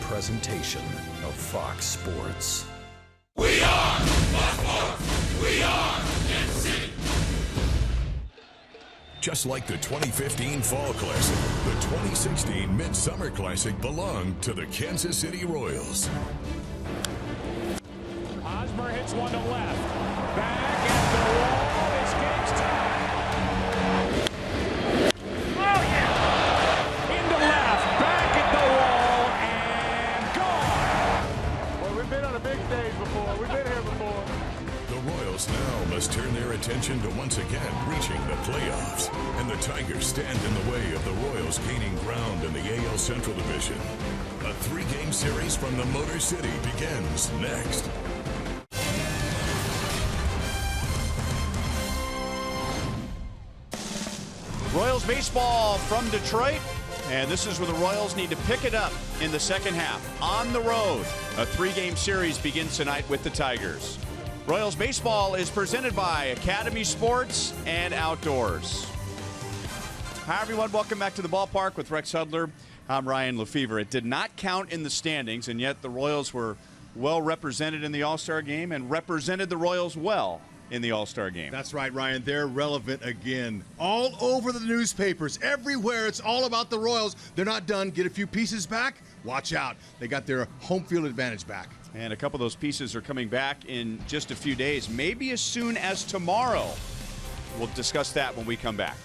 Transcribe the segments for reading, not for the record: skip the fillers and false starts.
presentation of Fox Sports. We are Fox Sports. We are NC. Just like the 2015 Fall Classic, the 2016 Midsummer Classic belonged to the Kansas City Royals. Hosmer hits one to left. Back at the wall is Kingston. Oh, yeah! Into left. Back at the wall and gone. Well, we've been on a big stage before. We've been here before. The Royals now must turn their attention to once again reaching the playoffs. And the Tigers stand in the way of the Royals gaining ground in the AL Central Division. A 3-game series from the Motor City begins next. Royals baseball from Detroit, and this is where the Royals need to pick it up in the second half. On the road, a 3-game series begins tonight with the Tigers. Royals baseball is presented by Academy Sports and Outdoors. Hi everyone, welcome back to the ballpark with Rex Hudler. I'm Ryan Lefevre. It did not count in the standings, and yet the Royals were well represented in the All-Star game and represented the Royals well in the All-Star game. That's right, Ryan. They're relevant again. All over the newspapers, everywhere. It's all about the Royals. They're not done. Get a few pieces back. Watch out. They got their home field advantage back. And a couple of those pieces are coming back in just a few days, maybe as soon as tomorrow. We'll discuss that when we come back.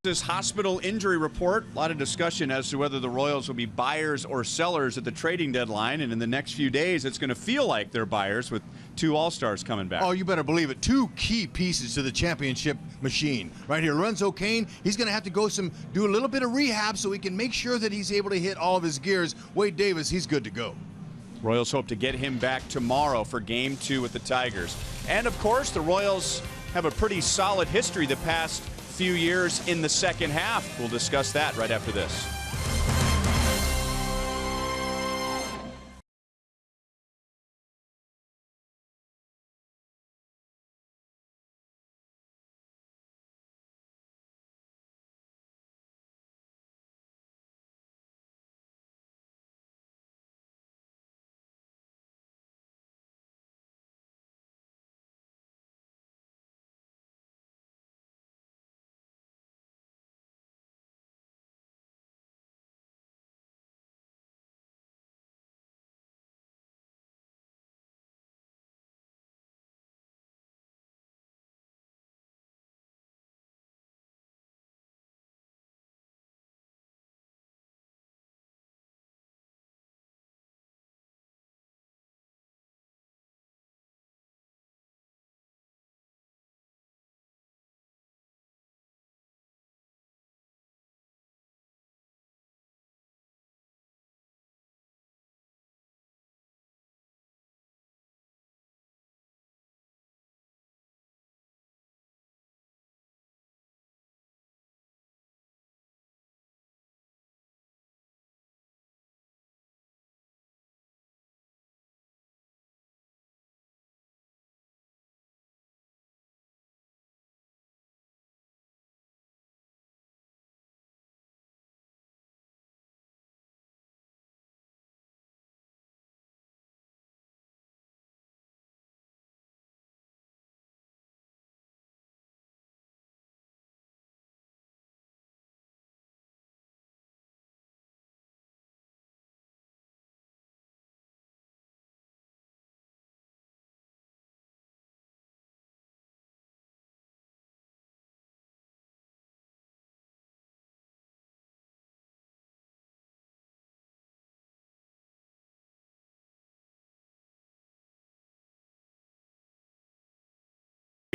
This hospital injury report, a lot of discussion as to whether the Royals will be buyers or sellers at the trading deadline, and in the next few days it's going to feel like they're buyers with 2 All-Stars coming back. Oh, you better believe it. 2 key pieces to the championship machine. Right here, Lorenzo Cain, he's going to have to go do a little bit of rehab so he can make sure that he's able to hit all of his gears. Wade Davis, he's good to go. Royals hope to get him back tomorrow for Game 2 with the Tigers. And, of course, the Royals have a pretty solid history the past few years in the second half. We'll discuss that right after this.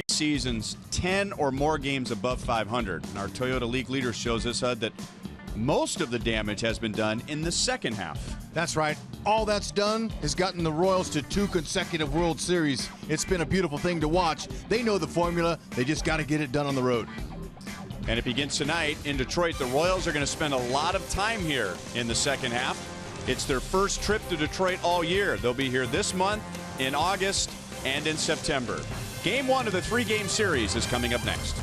seasons 10 or more games above 500. And our Toyota League leader shows us, Hud, that most of the damage has been done in the second half. That's right. All that's done has gotten the Royals to 2 consecutive World Series. It's been a beautiful thing to watch. They know the formula. They just got to get it done on the road. And it begins tonight in Detroit. The Royals are going to spend a lot of time here in the second half. It's their first trip to Detroit all year. They'll be here this month, in August, and in September. Game 1 of the 3-game series is coming up next.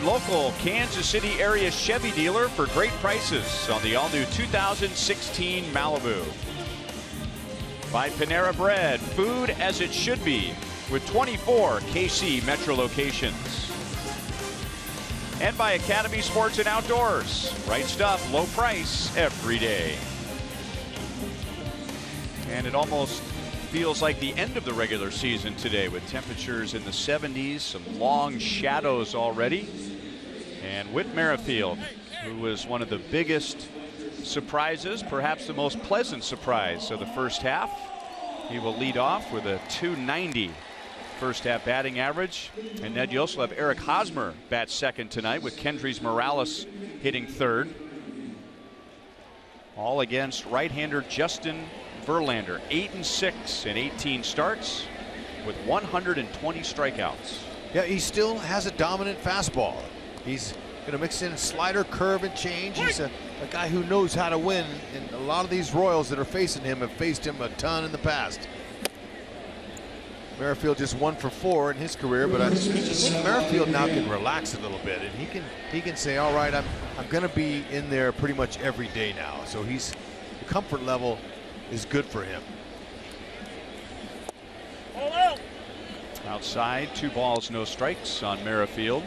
Local Kansas City area Chevy dealer for great prices on the all-new 2016 Malibu. By Panera Bread, food as it should be, with 24 KC Metro locations. And by Academy Sports and Outdoors, right stuff, low price every day. And it almost feels like the end of the regular season today, with temperatures in the 70s, some long shadows already. And Whit Merrifield, who was one of the biggest surprises, perhaps the most pleasant surprise of the first half. He will lead off with a .290 first half batting average. And Ned, you also have Eric Hosmer bat second tonight, with Kendrys Morales hitting third. All against right-hander Justin Verlander, 8-6 in 18 starts with 120 strikeouts. Yeah, he still has a dominant fastball. He's going to mix in slider, curve, and change. He's a guy who knows how to win, and a lot of these Royals that are facing him have faced him a ton in the past. Merrifield just 1 for 4 in his career, but I think Merrifield now can relax a little bit, and he can say, all right, I'm going to be in there pretty much every day now. So the comfort level is good for him. Outside, 2 balls, no strikes on Merrifield.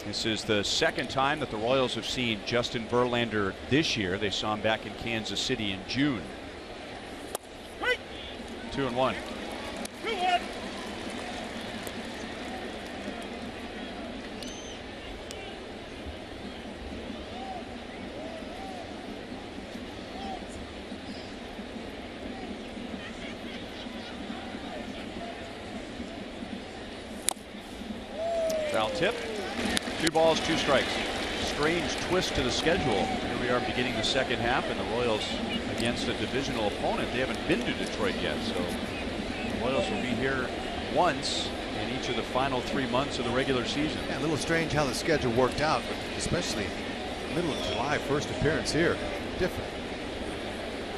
This is the second time that the Royals have seen Justin Verlander this year. They saw him back in Kansas City in June. 2-1. Foul tip. 2 balls, 2 strikes. Strange twist to the schedule. Here we are beginning the second half, and the Royals against a divisional opponent. They haven't been to Detroit yet, so Royals will be here once in each of the final 3 months of the regular season. Yeah, a little strange how the schedule worked out, but especially middle of July, first appearance here. Different.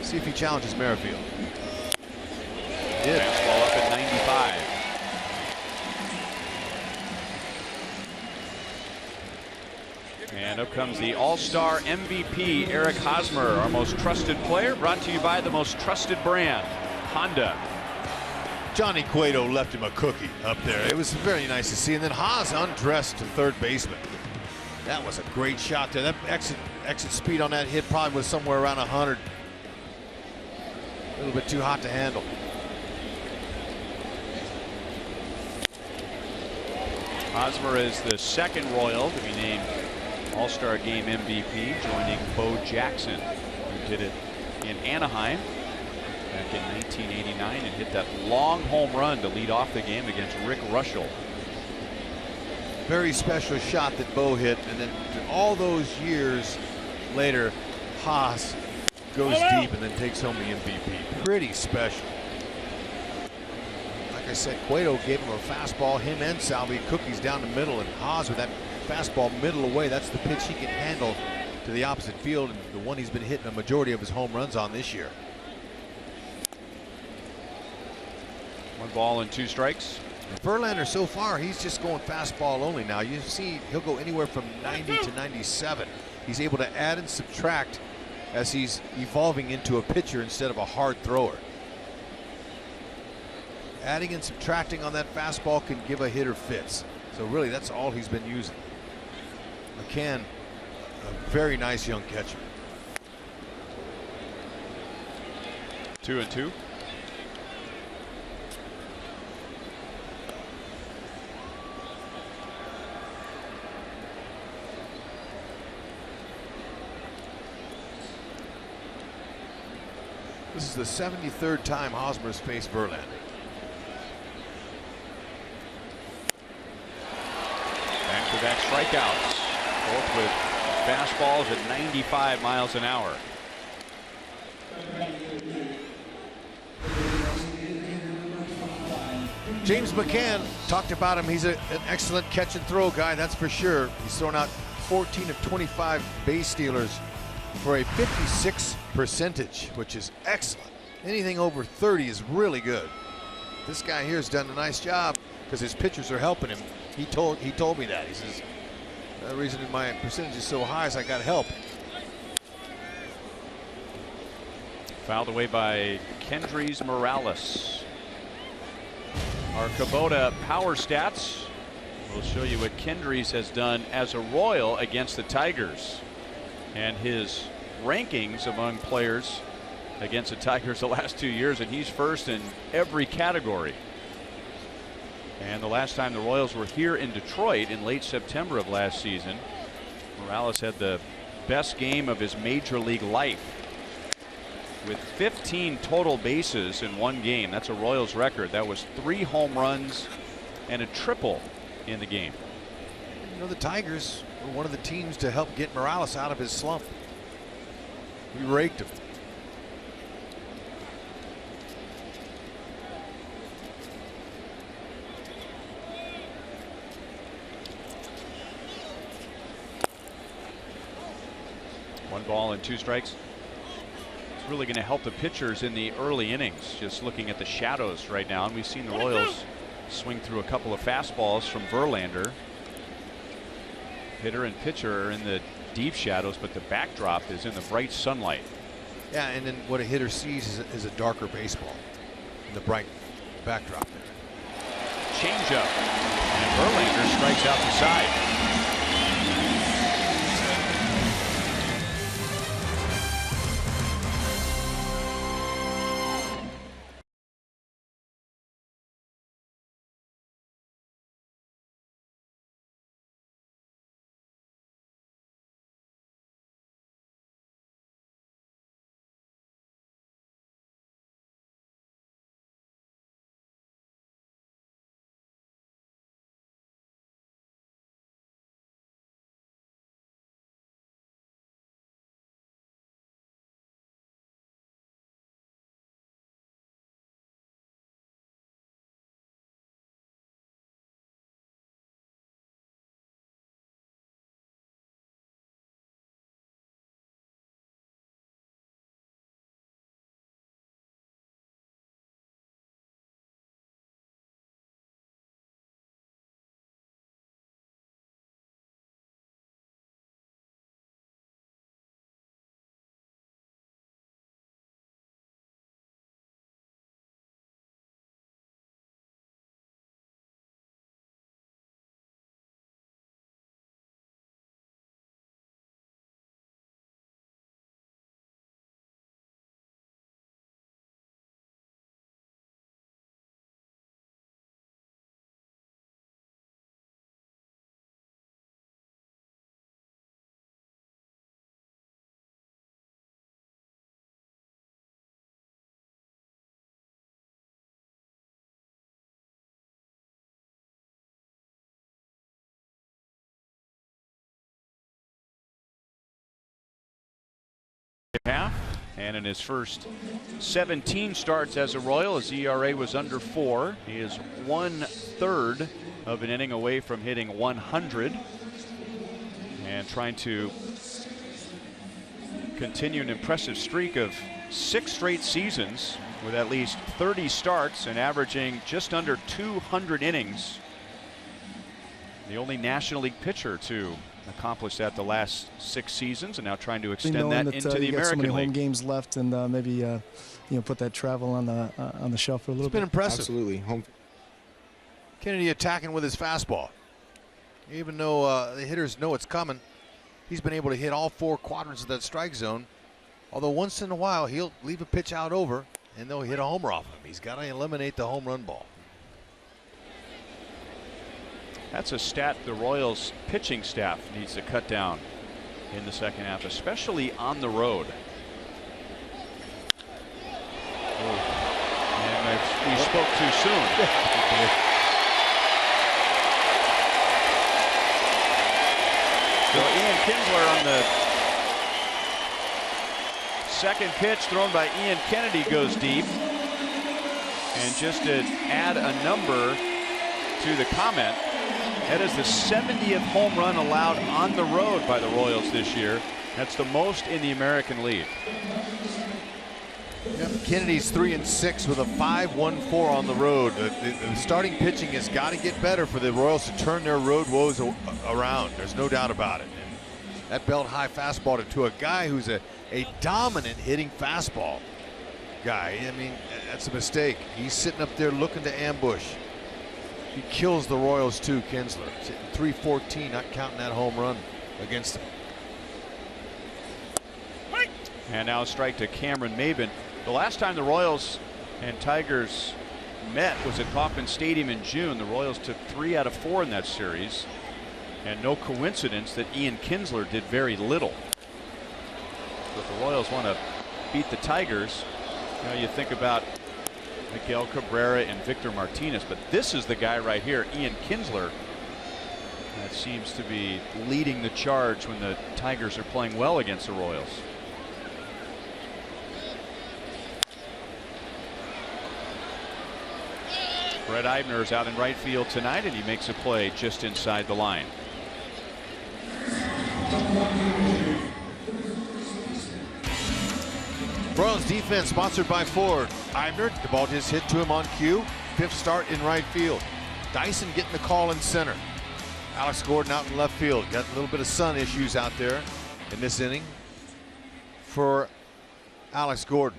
See if he challenges Merrifield. Fastball up at 95. And up comes the All-Star MVP, Eric Hosmer, our most trusted player, brought to you by the most trusted brand, Honda. Johnny Cueto left him a cookie up there. It was very nice to see. And then Haas undressed to third baseman. That was a great shot there. That exit speed on that hit probably was somewhere around 100. A little bit too hot to handle. Hosmer is the second Royal to be named All-Star Game MVP, joining Bo Jackson, who did it in Anaheim back in 1989 and hit that long home run to lead off the game against Rick Rushell. Very special shot that Bo hit, and then all those years later, Haas goes deep and then takes home the MVP. Pretty special. Like I said, Cueto gave him a fastball, him and Salvi cookies down the middle, and Haas with that fastball middle away. That's the pitch he can handle to the opposite field, and the one he's been hitting a majority of his home runs on this year. 1 ball and 2 strikes. Verlander so far, he's just going fastball only now. You see he'll go anywhere from 90 to 97. He's able to add and subtract as he's evolving into a pitcher instead of a hard thrower. Adding and subtracting on that fastball can give a hitter fits. So really that's all he's been using. McCann, a very nice young catcher. 2-2. This is the 73rd time Hosmer's faced Verlander. Back-to-back strikeouts, both with fastballs at 95 miles an hour. James McCann, talked about him. He's an excellent catch and throw guy, that's for sure. He's thrown out 14 of 25 base stealers for a 56 percentage, which is excellent. Anything over 30 is really good. This guy here has done a nice job because his pitchers are helping him. He told me that. He says, the reason my percentage is so high is I got help. Fouled away by Kendrys Morales. Our Kubota Power Stats will show you what Kendrys has done as a Royal against the Tigers, and his rankings among players against the Tigers the last 2 years, and he's first in every category. And the last time the Royals were here in Detroit in late September of last season, Morales had the best game of his major league life with 15 total bases in one game. That's a Royals record. That was 3 home runs and a triple in the game. You know, the Tigers were one of the teams to help get Morales out of his slump. We raked him. One ball and 2 strikes. It's really going to help the pitchers in the early innings. Just looking at the shadows right now, and we've seen the Royals swing through a couple of fastballs from Verlander. Hitter and pitcher are in the deep shadows, but the backdrop is in the bright sunlight. Yeah, and then what a hitter sees is a darker baseball in the bright backdrop there. Changeup, and Verlander strikes out the side. half. And in his first 17 starts as a Royal, his ERA was under 4. He is 1/3 of an inning away from hitting 100. And trying to continue an impressive streak of 6 straight seasons with at least 30 starts and averaging just under 200 innings. The only National League pitcher to accomplish that the last 6 seasons, and now trying to extend that into the American so many League. home games left, and maybe put that travel on the shelf for a little bit. It's been impressive. Absolutely. Kennedy attacking with his fastball. Even though the hitters know it's coming, he's been able to hit all 4 quadrants of that strike zone. Although once in a while he'll leave a pitch out over, and they'll hit a homer off him. He's got to eliminate the home run ball. That's a stat the Royals pitching staff needs to cut down in the second half, especially on the road. And we spoke too soon. So Ian Kinsler on the second pitch thrown by Ian Kennedy goes deep. And just to add a number to the comment, that is the 70th home run allowed on the road by the Royals this year. That's the most in the American League. Yep, Kennedy's 3-6 with a 5.14 on the road. The starting pitching has got to get better for the Royals to turn their road woes around. There's no doubt about it. And that belt high fastball to a guy who's a dominant hitting fastball guy. I mean, that's a mistake. He's sitting up there looking to ambush. He kills the Royals too, Kinsler. 314, not counting that home run against him. And now a strike to Cameron Maybin. The last time the Royals and Tigers met was at Kauffman Stadium in June. The Royals took 3 out of 4 in that series. And no coincidence that Ian Kinsler did very little. So if the Royals want to beat the Tigers, you think about Miguel Cabrera and Victor Martinez, but this is the guy right here, Ian Kinsler, that seems to be leading the charge when the Tigers are playing well against the Royals. Brett Eibner is out in right field tonight, and he makes a play just inside the line. Royals defense sponsored by Ford. Eibner, the ball just hit to him on cue. 5th start in right field. Dyson getting the call in center. Alex Gordon out in left field. Got a little bit of sun issues out there in this inning for Alex Gordon.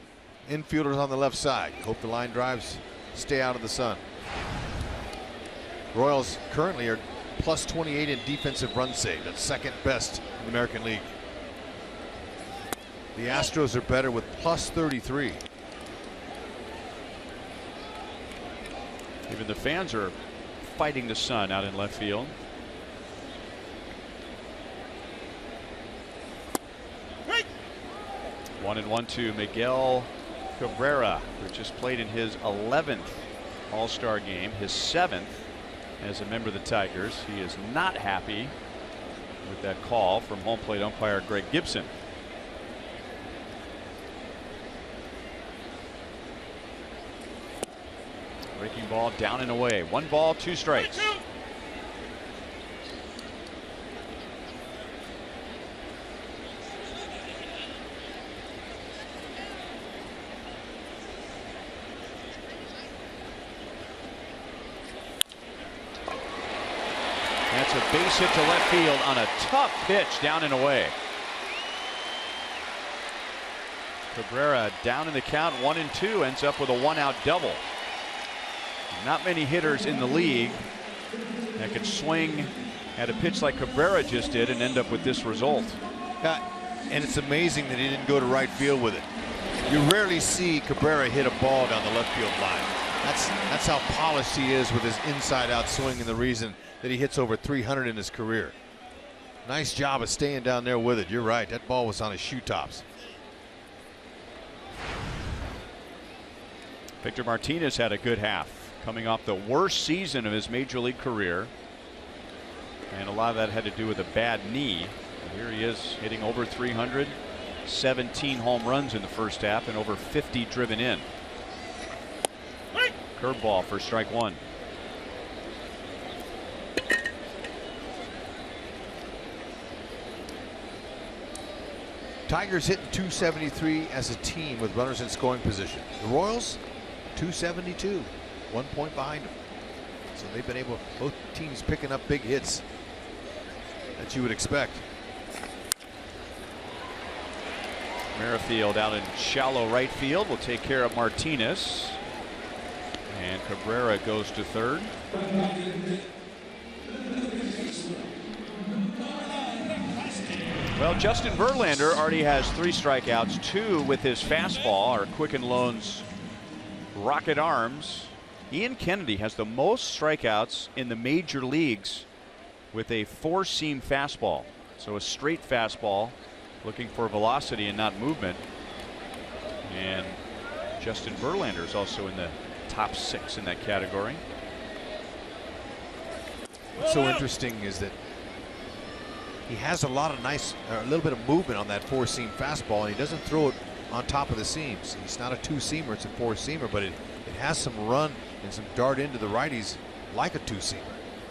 Infielders on the left side. Hope the line drives stay out of the sun. Royals currently are plus 28 in defensive run save. That's 2nd best in the American League. The Astros are better with plus 33. Even the fans are fighting the sun out in left field. Right. 1-1 to Miguel Cabrera, who just played in his 11th All-Star game, his 7th as a member of the Tigers. He is not happy with that call from home plate umpire Greg Gibson. Breaking ball down and away. 1 ball, 2 strikes. That's a base hit to left field on a tough pitch down and away. Cabrera down in the count, 1-2, ends up with a 1-out double. Not many hitters in the league that can swing at a pitch like Cabrera just did and end up with this result. And it's amazing that he didn't go to right field with it. You rarely see Cabrera hit a ball down the left field line. That's how polished he is with his inside-out swing, and the reason that he hits over 300 in his career. Nice job of staying down there with it. You're right. That ball was on his shoe tops. Victor Martinez had a good half, coming off the worst season of his major league career. And a lot of that had to do with a bad knee. Here he is hitting over 300 17 home runs in the first half and over 50 driven in. Curveball for strike one. Tigers hitting 273 as a team with runners in scoring position. The Royals 272, 1 point behind them. So they've been able, both teams picking up big hits that you would expect. Merrifield out in shallow right field will take care of Martinez. And Cabrera goes to third. Well, Justin Verlander already has 3 strikeouts, 2 with his fastball, our Quicken Loans rocket arms. Ian Kennedy has the most strikeouts in the major leagues with a 4-seam fastball. So a straight fastball looking for velocity and not movement. And Justin Verlander is also in the top 6 in that category. What's so interesting is that he has a lot of a little bit of movement on that 4-seam fastball, and he doesn't throw it on top of the seams. He's not a 2-seamer, it's a 4-seamer, but it has some run and some dart into the righties like a 2-seamer.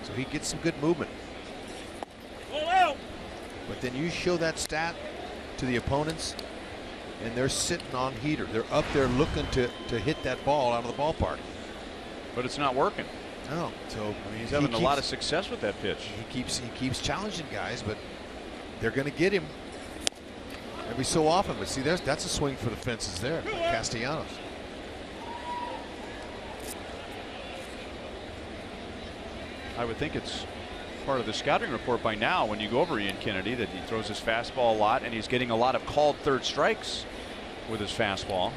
So he gets some good movement. But then you show that stat to the opponents, and they're sitting on heater. They're up there looking to hit that ball out of the ballpark. But it's not working. No, so I mean, he's having a lot of success with that pitch. He keeps challenging guys, but they're going to get him every so often. But see, that's a swing for the fences there, by Castellanos. I would think it's part of the scouting report by now when you go over Ian Kennedy that he throws his fastball a lot and he's getting a lot of called third strikes with his fastball.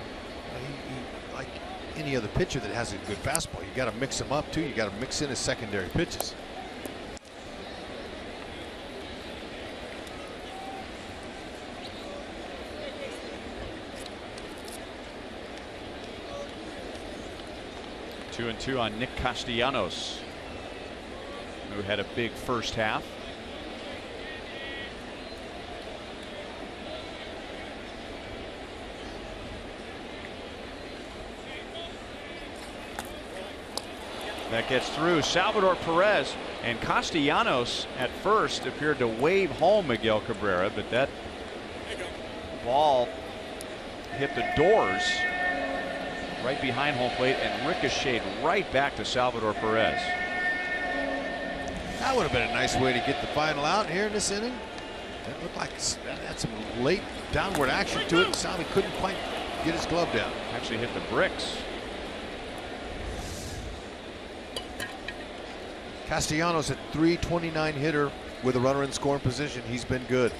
Like any other pitcher that has a good fastball, you got to mix him up too. You got to mix in his secondary pitches. Two and two on Nick Castellanos, who had a big first half. That gets through. Salvador Perez, and Castellanos at first appeared to wave home Miguel Cabrera, but that ball hit the doors right behind home plate and ricocheted right back to Salvador Perez. That would have been a nice way to get the final out here in this inning. That looked like that had some late downward action to it. Salvi couldn't quite get his glove down. Actually hit the bricks. Castellanos at .329 hitter with a runner in scoring position. He's been good.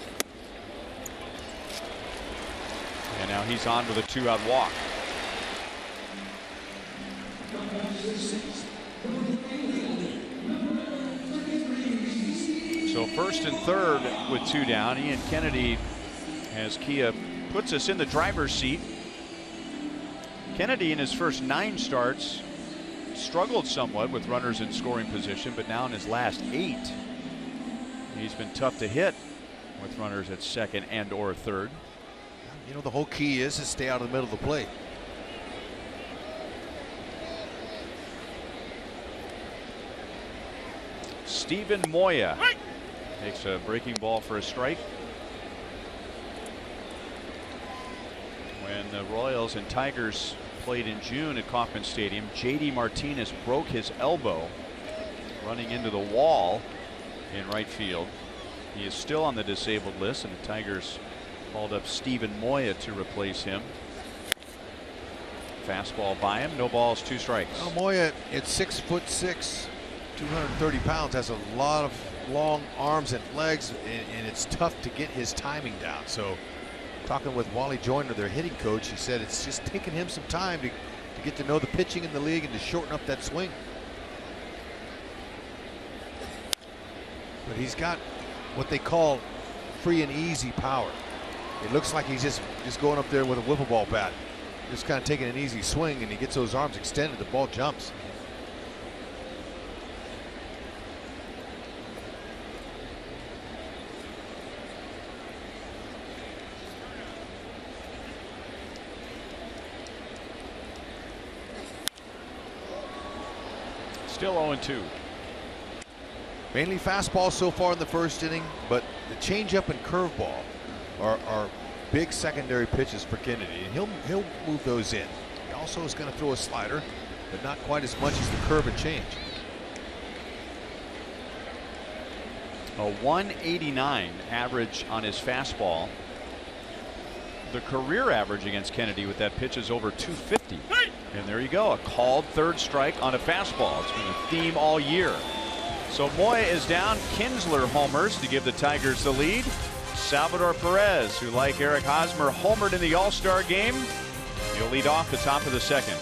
And now he's on with a 2-out walk. So first and third with 2 down. Ian Kennedy, as Kia puts us in the driver's seat. Kennedy in his first 9 starts struggled somewhat with runners in scoring position, but now in his last 8 he's been tough to hit with runners at second and or third. You know, the whole key is to stay out of the middle of the plate. Steven Moya takes a breaking ball for a strike. When the Royals and Tigers played in June at Kauffman Stadium, JD Martinez broke his elbow running into the wall in right field. He is still on the disabled list, and the Tigers called up Steven Moya to replace him. Fastball by him, no balls, 2 strikes. Well, Moya at 6'6", 230 pounds, has a lot of long arms and legs, and it's tough to get his timing down. So talking with Wally Joyner, their hitting coach, he said it's just taking him some time to get to know the pitching in the league and to shorten up that swing. But he's got what they call free and easy power. It looks like he's just going up there with a wiffle ball bat, just kind of taking an easy swing, and he gets those arms extended, the ball jumps. Still 0-2. Mainly fastball so far in the first inning, but the changeup and curveball are big secondary pitches for Kennedy, and he'll move those in. He also is going to throw a slider, but not quite as much as the curve and change. A 189 average on his fastball. The career average against Kennedy with that pitch is over 250. And there you go, a called third strike on a fastball. It's been a theme all year. So Moya is down. Kinsler homers to give the Tigers the lead. Salvador Perez, who like Eric Hosmer homered in the All-Star game, he'll lead off the top of the second.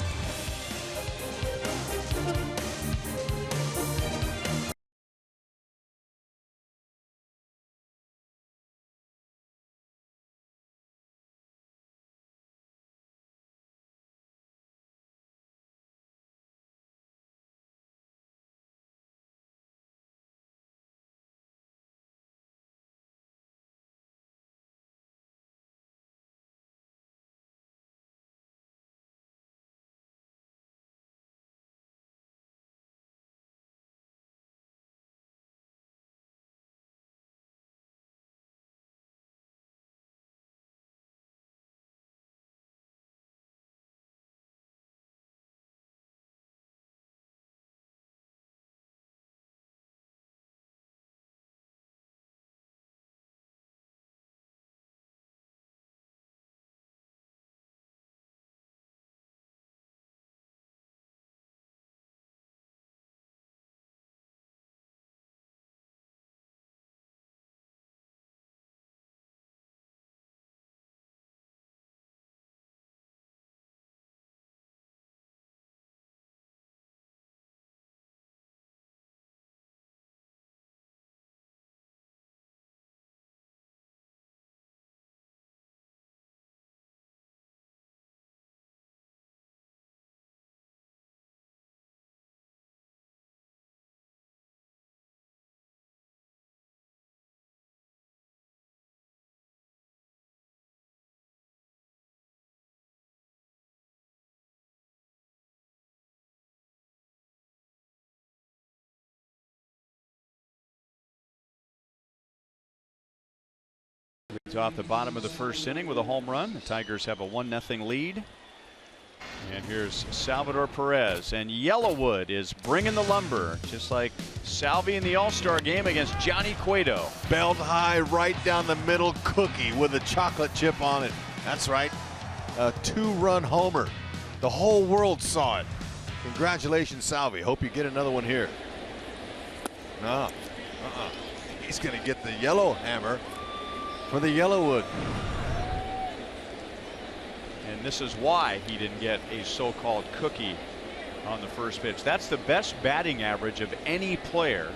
Off the bottom of the first inning with a home run. The Tigers have a 1-0 lead. And here's Salvador Perez, and Yellowwood is bringing the lumber, just like Salvi in the All-Star game against Johnny Cueto. Belt high right down the middle cookie with a chocolate chip on it. That's right, a 2-run homer. The whole world saw it. Congratulations, Salvi. Hope you get another one here. No, he's going to get the yellow hammer for the Yellowwood. And this is why he didn't get a so-called cookie on the first pitch. That's the best batting average of any player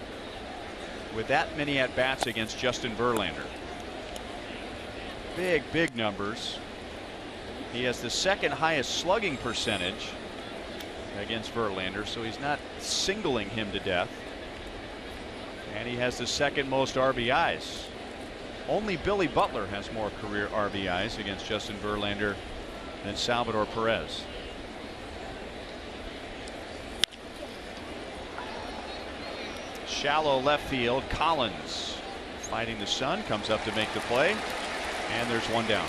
with that many at-bats against Justin Verlander. Big numbers. He has the second highest slugging percentage against Verlander, so he's not singling him to death. And he has the second most RBIs. Only Billy Butler has more career RBIs against Justin Verlander than Salvador Perez. Shallow left field. Collins fighting the sun, comes up to make the play, and there's one down.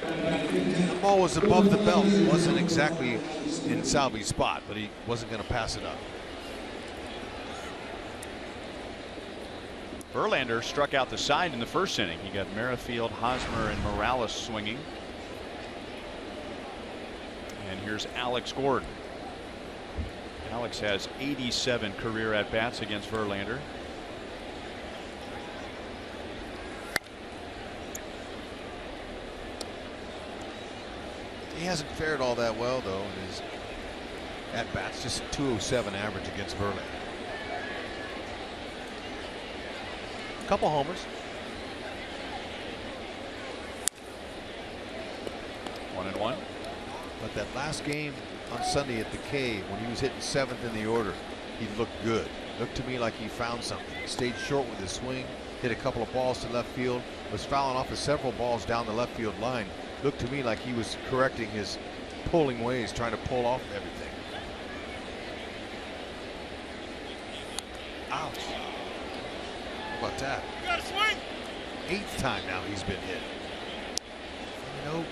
The ball was above the belt. It wasn't exactly in Salvi's spot, but he wasn't going to pass it up. Verlander struck out the side in the first inning. He got Merrifield, Hosmer, and Morales swinging. And here's Alex Gordon. Alex has 87 career at-bats against Verlander. He hasn't fared all that well, though, in his at-bats. Just 207 average against Verlander. Couple homers. 1-1. But that last game on Sunday at the Cave, when he was hitting 7th in the order, he looked good. Looked to me like he found something. He stayed short with his swing, hit a couple of balls to left field, was fouling off of several balls down the left field line. Looked to me like he was correcting his pulling ways, trying to pull off everything. Ouch. How about that? You gotta swing. 8th time now he's been hit. You know,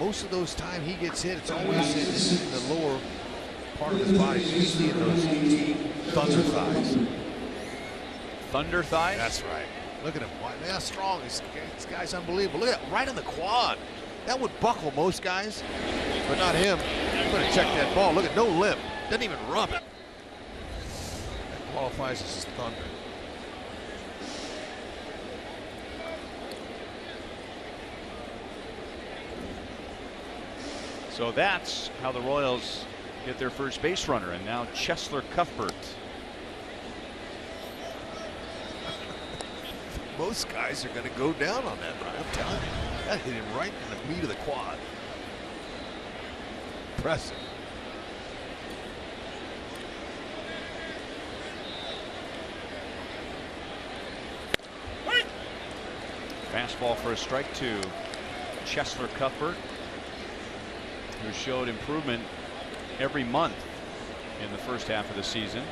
most of those times he gets hit, it's always in the lower part of his body, usually in those thunder thighs. Thunder thighs? That's right. Look at him. How strong. This guy's unbelievable. Look at that, right on the quad. That would buckle most guys, but not him. I'm going to check that ball. Look at no limp. Doesn't even rub it. That qualifies as his thunder. So that's how the Royals get their first base runner, and now Cheslor Cuthbert. Most guys are going to go down on that run. I'm telling you, that hit him right in the meat of the quad. Impressive. Fastball for a strike to Cheslor Cuthbert, who showed improvement every month in the first half of the season.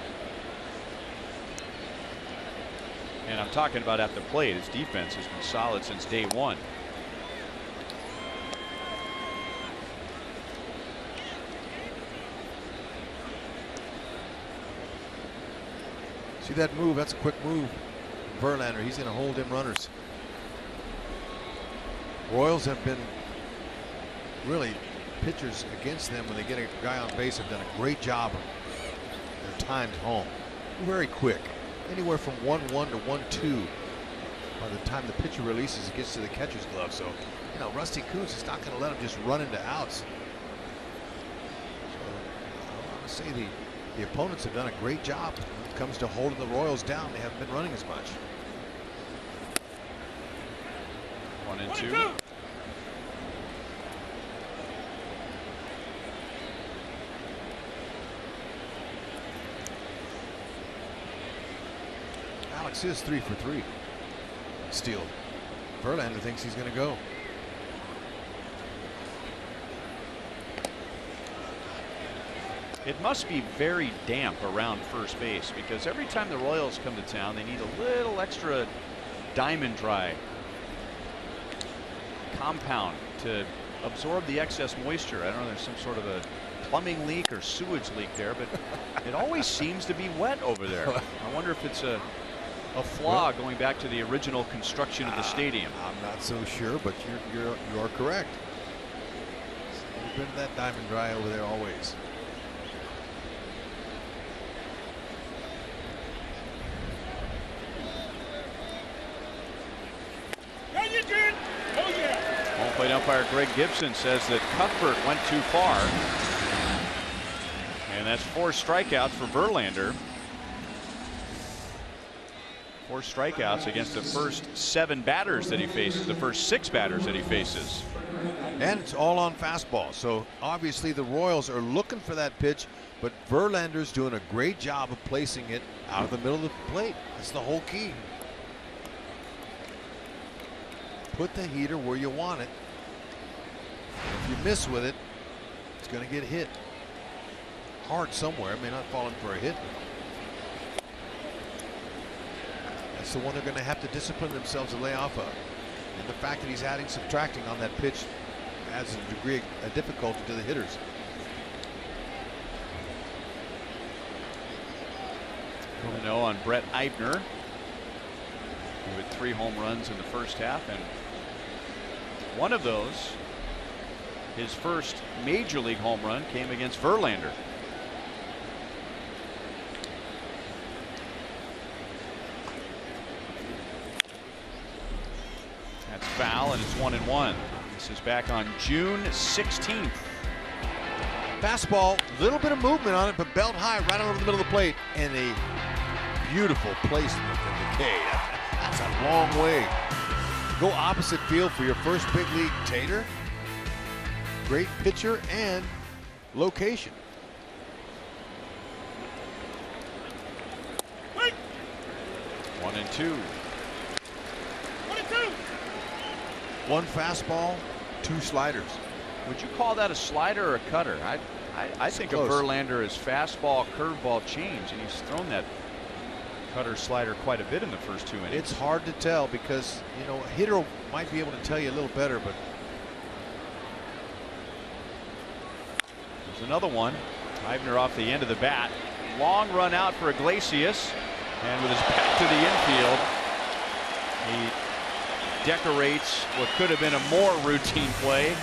And I'm talking about at the plate. His defense has been solid since day one. See that move? That's a quick move. Verlander, he's going to hold him runners. Royals have been really, pitchers against them when they get a guy on base have done a great job of their times home. Very quick. Anywhere from 1-1 to 1-2 by the time the pitcher releases, it gets to the catcher's glove. So, you know, Rusty Kuntz is not going to let him just run into outs. So, I want to say the opponents have done a great job when it comes to holding the Royals down. They haven't been running as much. 1-2. Alex is 3 for 3. Steal. Verlander thinks he's going to go. It must be very damp around first base, because every time the Royals come to town, they need a little extra diamond dry compound to absorb the excess moisture. I don't know, there's some sort of a plumbing leak or sewage leak there, but it always seems to be wet over there. I wonder if it's a flaw going back to the original construction of the stadium. I'm not so sure, but you are correct. There's been that diamond dry over there always. Yeah, you did. Oh yeah. Home plate umpire Greg Gibson says that Cuthbert went too far, and that's 4 strikeouts for Verlander. 4 strikeouts against the first 7 batters that he faces, the first 6 batters that he faces. And it's all on fastball. So obviously the Royals are looking for that pitch, but Verlander's doing a great job of placing it out of the middle of the plate. That's the whole key. Put the heater where you want it. If you miss with it, it's going to get hit hard somewhere. It may not fall in for a hit. That's the one they're going to have to discipline themselves to lay off of. And the fact that he's adding, subtracting on that pitch adds a degree of difficulty to the hitters. On Brett Eibner, who had 3 home runs in the first half, and one of those, his first major league home run, came against Verlander. That's foul, and it's 1-1. This is back on June 16th. Fastball, little bit of movement on it, but belt high right over the middle of the plate, and a beautiful placement from McKay. That's a long way. Go opposite field for your first big league tater. Great pitcher and location. Wait. 1-2. 22. 1 fastball, 2 sliders. Would you call that a slider or a cutter? I think of Verlander as fastball, curveball, change, and he's thrown that cutter slider quite a bit in the first 2 innings. It's hard to tell because, you know, a hitter might be able to tell you a little better, but there's another one. Eibner off the end of the bat. Long run out for Iglesias, and with his back to the infield, he decorates what could have been a more routine play.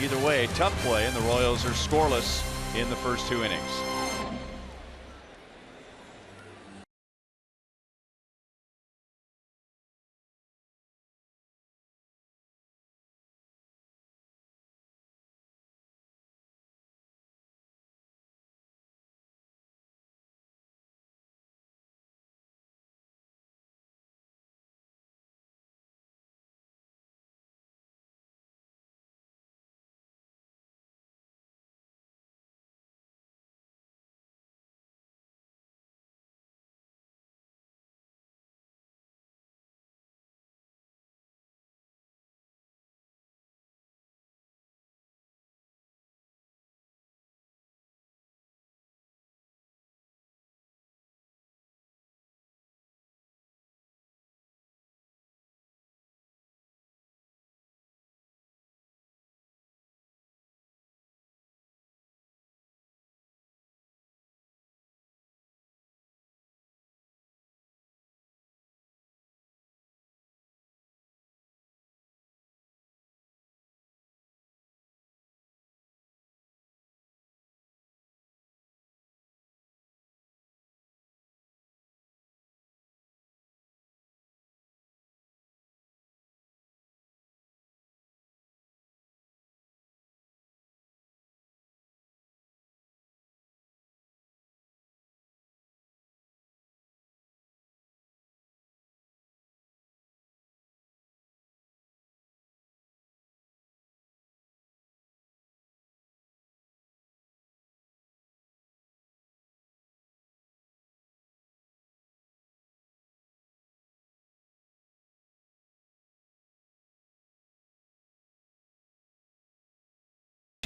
Either way, tough play, and the Royals are scoreless in the first 2 innings.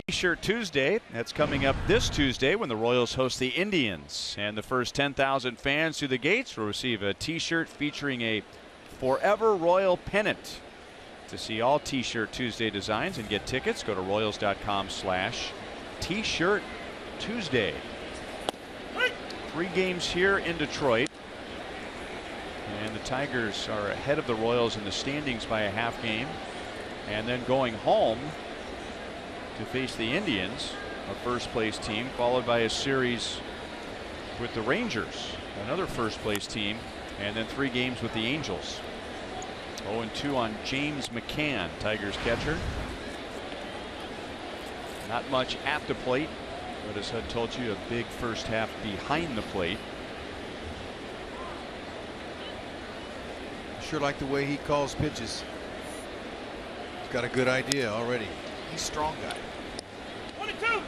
T-shirt Tuesday. That's coming up this Tuesday when the Royals host the Indians. And the first 10,000 fans through the gates will receive a T-shirt featuring a Forever Royal pennant. To see all T-shirt Tuesday designs and get tickets, go to Royals.com/T-shirt Tuesday. 3 games here in Detroit. And the Tigers are ahead of the Royals in the standings by a half game. And then going home to face the Indians, a first place team, followed by a series with the Rangers, another first place team, and then 3 games with the Angels. 0-2 on James McCann, Tigers catcher. Not much at the plate, but as Hud told you, a big first half behind the plate. sure like the way he calls pitches. He's got a good idea already. He's a strong guy. 22. Him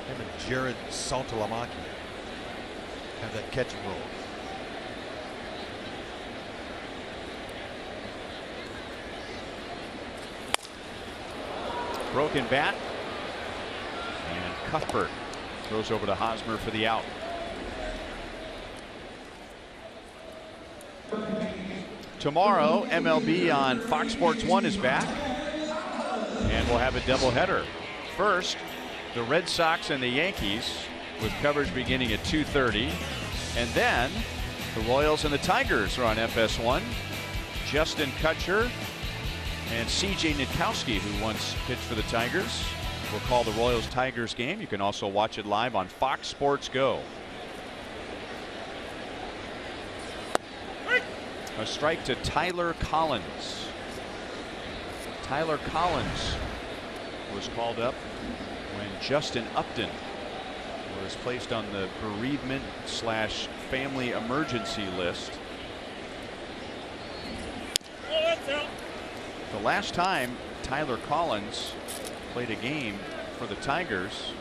and Jared Saltalamacchi have that catching role. Broken bat, and Cuthbert throws over to Hosmer for the out. Tomorrow, MLB on Fox Sports 1 is back, and we'll have a doubleheader. First, the Red Sox and the Yankees, with coverage beginning at 2:30, and then the Royals and the Tigers are on FS1. Justin Kutcher and C.J. Nitkowski, who once pitched for the Tigers, will call the Royals-Tigers game. You can also watch it live on Fox Sports Go. A strike to Tyler Collins. Tyler Collins was called up when Justin Upton was placed on the bereavement/family emergency list. The last time Tyler Collins played a game for the Tigers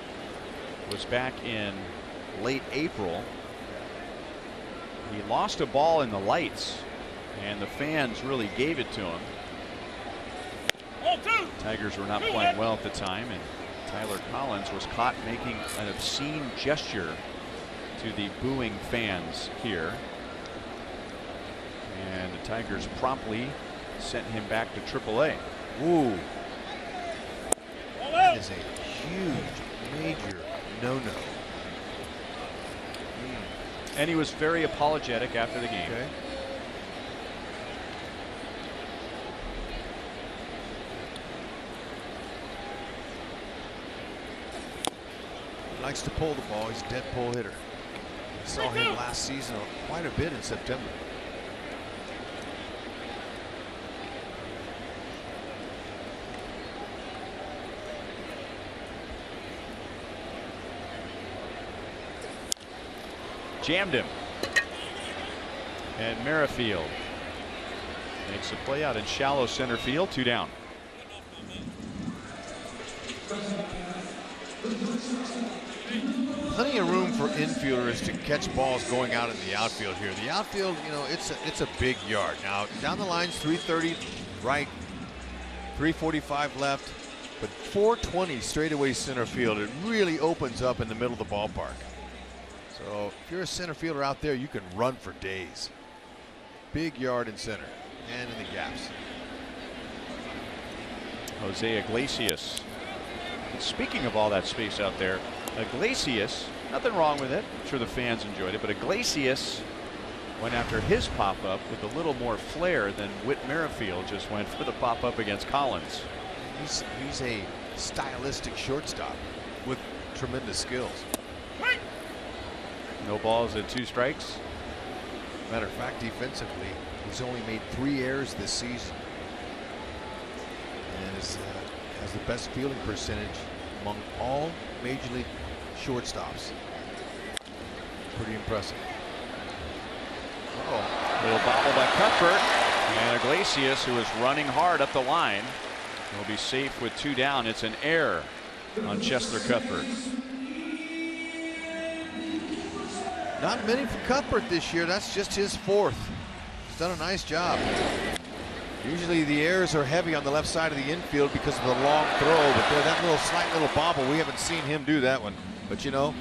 was back in late April. He lost a ball in the lights, and the fans really gave it to him. Tigers were not playing well at the time, and Tyler Collins was caught making an obscene gesture to the booing fans here. And the Tigers promptly sent him back to AAA. Ooh. That is a huge, major no-no. And he was very apologetic after the game. Okay. He likes to pull the ball. He's a dead pull hitter. I saw him last season quite a bit in September. Jammed him. And Merrifield makes a play out in shallow center field, 2 down. Plenty of room for infielders to catch balls going out in the outfield here. The outfield, you know, it's a big yard. Now down the lines, 330 right, 345 left, but 420 straightaway center field. It really opens up in the middle of the ballpark. So if you're a center fielder out there, you can run for days. Big yard in center and in the gaps. Jose Iglesias. And speaking of all that space out there, Iglesias, nothing wrong with it. I'm sure the fans enjoyed it, but Iglesias went after his pop-up with a little more flair than Whit Merrifield just went for the pop-up against Collins. He's a stylistic shortstop with tremendous skills. No balls and 2 strikes. Matter of fact, defensively, he's only made 3 errors this season, and has the best fielding percentage among all major league shortstops. Pretty impressive. Little bobble by Cuthbert, and Iglesias, who is running hard up the line, will be safe with 2 down. It's an error on Chester Cuthbert. Not many for Cuthbert this year. That's just his 4th. He's done a nice job. Usually the errors are heavy on the left side of the infield because of the long throw, but there, that slight little bobble, we haven't seen him do that one. But you know,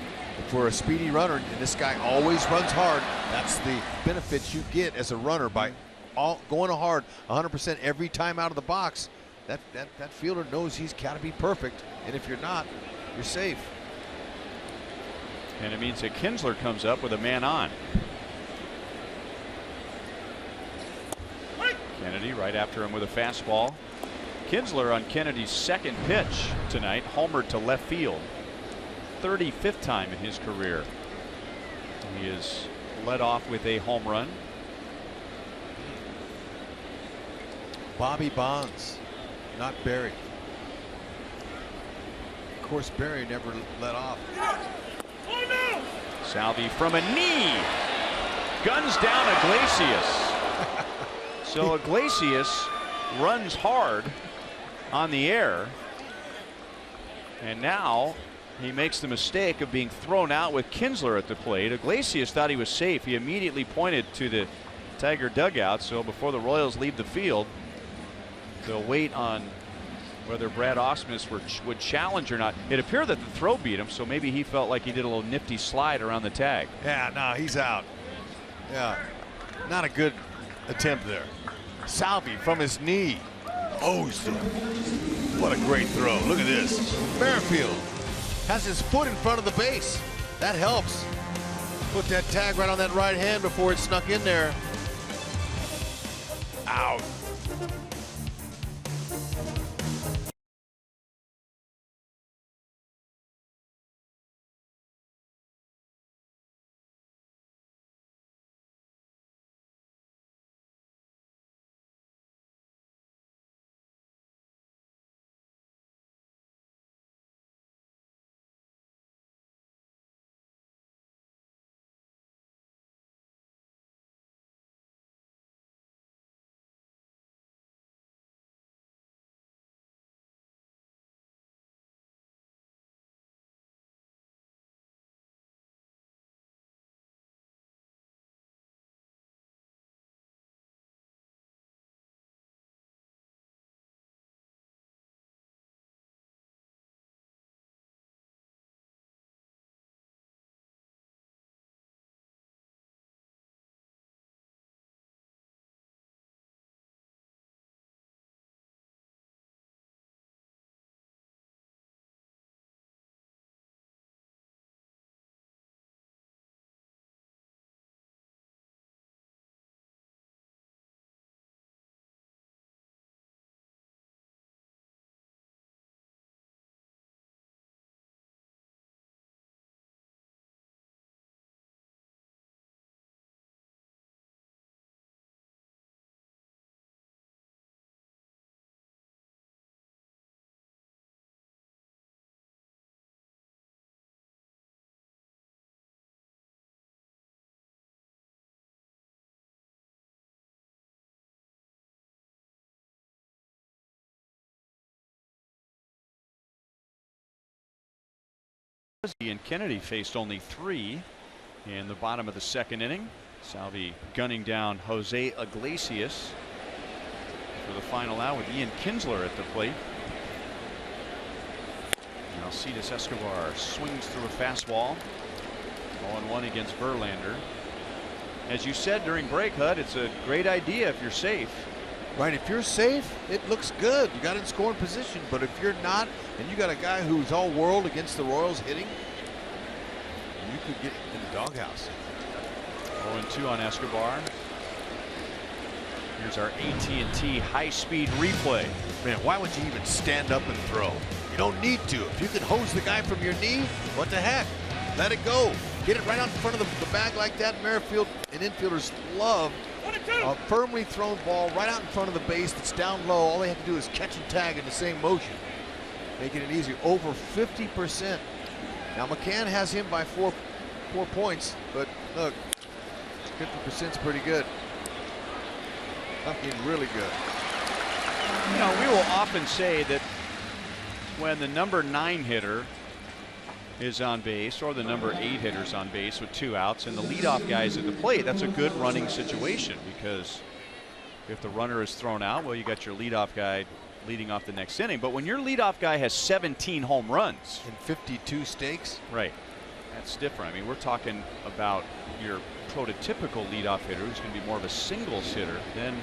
for a speedy runner, and this guy always runs hard, that's the benefits you get as a runner by going hard 100% every time out of the box. That fielder knows he's got to be perfect, and if you're not, you're safe. And it means that Kinsler comes up with a man on. Kennedy right after him with a fastball. Kinsler on Kennedy's 2nd pitch tonight, homered to left field. 35th time in his career. He is led off with a home run. Bobby Bonds, not Barry. Of course, Barry never let off. Salvi from a knee guns down Iglesias. So Iglesias runs hard on the air, and now he makes the mistake of being thrown out with Kinsler at the plate. Iglesias thought he was safe. He immediately pointed to the Tiger dugout, so before the Royals leave the field, they'll wait on whether Brad Ausmus would challenge or not. It appeared that the throw beat him, so maybe he felt like he did a little nifty slide around the tag. Yeah, no, he's out. Yeah, not a good attempt there. Salvi from his knee. Oh, what a great throw. Look at this. Merrifield has his foot in front of the base. That helps. Put that tag right on that right hand before it snuck in there. Out. opposite. Ian Kennedy faced only 3 in the bottom of the second inning. Salvi gunning down Jose Iglesias for the final out with Ian Kinsler at the plate. And Alcides Escobar swings through a fastball. 0-1 against Verlander. As you said during break, Hud, it's a great idea if you're safe. Right, if you're safe, it looks good. You got it in scoring position. But if you're not, and you got a guy who's all world against the Royals hitting, you could get in the doghouse. 0-2 on Escobar. Here's our AT&T high-speed replay. Man, why would you even stand up and throw? You don't need to. If you can hose the guy from your knee, what the heck? Let it go. Get it right out in front of the bag like that. Merrifield and infielders love a firmly thrown ball right out in front of the base that's down low. All they have to do is catch and tag in the same motion, making it easier. Over 50%. Now McCann has him by four points, but look, 50% is pretty good. Looking really good. You know, we will often say that when the number 9 hitter is on base, or the number 8 hitter's on base with 2 outs, and the leadoff guy's at the plate, that's a good running situation, because if the runner is thrown out, well, you got your leadoff guy leading off the next inning. But when your leadoff guy has 17 home runs and 52 stakes, right, that's different. I mean, we're talking about your prototypical leadoff hitter who's going to be more of a singles hitter. Then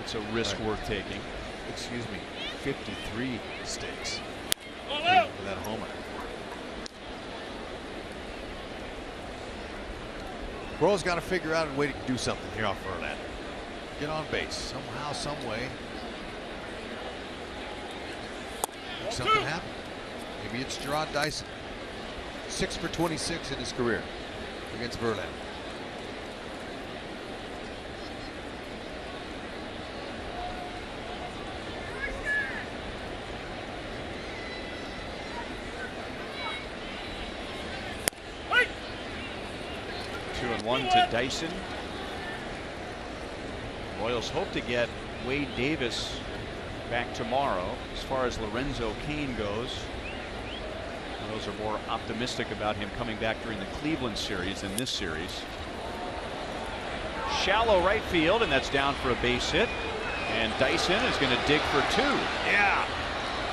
it's a risk worth taking. Excuse me, 53 stakes for that homer. Royals got to figure out a way to do something here off Verlander. Get on base somehow, some way. Make something happen. Maybe it's Jarrod Dyson. 6 for 26 in his career against Verlander. One to Dyson. Royals hope to get Wade Davis back tomorrow. As far as Lorenzo Cain goes, those are more optimistic about him coming back during the Cleveland series than this series. Shallow right field, and that's down for a base hit. And Dyson is going to dig for 2. Yeah,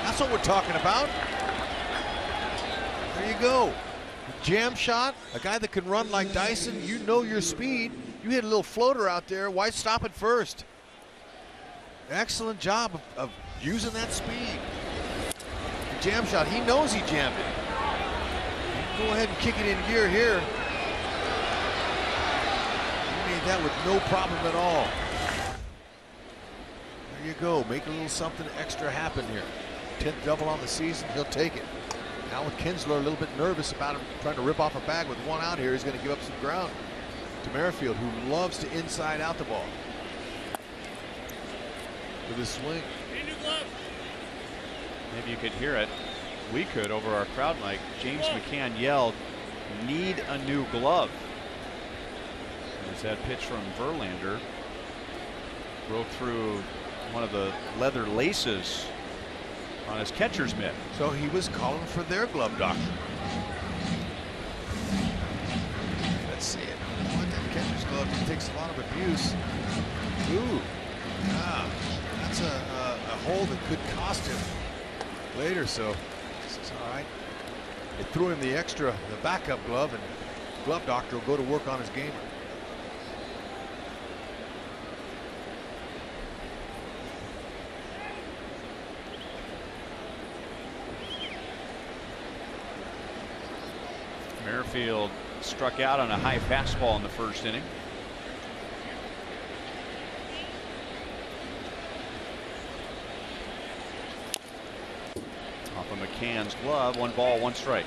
that's what we're talking about. There you go. Jam shot, a guy that can run like Dyson. You know your speed. You hit a little floater out there. Why stop it first? Excellent job of using that speed. The jam shot, he knows he jammed it. Go ahead and kick it in gear here. He made that with no problem at all. There you go. Make a little something extra happen here. 10th double on the season, he'll take it. Now with Kinsler a little bit nervous about him trying to rip off a bag with 1 out here, he's going to give up some ground to Merrifield, who loves to inside out the ball with his swing. Maybe you could hear it. We could over our crowd mic. James McCann yelled, "Need a new glove." As that pitch from Verlander broke through one of the leather laces on his catcher's mitt. So he was calling for their glove doctor. Let's see it. Boy, that catcher's glove takes a lot of abuse. Ooh, that's a hole that could cost him later. So this is all right. They threw him the backup glove, and glove doctor will go to work on his gamer. Merrifield struck out on a high fastball in the first inning. Off of McCann's glove, 1 ball, 1 strike.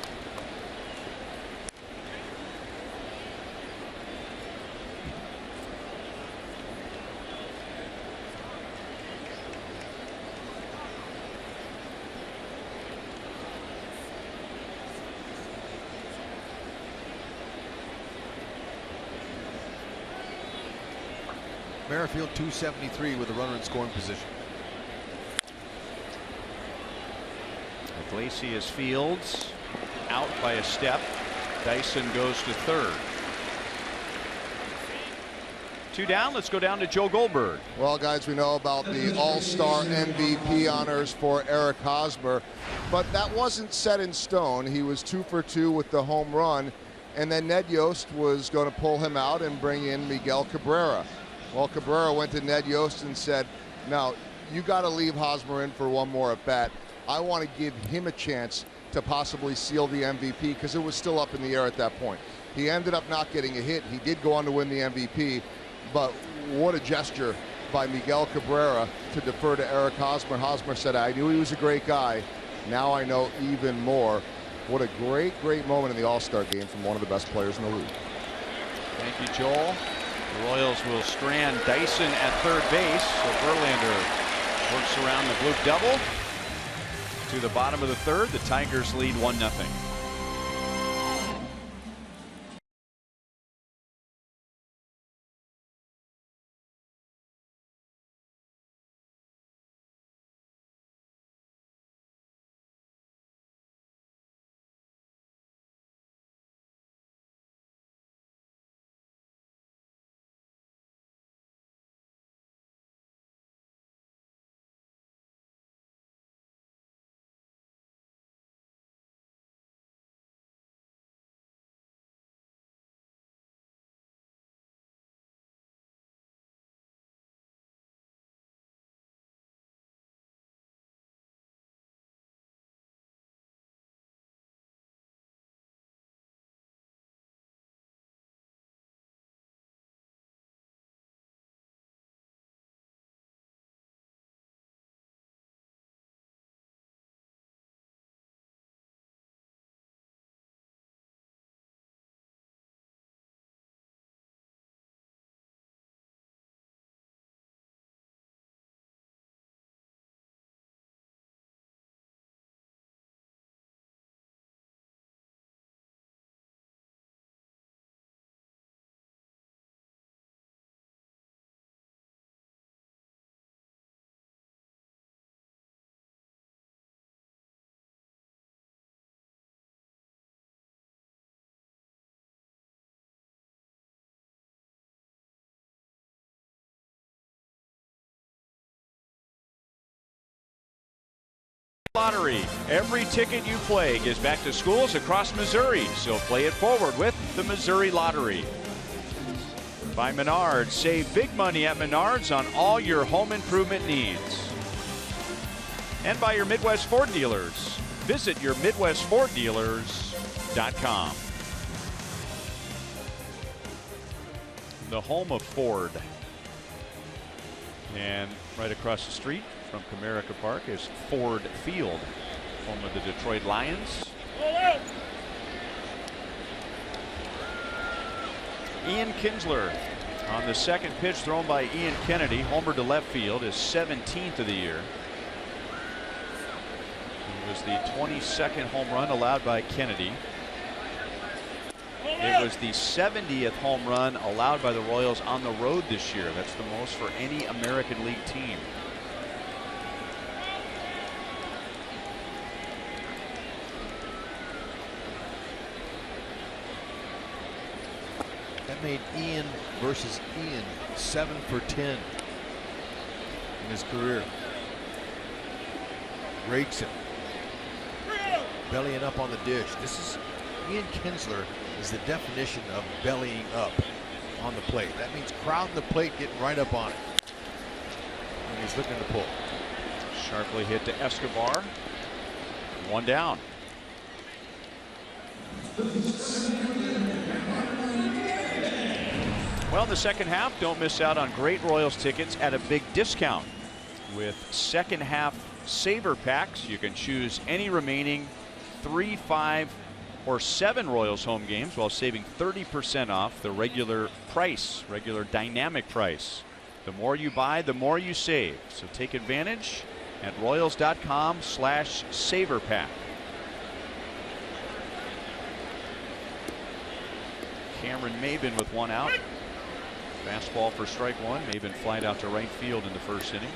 Merrifield 273 with a runner in scoring position. Iglesias fields out by a step. Dyson goes to third. 2 down. Let's go down to Joe Goldberg. Well, guys, we know about the All-Star MVP honors for Eric Hosmer, but that wasn't set in stone. He was 2 for 2 with the home run, and then Ned Yost was going to pull him out and bring in Miguel Cabrera. Well, Cabrera went to Ned Yost and said, "Now, you got to leave Hosmer in for one more at bat. I want to give him a chance to possibly seal the MVP," because it was still up in the air at that point. He ended up not getting a hit. He did go on to win the MVP, but what a gesture by Miguel Cabrera to defer to Eric Hosmer. Hosmer said, "I knew he was a great guy. Now I know even more." What a great, great moment in the All-Star game from one of the best players in the league. Thank you, Joel. The Royals will strand Dyson at third base. So Verlander works around the blue double. To the bottom of the third, the Tigers lead 1-0. Lottery. Every ticket you play gives back to schools across Missouri, so play it forward with the Missouri Lottery. By Menards. Save big money at Menards on all your home improvement needs. And by your Midwest Ford dealers. Visit your MidwestFordDealers.com. The home of Ford. And right across the street from Comerica Park is Ford Field, home of the Detroit Lions. Ian Kinsler on the second pitch thrown by Ian Kennedy, homer to left field, his 17th of the year. It was the 22nd home run allowed by Kennedy. It was the 70th home run allowed by the Royals on the road this year. That's the most for any American League team. That made Ian versus Ian 7 for 10 in his career. Rakes it. Bellying up on the dish. This is Ian Kinsler is the definition of bellying up on the plate. That means crowding the plate, getting right up on it. And he's looking to pull. Sharply hit to Escobar. 1 down. Well, in the second half, don't miss out on great Royals tickets at a big discount. With second half saver packs, you can choose any remaining 3, 5, or 7 Royals home games while saving 30% off the regular price, regular dynamic price. The more you buy, the more you save. So take advantage at Royals.com/saverpack. Cameron Maben with 1 out. Fastball for strike 1. Maben flied out to right field in the first inning.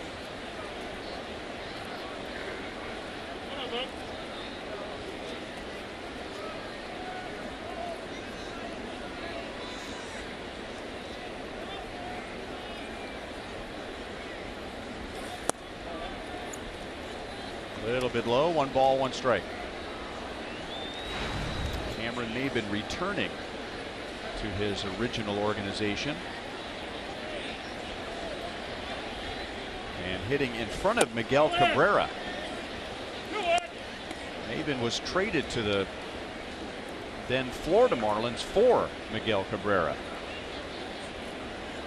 A little bit low. 1 ball, 1 strike. Cameron Maybin returning to his original organization. And hitting in front of Miguel Cabrera. Maybin was traded to the then Florida Marlins for Miguel Cabrera.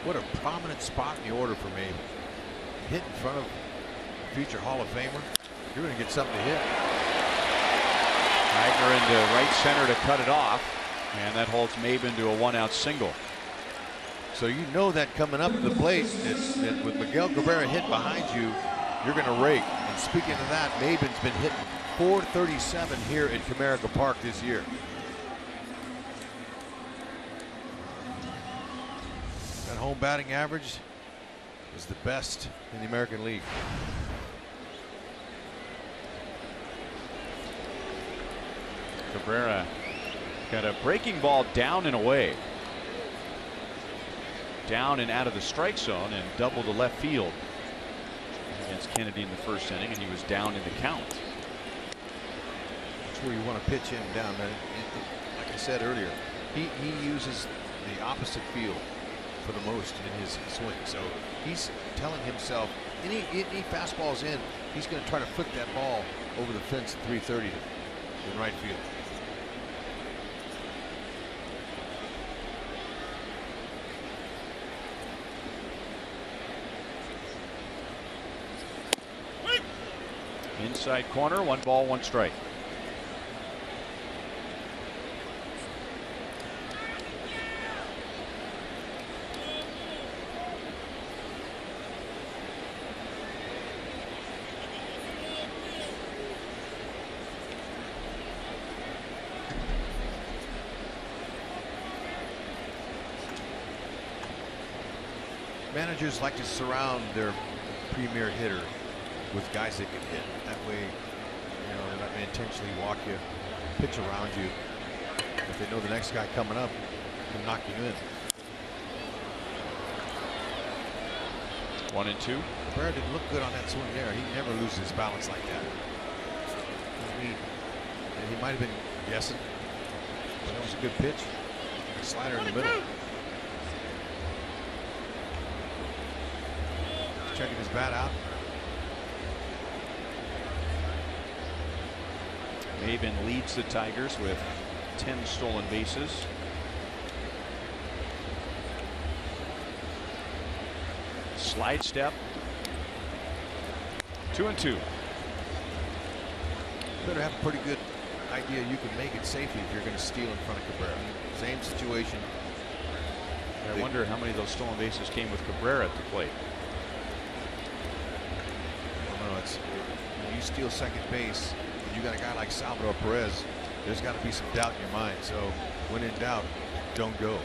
What a prominent spot in the order for Maybin. Hit in front of future Hall of Famer. You're going to get something to hit. Eigner into right center to cut it off, and that holds Maybin to a 1-out single. So you know that coming up to the plate, that with Miguel Cabrera hit behind you, you're going to rake. And speaking of that, Maybin's been hitting .437 here at Comerica Park this year. That home batting average is the best in the American League. Cabrera got a breaking ball down and away. Down and out of the strike zone and doubled to left field against Kennedy in the first inning, and he was down in the count. That's where you want to pitch him down. Like I said earlier, he uses the opposite field for the most in his swing. So he's telling himself any fastball's in, he's going to try to flick that ball over the fence at 330 in right field. Inside corner, 1 ball, 1 strike. Managers like to surround their premier hitter with guys that can hit. That way, you know, they're not going to intentionally walk you, pitch around you. If they know the next guy coming up can knock you in. 1-2. Cabrera didn't look good on that swing there. He never loses his balance like that. He might have been guessing, but that was a good pitch. A slider in the middle. Checking his bat out. Maybin leads the Tigers with 10 stolen bases. Slide step. 2-2. Better have a pretty good idea you can make it safely if you're going to steal in front of Cabrera. Same situation. I wonder how many of those stolen bases came with Cabrera at the plate. I don't know. It's when you steal second base, you got a guy like Salvador Perez, there's got to be some doubt in your mind. So when in doubt, don't go.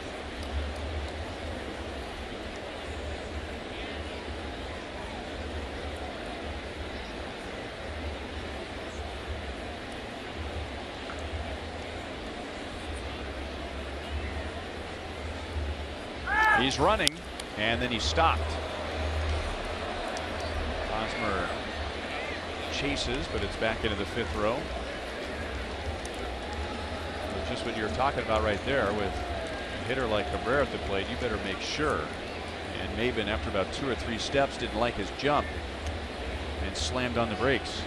He's running, and then he stopped. Hosmer chases, but it's back into the 5th row. But just what you're talking about right there, with a hitter like Cabrera at the plate, you better make sure. And Maybin, after about 2 or 3 steps, didn't like his jump and slammed on the brakes.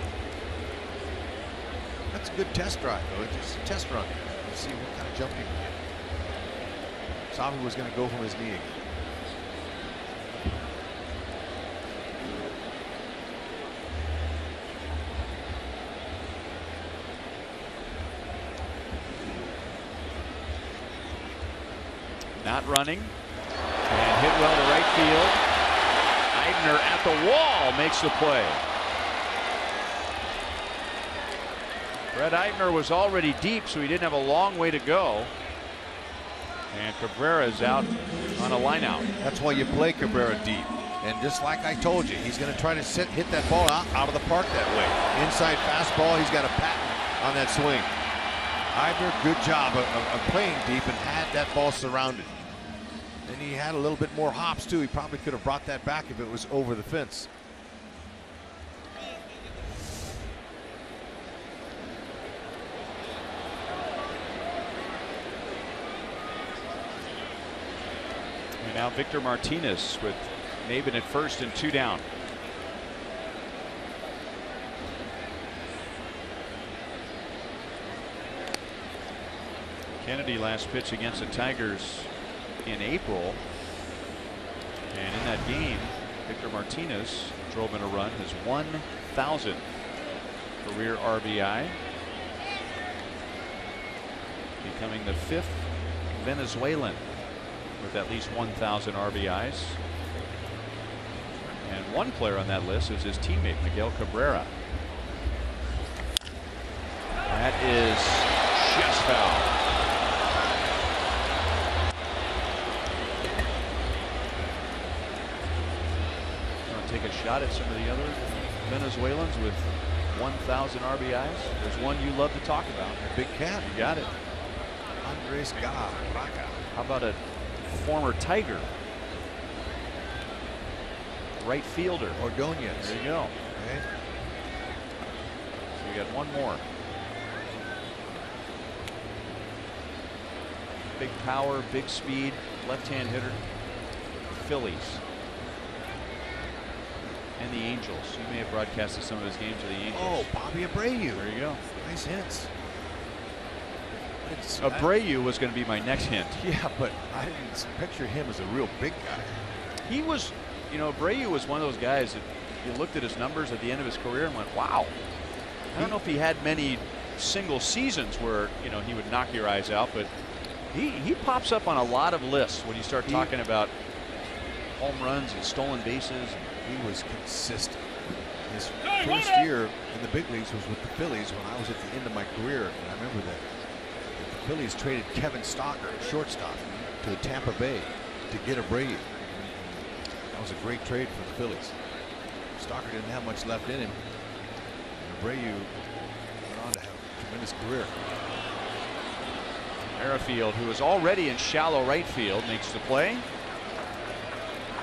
That's a good test drive, though. It's just a test run. Let's see what kind of jump he can get. Salvi was going to go from his knee again. Not running, and hit well to right field. Eigner at the wall makes the play. Fred Eigner was already deep, so he didn't have a long way to go. And Cabrera is out on a line out. That's why you play Cabrera deep. And just like I told you, he's going to try to hit that ball out of the park that way. Inside fastball, he's got a patent on that swing. Eigner, good job of playing deep and had that ball surrounded. And he had a little bit more hops too. He probably could have brought that back if it was over the fence. Now Victor Martinez with Maben at first and 2 down. Kennedy last pitch against the Tigers in April. And in that game, Victor Martinez drove in a run, his 1,000th career RBI, becoming the 5th Venezuelan with at least 1,000 RBIs. And one player on that list is his teammate Miguel Cabrera. That is just foul. Take a shot at some of the other Venezuelans with 1,000 RBIs. There's one you love to talk about. A big cat. You got it. Andres Galarraga. How about a former Tiger? Right fielder. Ordonez. There you go. Okay. So we got one more. Big power, big speed, left-hand hitter. Phillies. And the Angels. You may have broadcasted some of his games for the Angels. Oh, Bobby Abreu. There you go. Nice hits. Abreu was going to be my next hint. Yeah, but I didn't picture him as a real big guy. He was, you know, Abreu was one of those guys that you looked at his numbers at the end of his career and went, wow. I don't know if he had many single seasons where, you know, he would knock your eyes out, but he pops up on a lot of lists when you start talking about home runs and stolen bases. He was consistent. His first year in the big leagues was with the Phillies when I was at the end of my career. And I remember that the Phillies traded Kevin Stocker, shortstop, to Tampa Bay to get Abreu. That was a great trade for the Phillies. Stocker didn't have much left in him. And Abreu went on to have a tremendous career. Merrifield, who is already in shallow right field, makes the play.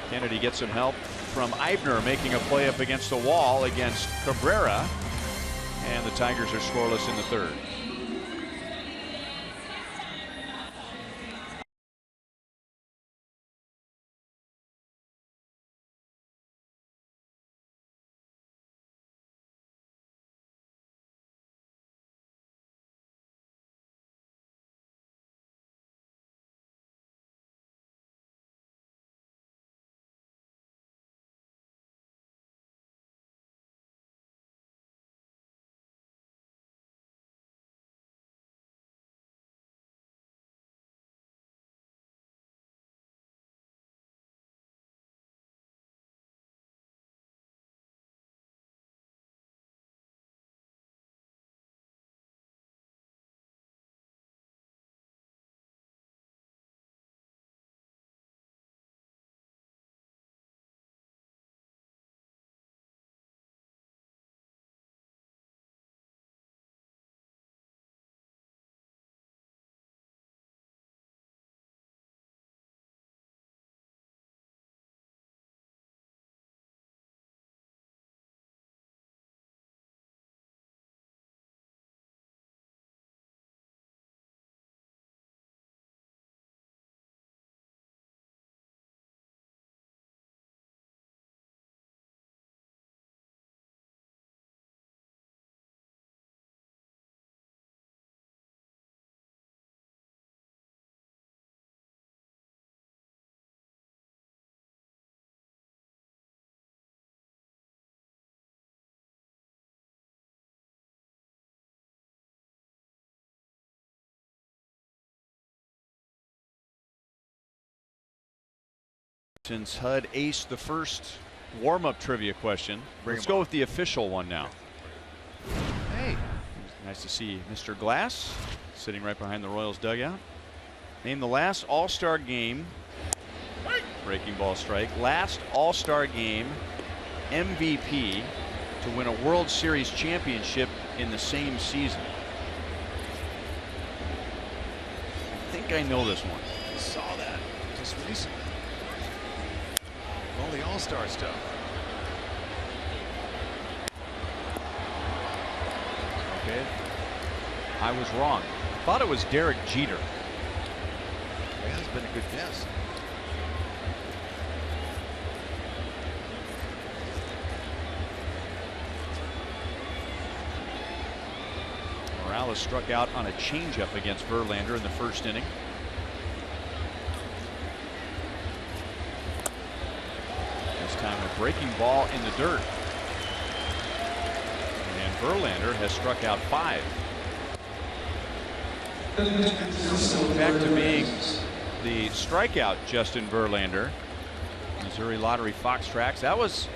Kennedy gets some help from Eibner, making a play up against the wall against Cabrera, and the Tigers are scoreless in the third. Since HUD aced the first warm-up trivia question, let's go with the official one now. Hey. Nice to see Mr. Glass sitting right behind the Royals dugout. Name the last All-Star game, breaking ball strike, last All-Star game MVP to win a World Series championship in the same season. I think I know this one. I saw that just recently. All the All-Star stuff. Okay. I was wrong. Thought it was Derek Jeter. Yeah, that's been a good guess. Morales struck out on a changeup against Verlander in the first inning. This time a breaking ball in the dirt. And Verlander has struck out 5. Back to being the strikeout Justin Verlander. Missouri Lottery Fox Tracks. That was,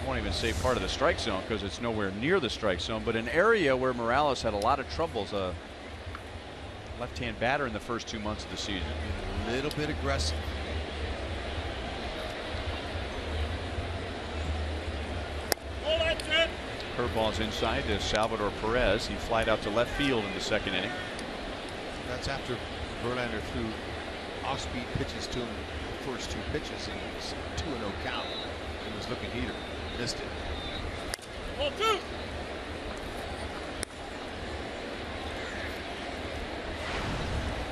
I won't even say part of the strike zone because it's nowhere near the strike zone, but an area where Morales had a lot of troubles. A left-hand batter in the first 2 months of the season. A little bit aggressive. Curveball's inside to Salvador Perez. He flied out to left field in the second inning. That's after Verlander threw off-speed pitches to him the first 2 pitches, and it was 2-0 count. He was looking heater, missed it. 1-2.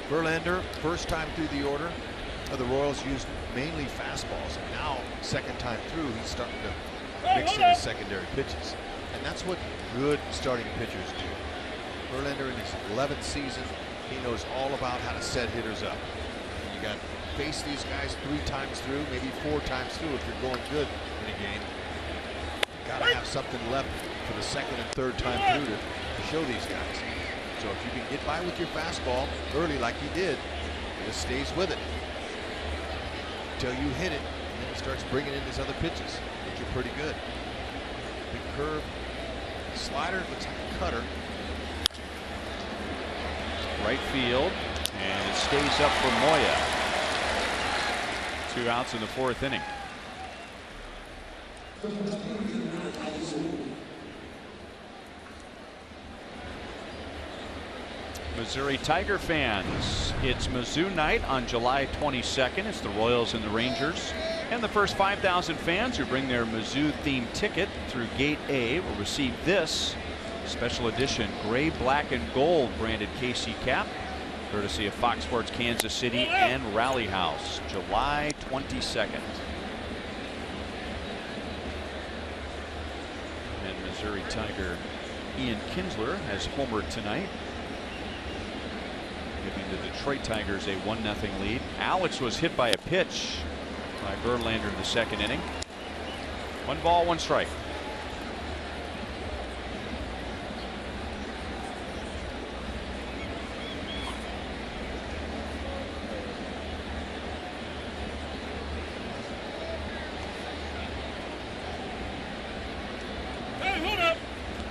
Verlander, first time through the order, the Royals used mainly fastballs, and now second time through, he's starting to mix in his secondary pitches. And that's what good starting pitchers do. Verlander in his 11th season, he knows all about how to set hitters up. And you got to face these guys 3 times through, maybe 4 times through if you're going good in a game. Got to have something left for the second and third time through to show these guys. So if you can get by with your fastball early like he did, he just stays with it until you hit it, and then he starts bringing in his other pitches, which are pretty good. Big curve, slider, looks like a cutter. Right field, and it stays up for Moya. 2 outs in the 4th inning. Missouri Tiger fans, it's Mizzou night on July 22nd. It's the Royals and the Rangers. And the first 5,000 fans who bring their Mizzou-themed ticket through Gate A will receive this special edition gray, black, and gold branded KC cap, courtesy of Fox Sports Kansas City and Rally House, July 22nd. And Missouri Tiger Ian Kinsler has homered tonight, giving the Detroit Tigers a 1-0 lead. Alex was hit by a pitch by Verlander in the second inning. 1 ball, 1 strike.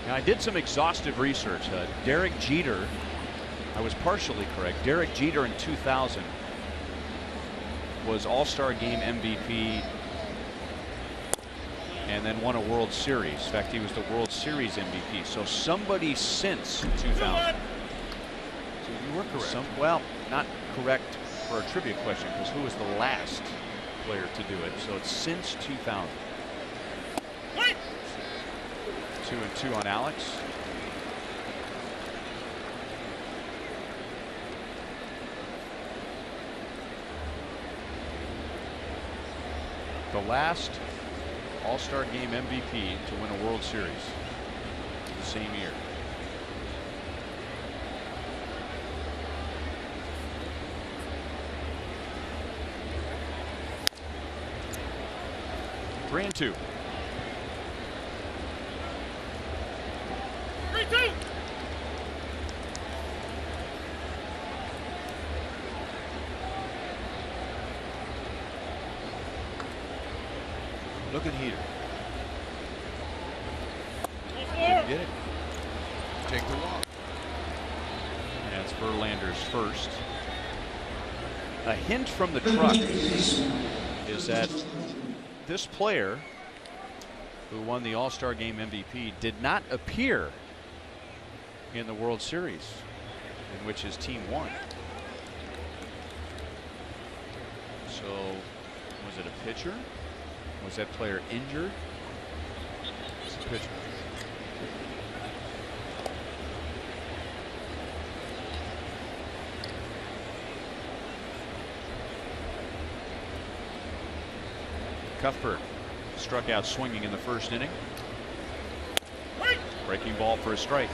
Now, I did some exhaustive research. Derek Jeter, I was partially correct. Derek Jeter in 2000 was All-Star Game MVP and then won a World Series. In fact, he was the World Series MVP. So somebody since 2000. So you were correct. Well, not correct for a trivia question, because who was the last player to do it? So it's since 2000. 2-2 on Alex. The last All-Star Game MVP to win a World Series the same year. Three and 2. 3-2. Looking heater. Didn't get it. Take the walk. That's Verlander's first. A hint from the truck is that this player, who won the All-Star Game MVP, did not appear in the World Series in which his team won. So was it a pitcher? Was that player injured? It's a pitcher. Cuthbert struck out swinging in the first inning. Breaking ball for a strike.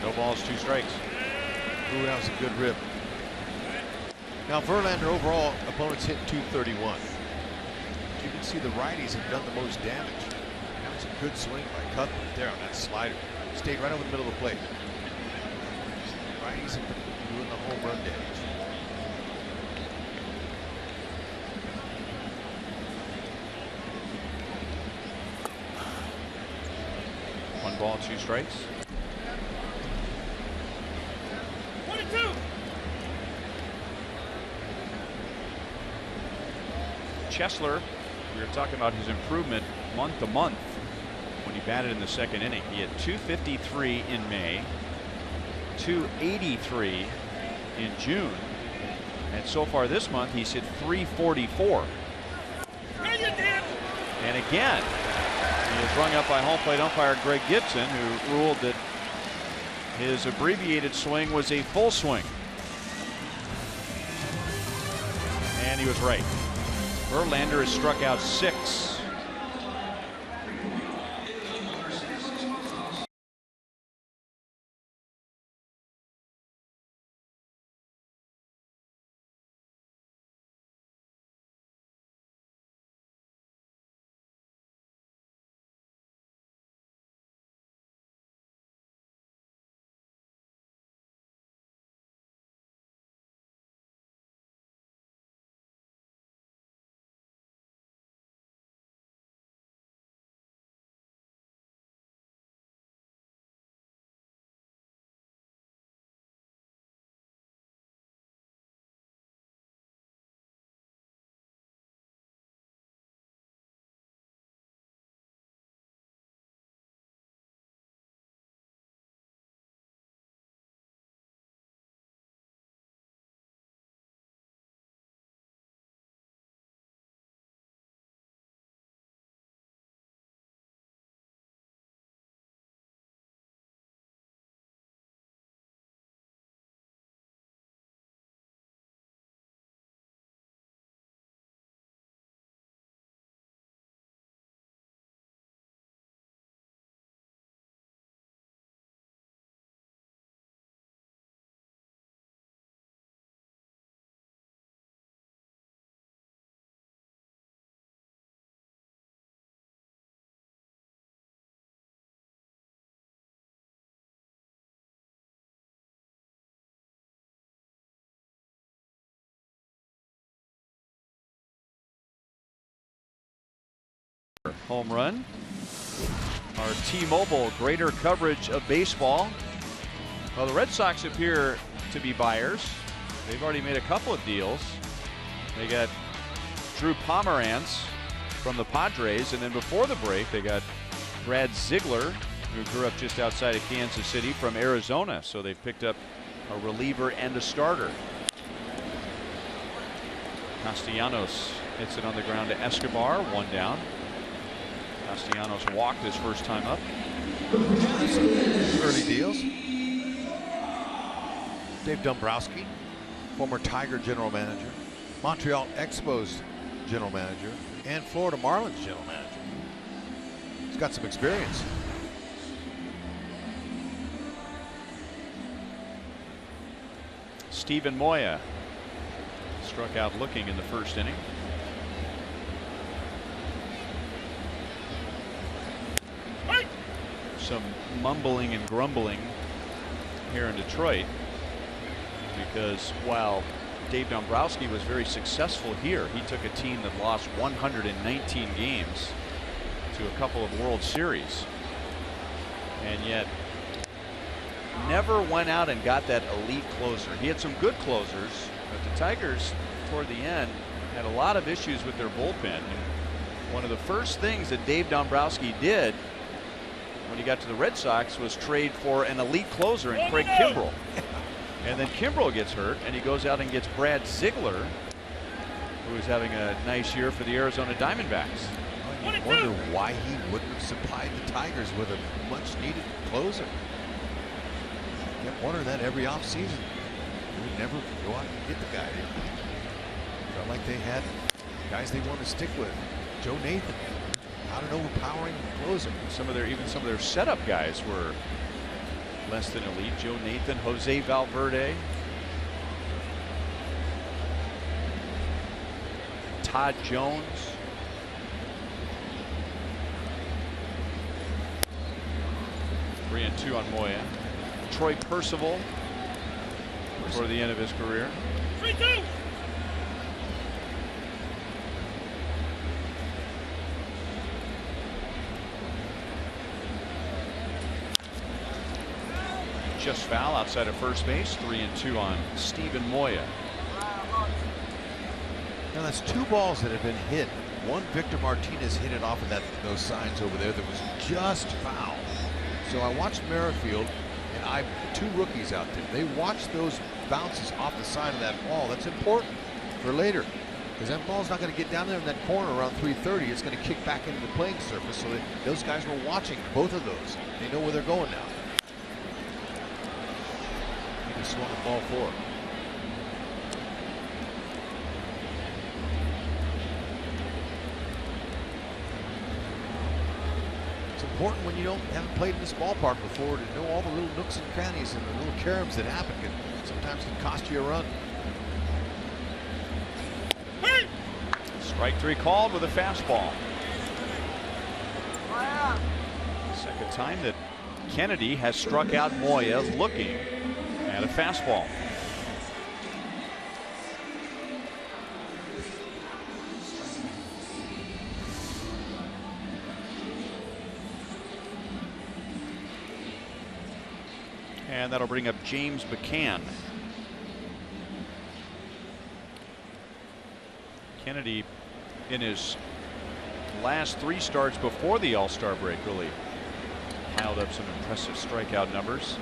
No balls, 2 strikes. Ooh, that was a good rip. Now Verlander overall, opponents hit .231. You can see the righties have done the most damage. That was a good swing by Cuthbert there on that slider. Stayed right over the middle of the plate. Righties have been doing the home run damage. One ball, 2 strikes. 22. Chesler, we were talking about his improvement month to month when he batted in the 2nd inning. He had 253 in May, 283 in June, and so far this month he's hit 344. And again, he is rung up by home plate umpire Greg Gibson, who ruled that his abbreviated swing was a full swing. And he was right. Verlander has struck out 6. Home run. Our T-Mobile greater coverage of baseball. Well, the Red Sox appear to be buyers. They've already made a couple of deals. They got Drew Pomeranz from the Padres, and then before the break they got Brad Ziegler, who grew up just outside of Kansas City, from Arizona. So they picked up a reliever and a starter. Castellanos hits it on the ground to Escobar, 1 down. Castellanos walked his first time up. Early deals. Dave Dombrowski, former Tiger general manager, Montreal Expos general manager, and Florida Marlins general manager. He's got some experience. Steven Moya struck out looking in the 1st inning. Some mumbling and grumbling here in Detroit, because while Dave Dombrowski was very successful here, he took a team that lost 119 games to a couple of World Series, and yet never went out and got that elite closer. He had some good closers, but the Tigers toward the end had a lot of issues with their bullpen. And one of the first things that Dave Dombrowski did when he got to the Red Sox was trade for an elite closer in Craig Kimbrel. And then Kimbrel gets hurt, and he goes out and gets Brad Ziegler, who is having a nice year for the Arizona Diamondbacks. I wonder why he wouldn't have supplied the Tigers with a much-needed closer. I kept wondering that every offseason. They would never go out and get the guy. They felt like they had guys they wanted to stick with. Joe Nathan, not an overpowering closer. Even some of their setup guys were less than elite. Joe Nathan, Jose Valverde, Todd Jones. Three and two on Moya. Troy Percival toward the end of his career. 3-2. Just foul outside of first base. 3 and 2 on Steven Moya. Now that's two balls that have been hit. One, Victor Martinez hit it off of those signs over there that was just foul. So I watched Merrifield, and two rookies out there. They watched those bounces off the side of that ball. That's important for later, because that ball's not going to get down there in that corner around 330. It's going to kick back into the playing surface. So that those guys were watching both of those. They know where they're going now. He just swung the ball forward. It's important when you haven't played in this ballpark before to know all the little nooks and crannies and the little caroms that happen. Sometimes can cost you a run. Strike three called with a fastball. Second time that Kennedy has struck out Moya looking at a fastball. And that'll bring up James McCann. Kennedy, in his last 3 starts before the All-Star break, really piled up some impressive strikeout numbers.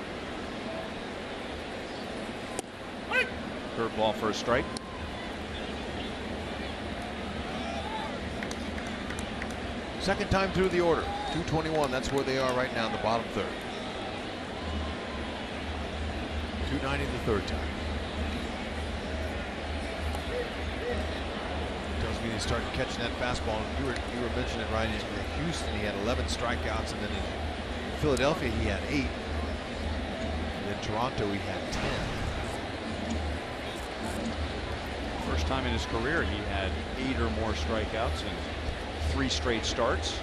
Curveball for a strike. Second time through the order. 221. That's where they are right now in the bottom third. 290 the third time. Tells me they started catching that fastball. You were mentioning, Ryan, in Houston he had 11 strikeouts, and then in Philadelphia he had 8. And in Toronto he had 10. First time in his career he had 8 or more strikeouts in 3 straight starts.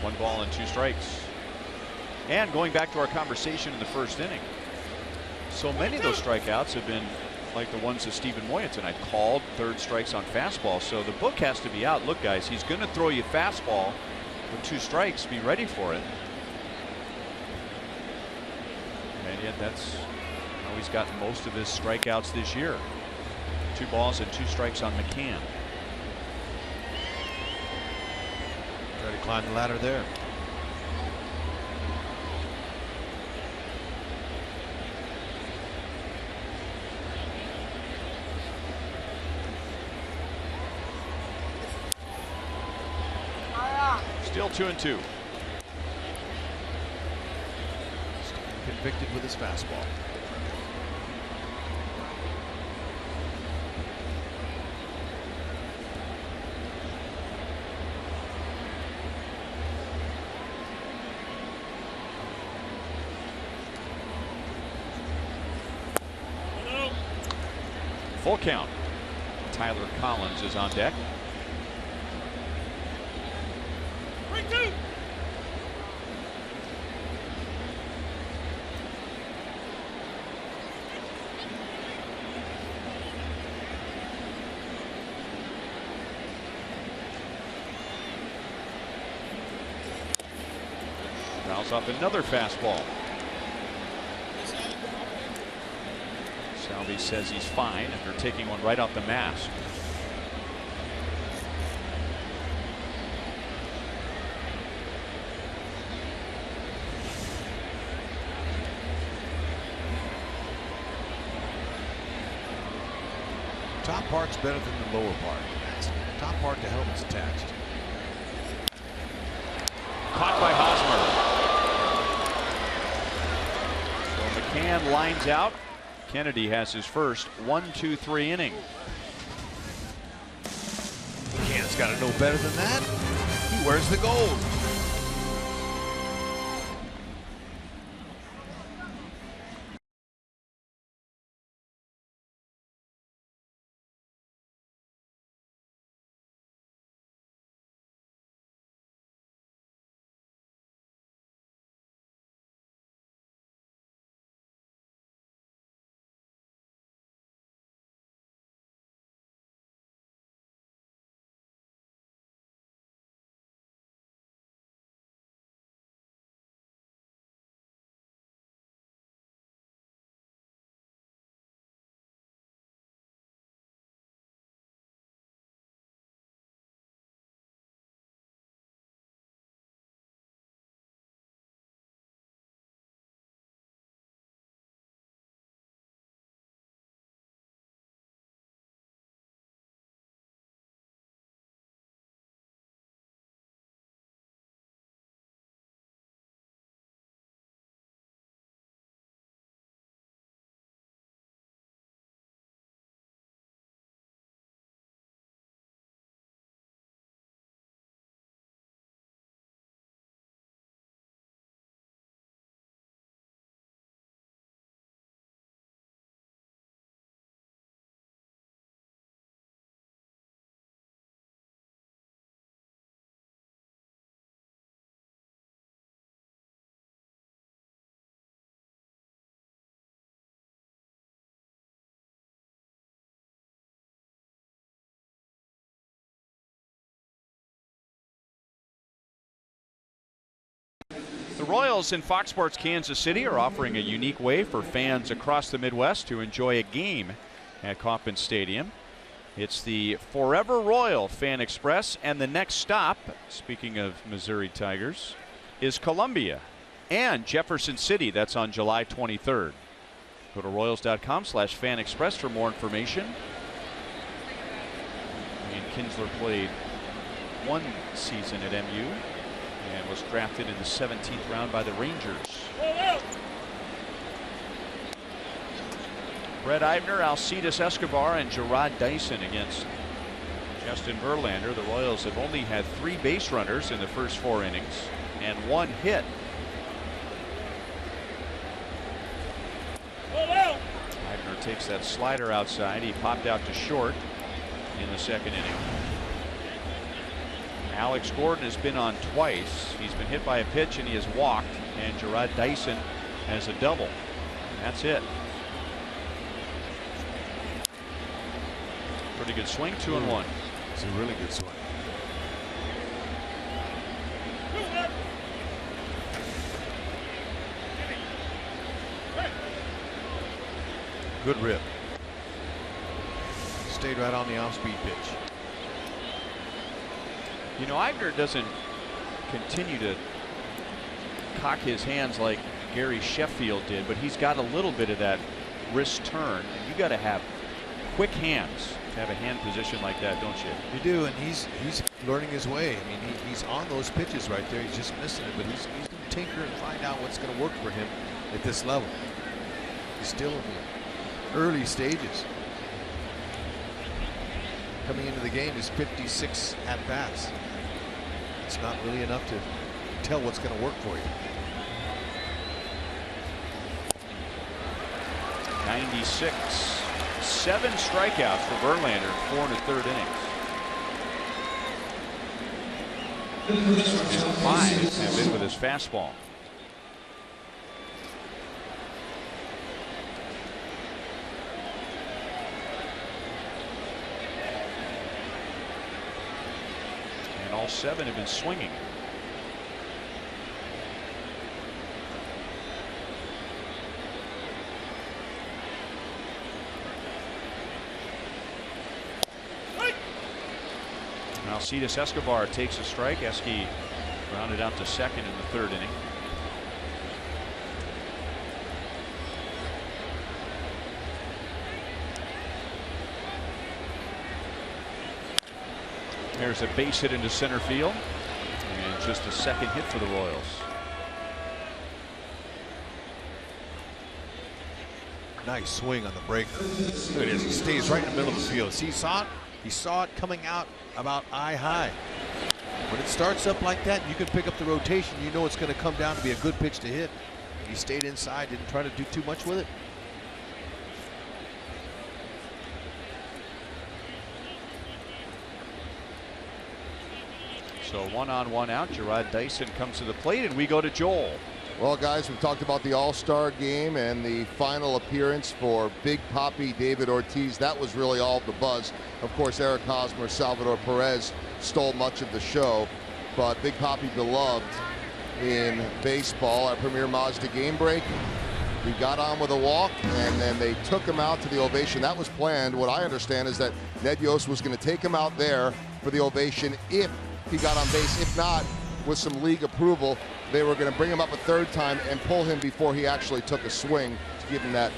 One ball and 2 strikes. And going back to our conversation in the first inning, so many of those strikeouts have been like the ones that Steven Moya tonight called, 3rd strikes on fastball. So the book has to be out. Look, guys, he's going to throw you fastball with 2 strikes. Be ready for it. And yet that's how he's gotten most of his strikeouts this year. 2 balls and 2 strikes on McCann. Try to climb the ladder there. Still 2 and 2. Convicted with his fastball. Full count. Tyler Collins is on deck. 3-2. Fouls off another fastball. Salvi says he's fine after taking one right off the mask. Top part's better than the lower part. Top part, the helmet's attached. Caught by Hosmer. So McCann lines out. Kennedy has his first 1-2-3 inning. McCann's got to know better than that. He wears the gold. The Royals in Fox Sports Kansas City are offering a unique way for fans across the Midwest to enjoy a game at Kauffman Stadium. It's the Forever Royal Fan Express, and the next stop, speaking of Missouri Tigers, is Columbia and Jefferson City. That's on July 23rd. Go to Royals.com/Fan Express for more information. And Kinsler played one season at MU and was drafted in the 17th round by the Rangers. Brett Eibner, Alcides Escobar, and Jarrod Dyson against Justin Verlander. The Royals have only had 3 base runners in the first 4 innings and 1 hit. Eibner takes that slider outside. He popped out to short in the 2nd inning. Alex Gordon has been on twice. He's been hit by a pitch and he has walked, and Jarrod Dyson has a double. That's it. Pretty good swing, 2-1. It's a really good swing. Good rip. Stayed right on the off-speed pitch. You know, Eibner doesn't continue to cock his hands like Gary Sheffield did, but he's got a little bit of that wrist turn, and you got to have quick hands to have a hand position like that, don't you? You do, and he's learning his way. I mean, he's on those pitches right there. He's just missing it, but he's going to tinker and find out what's going to work for him at this level. He's still in the early stages. Coming into the game is 56 at-bats. It's not really enough to tell what's going to work for you. 96. 7 strikeouts for Verlander, 4 1/3 innings. And 5 have been with his fastball. And all 7 have been swinging. Alcides Escobar takes a strike. Esky rounded out to second in the 3rd inning. There's a base hit into center field, and just a 2nd hit for the Royals. Nice swing on the breaker. Look at this. He stays right in the middle of the field. See, he saw it, He saw it coming out about eye high. When it starts up like that, you can pick up the rotation. You know it's going to come down to be a good pitch to hit. He stayed inside, didn't try to do too much with it. So 1 on 1 out. Jarrod Dyson comes to the plate, and we go to Joel. Well, guys, we've talked about the All-Star game and the final appearance for Big Papi David Ortiz. That was really all the buzz. Of course, Eric Hosmer, Salvador Perez stole much of the show, but Big Papi beloved in baseball. Our premier Mazda game break. He got on with a walk, and then they took him out to the ovation. That was planned. What I understand is that Ned Yost was going to take him out there for the ovation if he got on base. If not, with some league approval, they were going to bring him up a third time and pull him before he actually took a swing to give him that.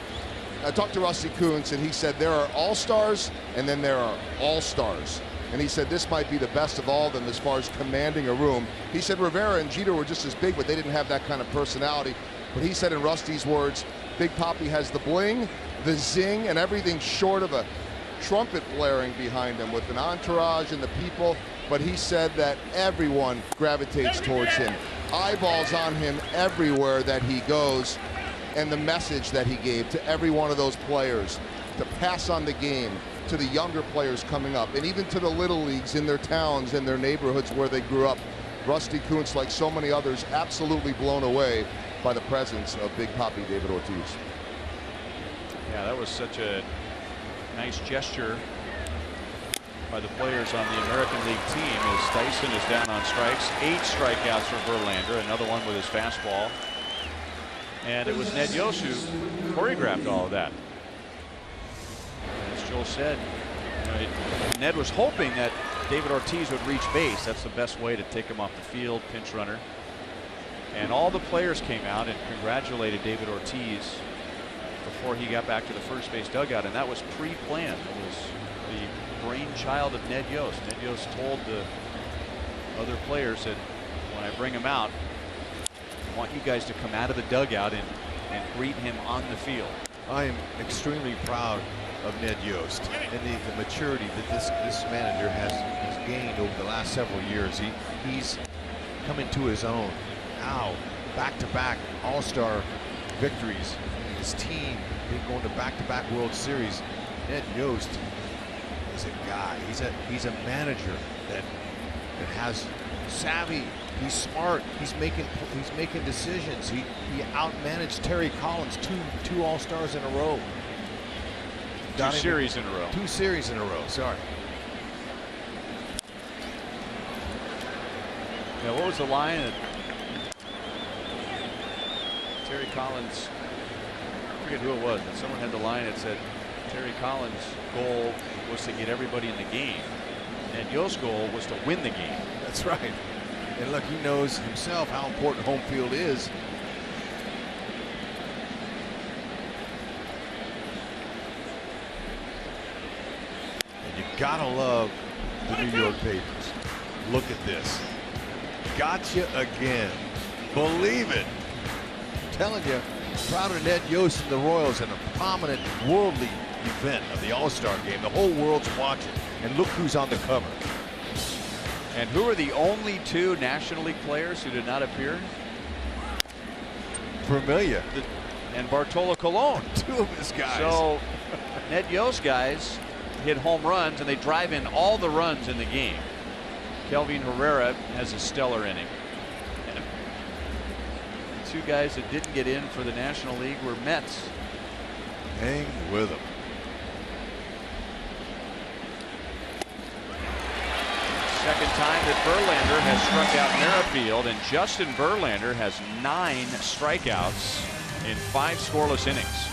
I talked to Rusty Kuntz, and he said there are all-stars and then there are all-stars. And he said this might be the best of all of them as far as commanding a room. He said Rivera and Jeter were just as big, but they didn't have that kind of personality. But he said in Rusty's words, Big Papi has the bling, the zing, and everything short of a trumpet blaring behind him with an entourage and the people. But he said that everyone gravitates towards him. Eyeballs on him everywhere that he goes. And the message that he gave to every one of those players to pass on the game to the younger players coming up, and even to the little leagues in their towns and their neighborhoods where they grew up. Rusty Kuntz, like so many others, absolutely blown away by the presence of Big Papi David Ortiz. Yeah, that was such a nice gesture by the players on the American League team as Dyson is down on strikes. 8 strikeouts for Verlander, another one with his fastball. And it was Ned Yost who choreographed all of that. As Joel said, you know, Ned was hoping that David Ortiz would reach base. That's the best way to take him off the field, pinch runner. And all the players came out and congratulated David Ortiz before he got back to the first base dugout, and that was pre-planned. It was the brainchild of Ned Yost. Ned Yost told the other players that when I bring him out, I want you guys to come out of the dugout and greet him on the field. I am extremely proud of Ned Yost and the maturity that this manager has gained over the last several years. He's come into his own. Now, back-to-back All-Star victories. His team been going to back-to-back World Series. Ned Yost is a guy. He's a manager that has savvy. He's smart. He's making decisions. He outmanaged Terry Collins two All-Stars in a row. Two series in a row. 2 series in a row. Sorry. Yeah, what was the line that Terry Collins? I forget who it was, but someone had the line that said Terry Collins' goal was to get everybody in the game, and Yost's goal was to win the game. That's right. And look, he knows himself how important home field is. And you gotta love the New York Papers. Look at this. Gotcha again. Believe it. I'm telling you, proud of Ned Yost and the Royals in a prominent worldly event of the All-Star game. The whole world's watching. And look who's on the cover. And who are the only 2 National League players who did not appear? Familia. And Bartolo Colon. 2 of his guys. So Ned Yost guys hit home runs, and they drive in all the runs in the game. Kelvin Herrera has a stellar inning. And the 2 guys that didn't get in for the National League were Mets. Hang with them. Second time that Verlander has struck out Merrifield, and Justin Verlander has 9 strikeouts in 5 scoreless innings.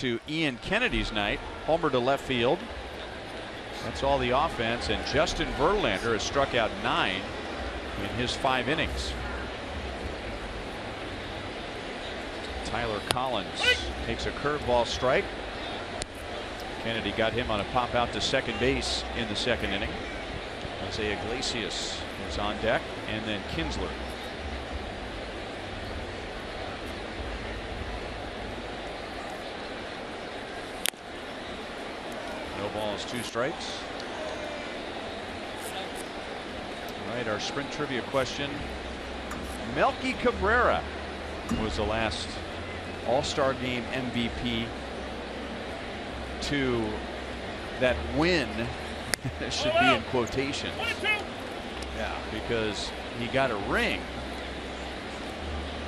to Ian Kennedy's night. Homer to left field. That's all the offense, and Justin Verlander has struck out 9 in his 5 innings. Tyler Collins takes a curveball strike. Kennedy got him on a pop out to second base in the 2nd inning. Jose Iglesias is on deck, and then Kinsler. No balls, 2 strikes. All right, our sprint trivia question. Melky Cabrera was the last All-Star Game MVP to that win. Should be in quotations. Yeah, because he got a ring.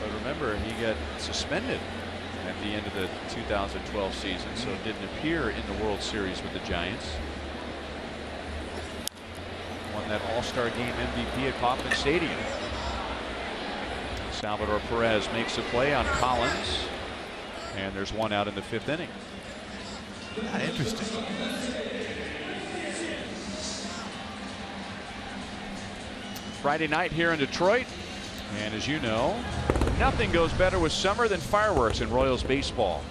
But remember, he got suspended at the end of the 2012 season, so didn't appear in the World Series with the Giants. Won that All-Star Game MVP at Kauffman Stadium. Salvador Perez makes a play on Collins, and there's 1 out in the 5th inning. Interesting. Friday night here in Detroit, and as you know, nothing goes better with summer than fireworks in Royals baseball.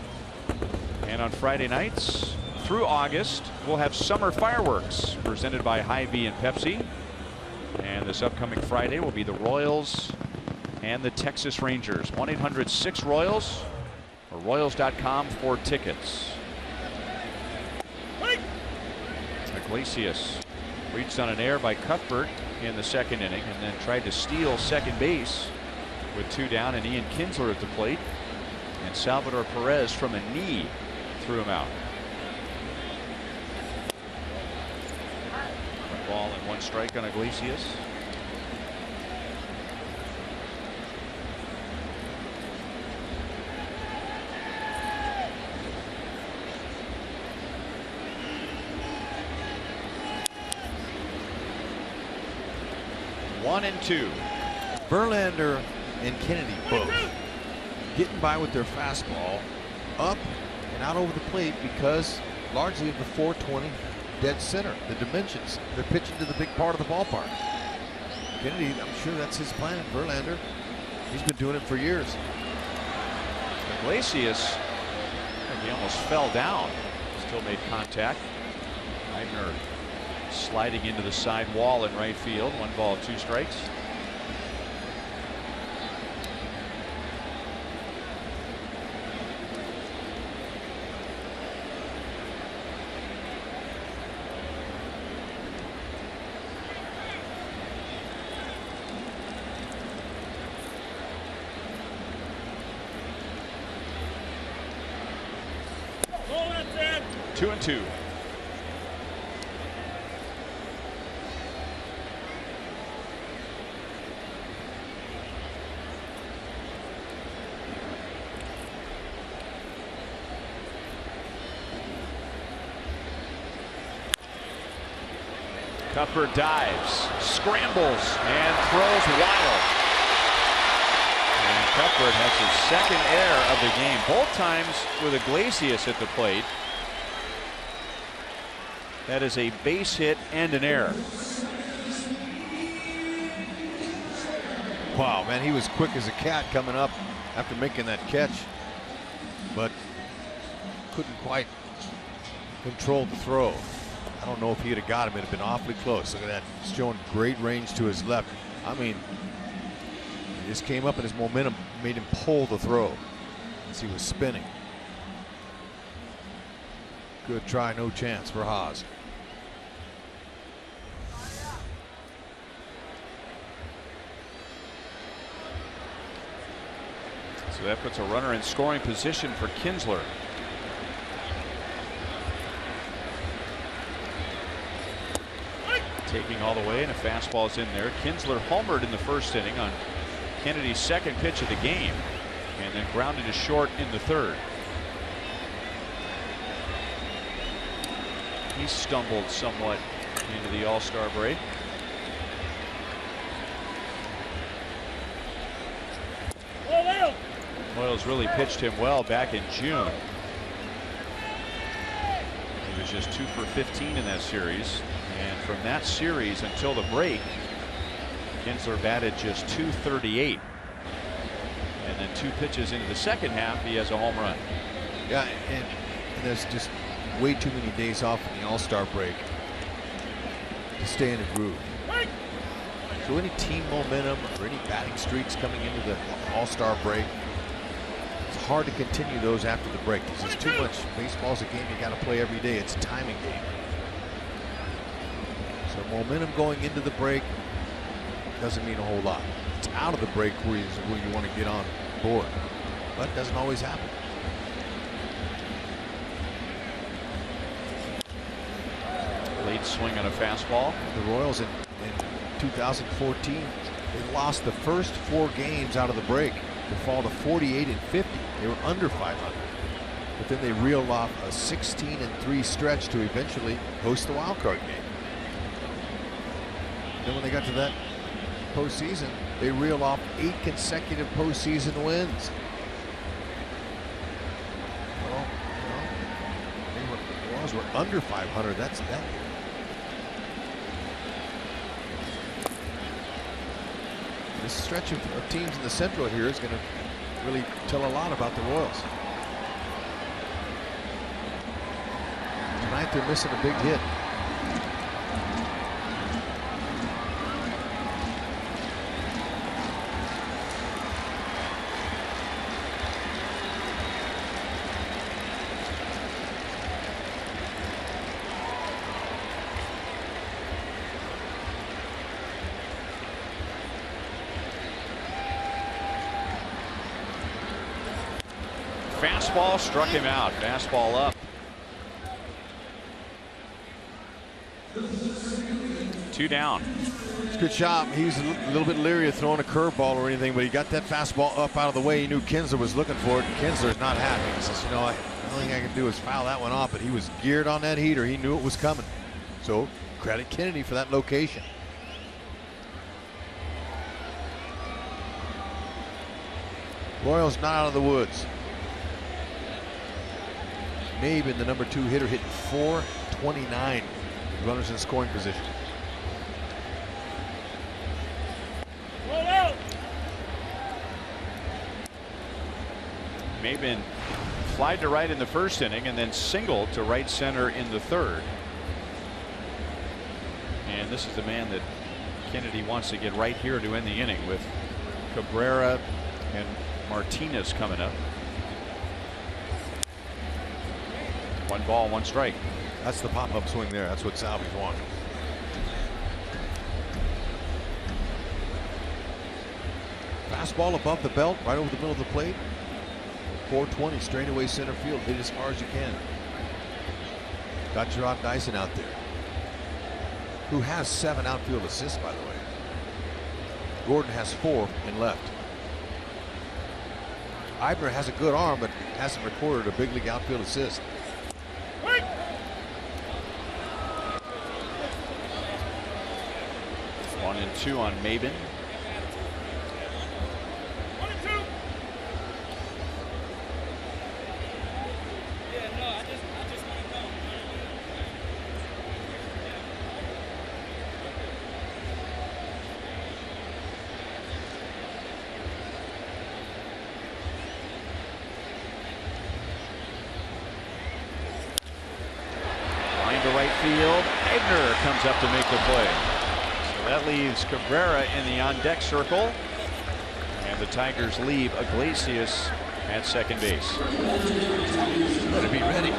And on Friday nights through August, we'll have summer fireworks presented by Hy-Vee and Pepsi. And this upcoming Friday will be the Royals and the Texas Rangers. 1-800-6-ROYALS or Royals.com for tickets. Iglesias reached on an error by Cuthbert in the 2nd inning, and then tried to steal second base with 2 down, and Ian Kinsler at the plate, and Salvador Perez from a knee threw him out. 1 ball and 1 strike on Iglesias. One and 2. Verlander and Kennedy both getting by with their fastball up and out over the plate because largely of the 420 dead center, the dimensions. They're pitching to the big part of the ballpark. Kennedy, I'm sure that's his plan. Verlander, he's been doing it for years. Iglesias, he almost fell down, still made contact. Eibner sliding into the side wall in right field. 1 ball, 2 strikes. Two and 2. Cuthbert dives, scrambles, and throws wild. And Cuthbert has his 2nd error of the game, both times with Iglesias at the plate. That is a base hit and an error. Wow, man, he was quick as a cat coming up after making that catch, but couldn't quite control the throw. I don't know if he'd have got him. It'd have been awfully close. Look at that. He's showing great range to his left. I mean, he just came up and his momentum made him pull the throw as he was spinning. Good try, no chance for Haas. So that puts a runner in scoring position for Kinsler. Taking all the way, and a fastball is in there. Kinsler homered in the 1st inning on Kennedy's 2nd pitch of the game, and then grounded to short in the 3rd. He stumbled somewhat into the All-Star break. Royals really pitched him well back in June. was just 2 for 15 in that series. And from that series until the break, Kinsler batted just .238. And then 2 pitches into the second half, he has a home run. Yeah, and there's just way too many days off in the All-Star break to stay in a groove. So any team momentum or any batting streaks coming into the All-Star break, it's hard to continue those after the break. There's just too much. Baseball's a game you got to play every day. It's a timing game. So momentum going into the break doesn't mean a whole lot. It's out of the break where you want to get on board, but it doesn't always happen. Late swing on a fastball. The Royals in 2014, they lost the first 4 games out of the break to fall to 48 and 50. They were under 500, but then they reeled off a 16-3 stretch to eventually host the wild card game. Then when they got to that postseason, they reeled off 8 consecutive postseason wins. Well, the Royals were under 500. That's that. This stretch of teams in the Central here is going to really tell a lot about the Royals. Tonight they're missing a big hit. Fastball struck him out. Fastball up. 2 down. It's a good shot. He was a little bit leery of throwing a curveball or anything, but he got that fastball up out of the way. He knew Kinsler was looking for it. Kinsler's not happy. He says, you know, the only thing I can do is foul that one off, but he was geared on that heater. He knew it was coming. So credit Kennedy for that location. Royals not out of the woods. Maben, the number 2 hitter, hitting .429. Runners in scoring position. Maben flied to right in the first inning and then singled to right center in the third. And this is the man that Kennedy wants to get right here to end the inning with Cabrera and Martinez coming up. 1 ball, 1 strike. That's the pop-up swing there. That's what Salvi's wanting. Fastball above the belt, right over the middle of the plate. 420 straight away center field. Hit as far as you can. Got Jarrod Dyson out there, who has 7 outfield assists, by the way. Gordon has 4 in left. Eibner has a good arm, but hasn't recorded a big league outfield assist. 1-2 on Maben. Line to right field. Eibner comes up to make the play. That leaves Cabrera in the on-deck circle, and the Tigers leave Iglesias at second base. Better be ready.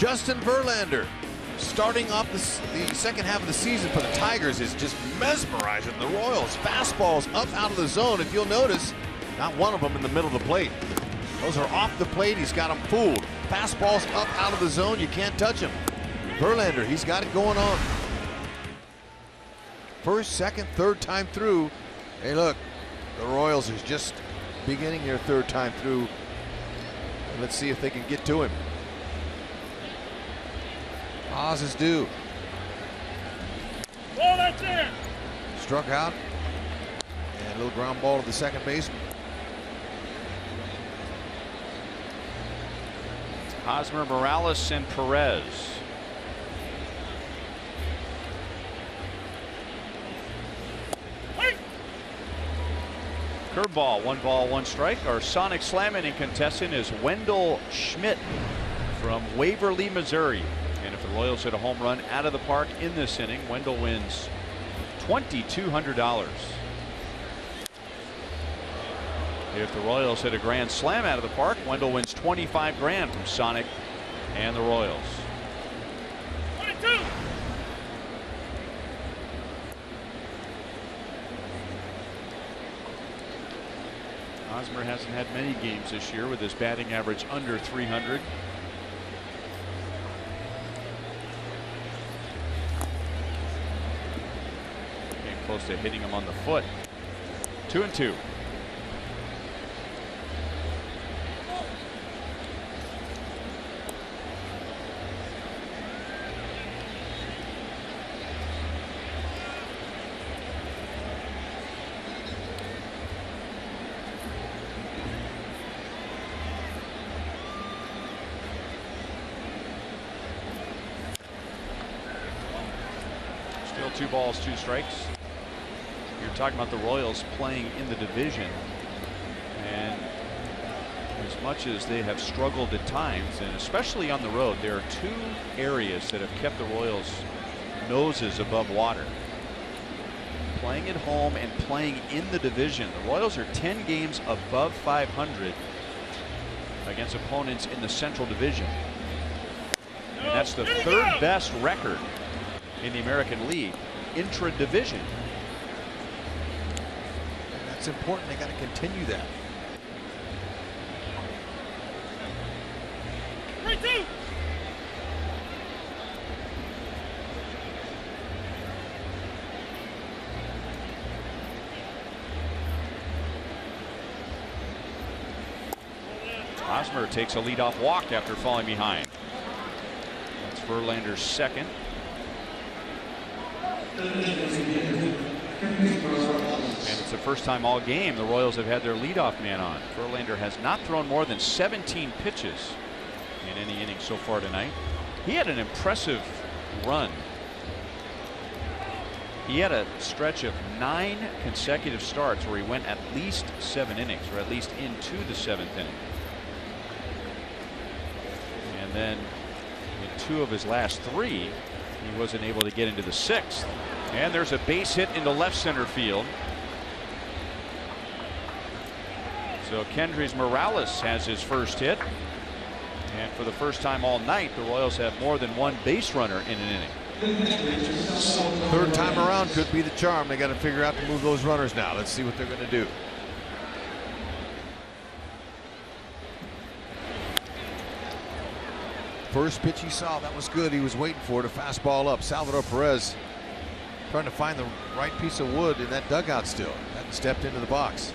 Justin Verlander, starting off the second half of the season for the Tigers, is just mesmerizing the Royals. Fastballs up out of the zone. If you'll notice, not one of them in the middle of the plate. Those are off the plate. He's got them fooled. Fastballs up out of the zone. You can't touch him. Verlander, he's got it going on. First, second, third time through. Hey, look, the Royals is just beginning their third time through. Let's see if they can get to him. Oz is due. Oh, that's it. Struck out. And a little ground ball to the second baseman. Hosmer, Morales, and Perez. Curveball, 1 ball, 1 strike. Our sonic slam inning contestant is Wendell Schmidt from Waverly, Missouri. And if the Royals hit a home run out of the park in this inning, Wendell wins $2,200. If the Royals hit a grand slam out of the park, Wendell wins $25,000 from Sonic and the Royals. 22. Hosmer hasn't had many games this year with his batting average under 300. Came close to hitting him on the foot. 2-2. Still 2 balls, 2 strikes. You're talking about the Royals playing in the division, and as much as they have struggled at times, and especially on the road, there are 2 areas that have kept the Royals' noses above water: playing at home and playing in the division. The Royals are 10 games above 500 against opponents in the Central Division, and that's the 3rd best record in the American League intra-division. That's important. They got to continue that. 3-2. Hosmer takes a leadoff walk after falling behind. That's Verlander's second. And it's the first time all game the Royals have had their leadoff man on. Verlander has not thrown more than 17 pitches in any inning so far tonight. He had an impressive run. He had a stretch of 9 consecutive starts where he went at least 7 innings, or at least into the 7th inning. And then in 2 of his last 3, he wasn't able to get into the 6th. And there's a base hit into left center field. So Kendrys Morales has his first hit. And for the first time all night, the Royals have more than 1 base runner in an inning. 3rd time around could be the charm. They got to figure out to move those runners now. Let's see what they're going to do. First pitch he saw, that was good. He was waiting for it, a fastball up. Salvador Perez trying to find the right piece of wood in that dugout still. Hadn't stepped into the box.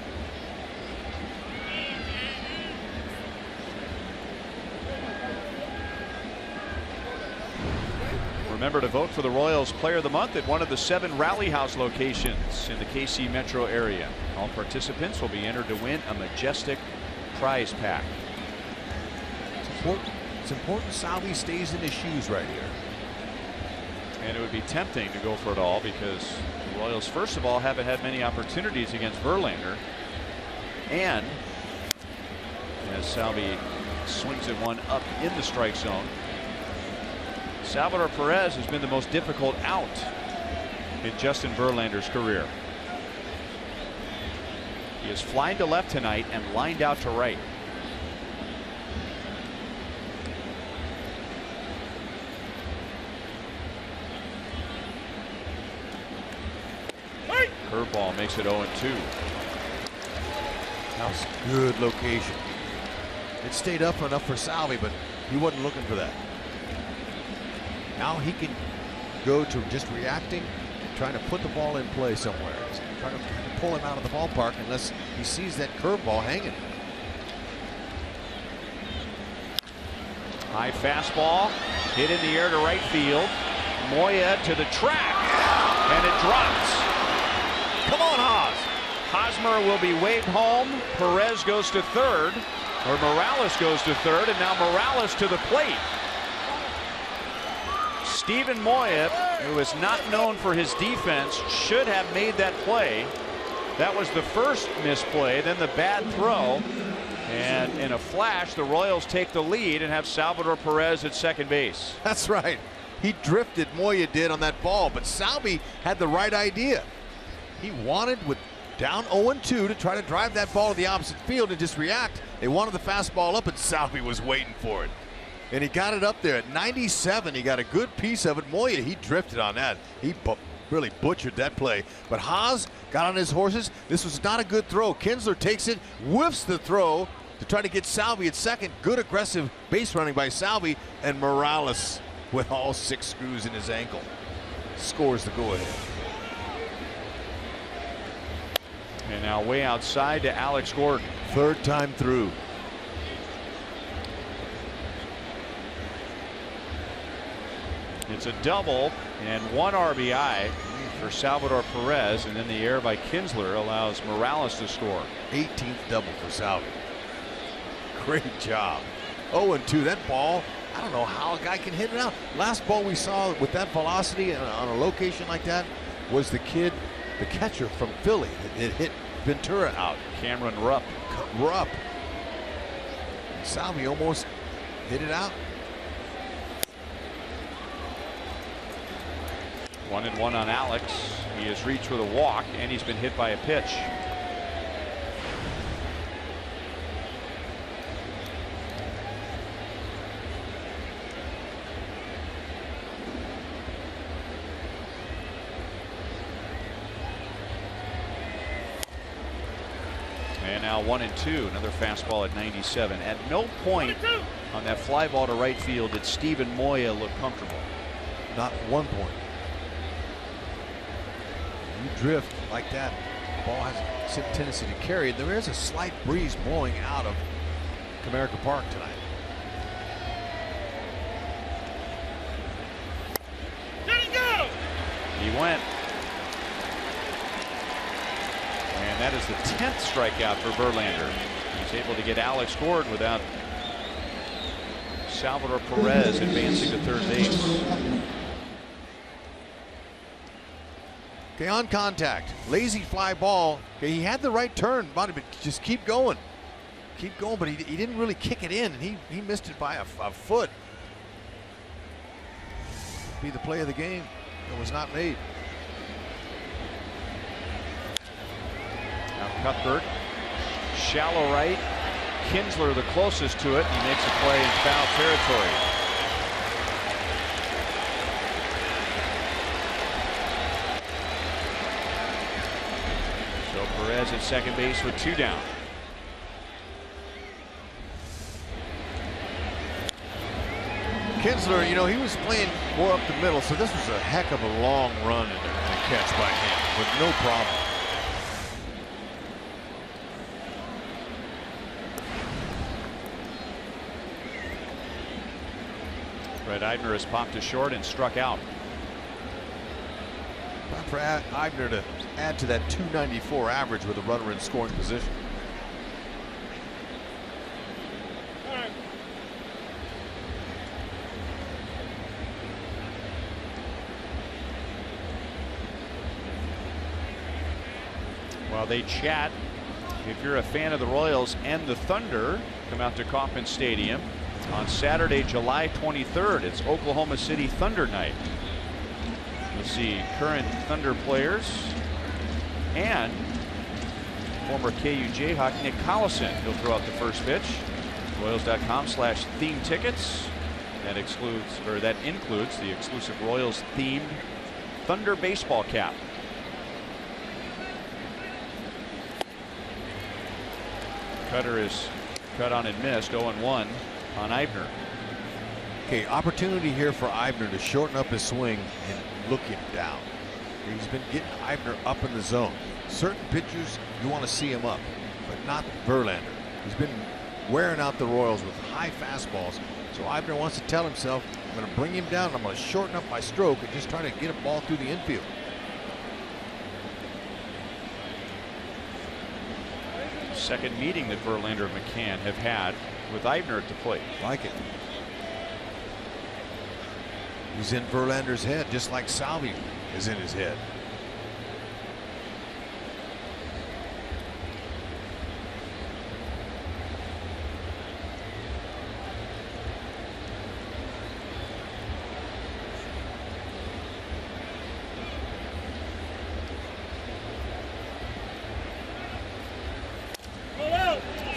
Remember to vote for the Royals Player of the Month at one of the 7 Rally House locations in the KC metro area. All participants will be entered to win a majestic prize pack. It's important Salvi stays in his shoes right here. And it would be tempting to go for it all because the Royals, first of all, haven't had many opportunities against Verlander. And as Salvi swings at one up in the strike zone, Salvador Perez has been the most difficult out in Justin Verlander's career. He is flying to left tonight and lined out to right. Curveball makes it 0-2. That was good location. It stayed up enough for Salvi, but he wasn't looking for that. Now he can go to just reacting, trying to put the ball in play somewhere. Trying to pull him out of the ballpark unless he sees that curveball hanging. High fastball, hit in the air to right field. Moya to the track, and it drops. Come on, Haas. Hosmer will be waved home. Perez goes to third, or Morales goes to third, and now Morales to the plate. Steven Moya, who is not known for his defense, should have made that play. That was the first misplay, then the bad throw. And in a flash, the Royals take the lead and have Salvador Perez at second base. That's right. He drifted, Moya did, on that ball, but Salvi had the right idea. He wanted, with down 0-2, to try to drive that ball to the opposite field and just react. They wanted the fastball up, and Salvi was waiting for it. And he got it up there at 97. He got a good piece of it. Moya, he drifted on that. He really butchered that play. But Haas got on his horses. This was not a good throw. Kinsler takes it, whiffs the throw to try to get Salvi at second. Good aggressive base running by Salvi, and Morales, with all 6 screws in his ankle, scores the go-ahead. And now way outside to Alex Gordon. Third time through. It's a double and 1 RBI for Salvador Perez, and then the error by Kinsler allows Morales to score. 18th double for Salvi. Great job. 0-2. That ball, I don't know how a guy can hit it out. Last ball we saw with that velocity on a location like that was the kid, the catcher from Philly. It hit Ventura out. Cameron Rupp. Salvi almost hit it out. 1-1 on Alex. He has reached with a walk, and he's been hit by a pitch. And now 1-2, another fastball at 97. At no point on that fly ball to right field did Steven Moya look comfortable. Not 1 point. You drift like that, the ball has a tendency to carry. There is a slight breeze blowing out of Comerica Park tonight. He went. And that is the 10th strikeout for Verlander. He's able to get Alex Gordon without Salvador Perez advancing to third base. Okay, on contact, lazy fly ball. Okay, he had the right turn, but just keep going. Keep going, but he didn't really kick it in, and he missed it by a foot. Be the play of the game. It was not made. Now Cuthbert, shallow right. Kinsler the closest to it. He makes a play in foul territory. So Perez at second base with 2 down. Kinsler, you know, he was playing more up the middle, so this was a heck of a long run and a catch by him with no problem. Fred Eibner has popped to short and struck out. Time for Eibner to add to that 294 average with a runner in scoring position. While they chat, if you're a fan of the Royals and the Thunder, come out to Kauffman Stadium on Saturday, July 23rd. It's Oklahoma City Thunder night. You'll see current Thunder players and former KU Jayhawk Nick Collison. He'll throw out the first pitch. Royals.com/theme tickets. That includes the exclusive Royals themed Thunder baseball cap. Cutter is cut on and missed. 0-1 on Eibner. Okay, opportunity here for Eibner to shorten up his swing and look him down. He's been getting Eibner up in the zone. Certain pitchers, you want to see him up, but not Verlander. He's been wearing out the Royals with high fastballs. So Eibner wants to tell himself, I'm going to bring him down. I'm going to shorten up my stroke and just try to get a ball through the infield. Second meeting that Verlander and McCann have had with Eibner at the plate. Like it. He's in Verlander's head, just like Salvi is in his head.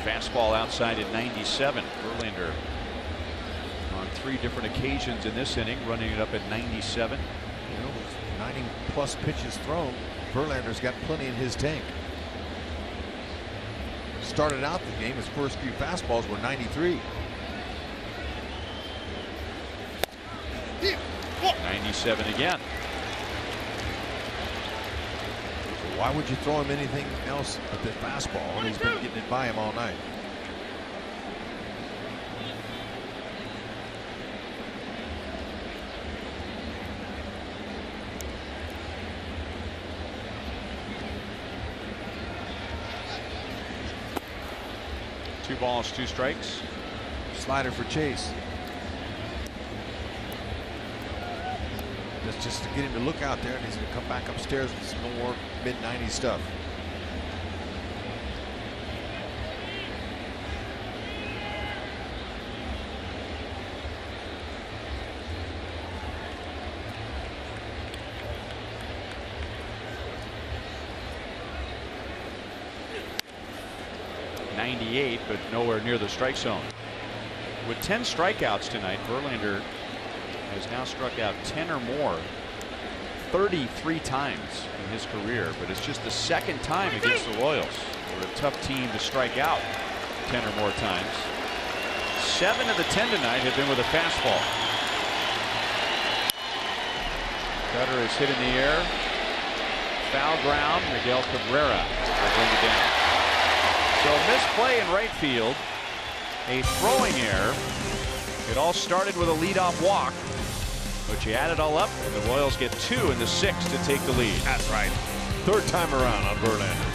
Fastball outside at 97. Verlander on 3 different occasions in this inning, running it up at 97. You know, with 90+ pitches thrown, Verlander's got plenty in his tank. Started out the game, his first few fastballs were 93. 97 again. Why would you throw him anything else but the fastball when he's been getting it by him all night? Two balls, 2 strikes. Slider for Chase. That's just to get him to look out there, and he's going to come back upstairs with some more mid-90s stuff. .98, but nowhere near the strike zone. With 10 strikeouts tonight, Verlander has now struck out 10 or more 33 times in his career, but it's just the second time against the Royals. They're a tough team to strike out 10 or more times. 7 of the 10 tonight have been with a fastball. Cutter is hit in the air. Foul ground. Miguel Cabrera will bring it down. So misplay in right field. A throwing error. It all started with a leadoff walk, but you add it all up, and the Royals get 2 in the 6th to take the lead. That's right. Third time around on Verlander.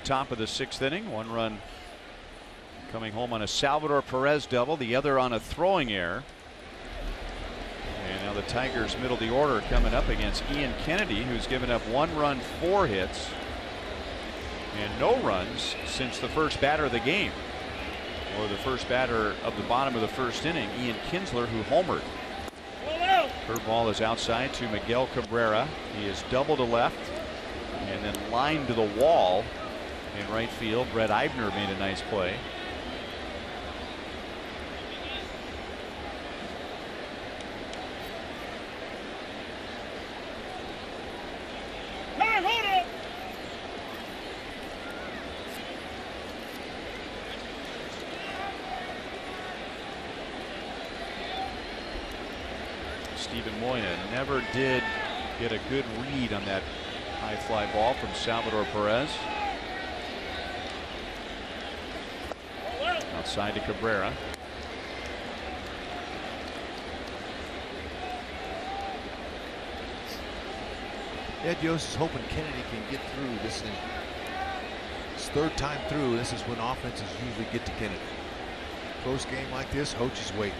Top of the 6th inning, 1 run coming home on a Salvador Perez double, the other on a throwing error. And now the Tigers middle of the order coming up against Ian Kennedy, who's given up 1 run, 4 hits, and no runs since the first batter of the game, or the first batter of the bottom of the first inning, Ian Kinsler, who homered. Curveball is outside to Miguel Cabrera. He is double to left and then lined to the wall in right field. Brett Eibner made a nice play. Steven Moya never did get a good read on that high fly ball from Salvador Perez. Outside to Cabrera. Ned Yost is hoping Kennedy can get through this inning. It's 3rd time through. This is when offenses usually get to Kennedy. Close game like this, Hoach is waiting.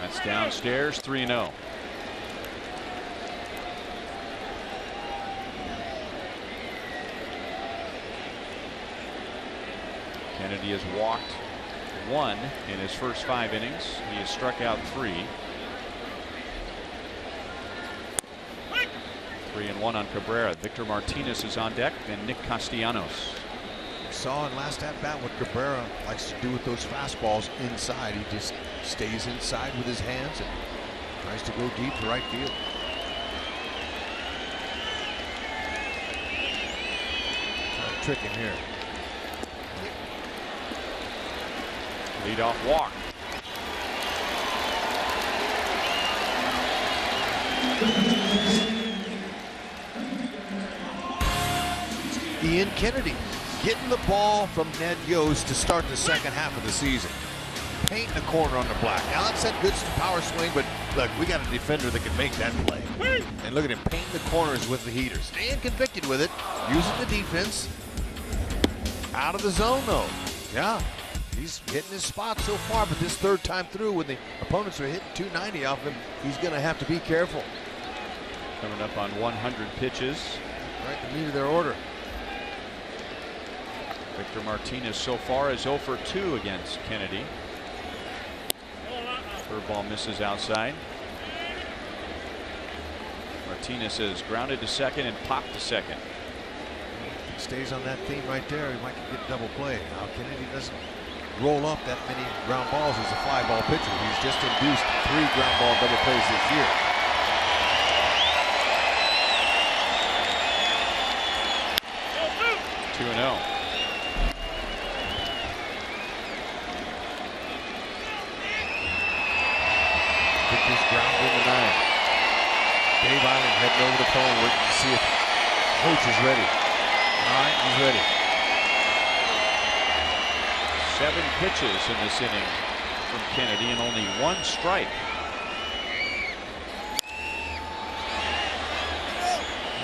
That's downstairs, 3-0. Kennedy has walked 1 in his first 5 innings. He has struck out 3. 3-1 on Cabrera. Victor Martinez is on deck, and Nick Castellanos. We saw in last at bat what Cabrera likes to do with those fastballs inside. He just stays inside with his hands and tries to go deep to right field. Try to trick him here. Leadoff walk. Ian Kennedy getting the ball from Ned Yost to start the second half of the season. Painting the corner on the black. Now that's that good power swing, but look, we got a defender that can make that play. And look at him painting the corners with the heater. Staying convicted with it, using the defense. Out of the zone though. Yeah, he's hitting his spot so far, but this 3rd time through when the opponents are hitting 290 off him, he's going to have to be careful. Coming up on 100 pitches. Right, the meat of their order. Victor Martinez so far is 0 for 2 against Kennedy. Curveball misses outside. Martinez is grounded to second and popped to second. He stays on that theme right there. He might get double play. Now Kennedy doesn't roll up that many ground balls as a fly ball pitcher. He's just induced 3 ground ball double plays this year. Two-0. Pitcher's grounded in the 9. Dave Eiling heading over the phone waiting to see if Coach is ready. All right, he's ready. 7 pitches in this inning from Kennedy and only 1 strike.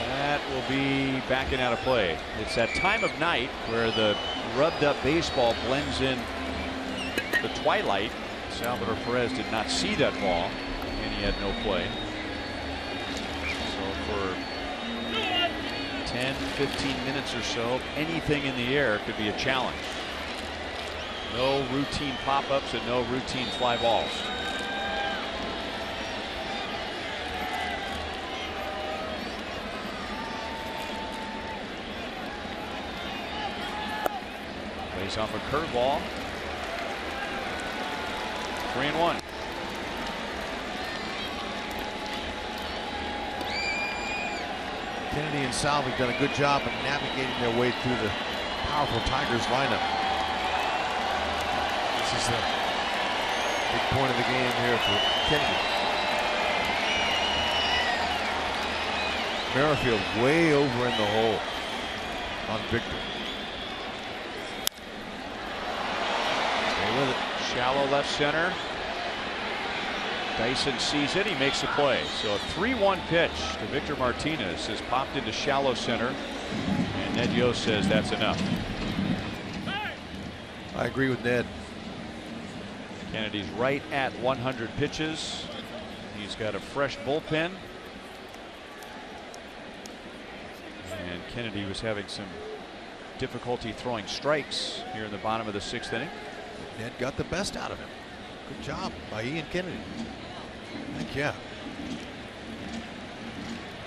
That will be backing out of play. It's that time of night where the rubbed up baseball blends in the twilight. Salvador Perez did not see that ball and he had no play. So for 10-15 minutes or so, anything in the air could be a challenge. No routine pop-ups and no routine fly balls. Plays off a curveball. 3-1. Kennedy and Salvi done a good job of navigating their way through the powerful Tigers lineup. This is the big point of the game here for Kennedy. Merrifield way over in the hole on Victor. Stay with it. Shallow left center. Dyson sees it. He makes the play. So a 3-1 pitch to Victor Martinez is popped into shallow center. And Ned Yost says that's enough. I agree with Ned. Kennedy's right at 100 pitches. He's got a fresh bullpen. And Kennedy was having some difficulty throwing strikes here in the bottom of the 6th inning. Ned got the best out of him. Good job by Ian Kennedy. Heck yeah.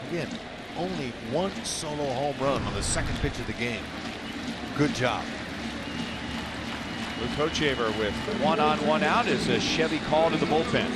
Again, only one solo home run on the 2nd pitch of the game. Good job. Luke Hochevar with 1 on 1 out is a Chevy call to the bullpen.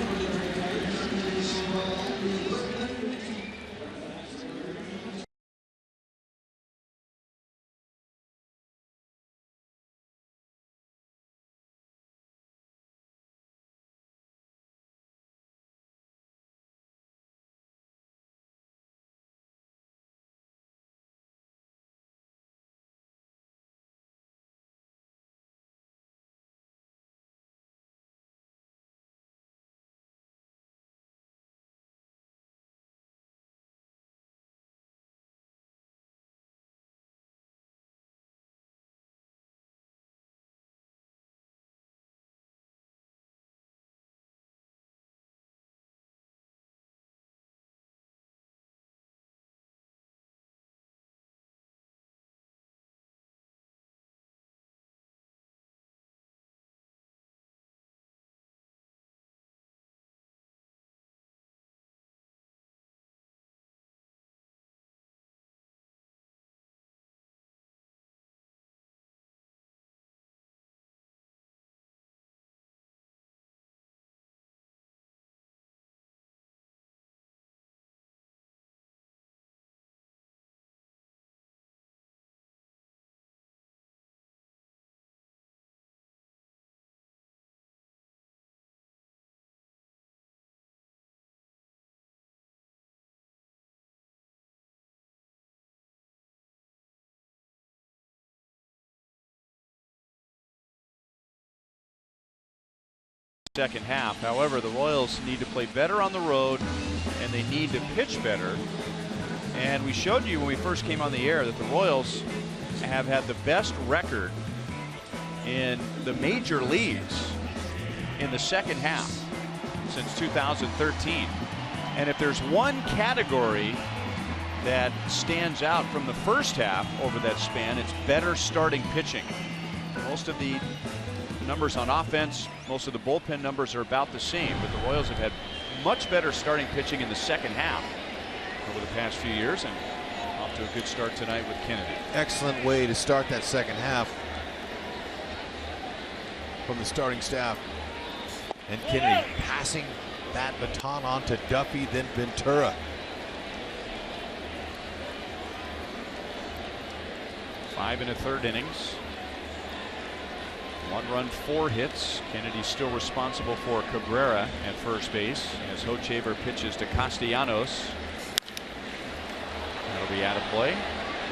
Second half. However, the Royals need to play better on the road and they need to pitch better. And we showed you when we first came on the air that the Royals have had the best record in the major leagues in the second half since 2013. And if there's one category that stands out from the first half over that span, it's better starting pitching. Most of the numbers on offense, most of the bullpen numbers are about the same, but the Royals have had much better starting pitching in the second half over the past few years, and off to a good start tonight with Kennedy. Excellent way to start that second half from the starting staff. And Kennedy passing that baton on to Duffy, then Ventura. 5 1/3 innings. 1 run, 4 hits. Kennedy's still responsible for Cabrera at first base as Hochevar pitches to Castellanos. That'll be out of play.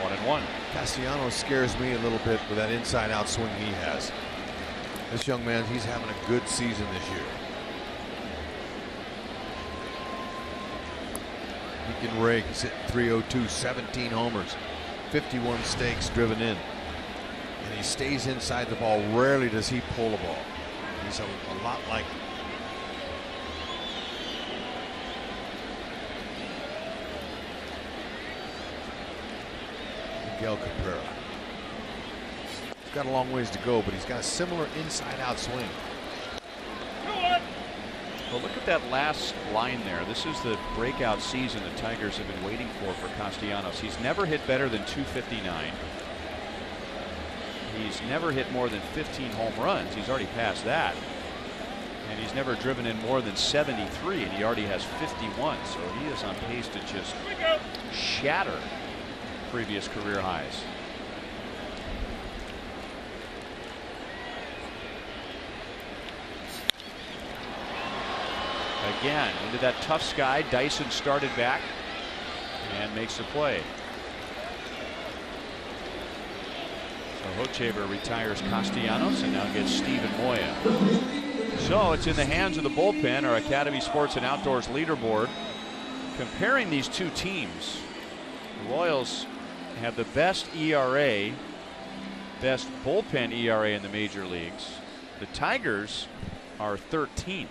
1-1. Castellanos scares me a little bit with that inside-out swing he has. This young man, he's having a good season this year. He can rake. He's hitting .302, 17 homers, 51 stakes driven in. And he stays inside the ball. Rarely does he pull the ball. He's a lot like Miguel Cabrera. He's got a long ways to go, but he's got a similar inside-out swing. Well, look at that last line there. This is the breakout season the Tigers have been waiting for Castellanos. He's never hit better than .259. He's never hit more than 15 home runs. He's already passed that. And he's never driven in more than 73, and he already has 51. So he is on pace to just shatter previous career highs. Again, into that tough sky. Dyson started back and makes the play. So Hochevar retires Castellanos and now gets Steven Moya. So it's in the hands of the bullpen. Our Academy Sports and Outdoors leaderboard comparing these two teams. The Royals have the best ERA, best bullpen ERA in the major leagues. The Tigers are 13th.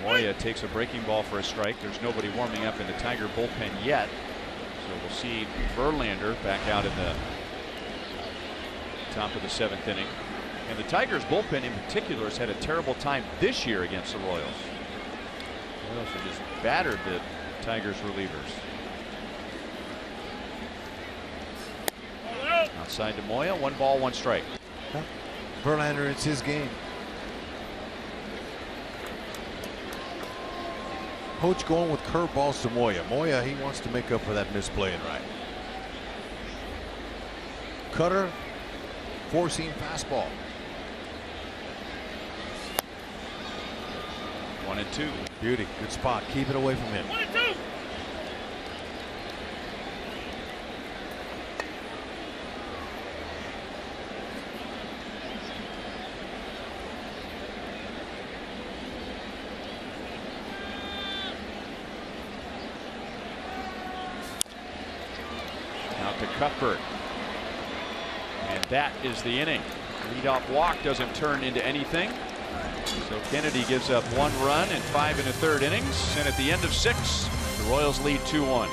Moya takes a breaking ball for a strike. There's nobody warming up in the Tiger bullpen yet. So we'll see Verlander back out in the top of the 7th inning. And the Tigers bullpen in particular has had a terrible time this year against the Royals. The Royals have just battered the Tigers relievers. Outside to Moya, 1 ball, 1 strike. Verlander, it's his game. Poach going with curveballs to Moya. Moya, he wants to make up for that misplay in right. Cutter, 4-seam fastball. 1-2. Beauty, good spot. Keep it away from him. 1-2. Out to Cuthbert. And that is the inning. Leadoff walk doesn't turn into anything. So Kennedy gives up 1 run in 5 1/3 innings. And at the end of 6, the Royals lead 2-1.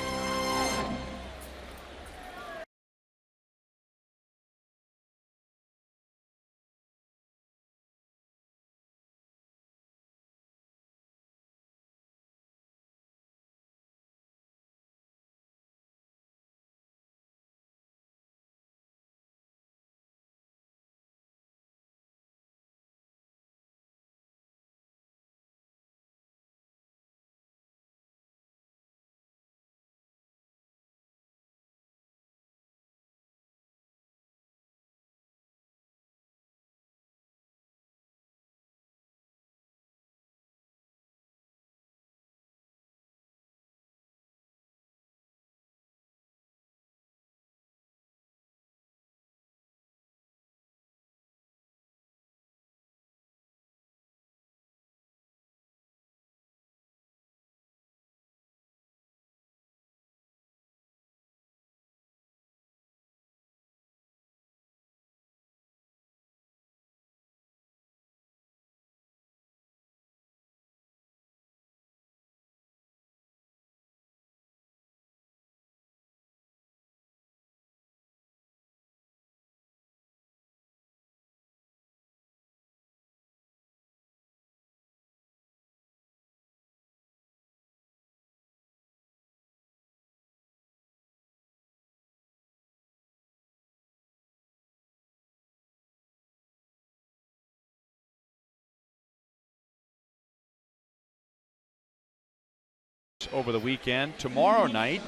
Over the weekend. Tomorrow night,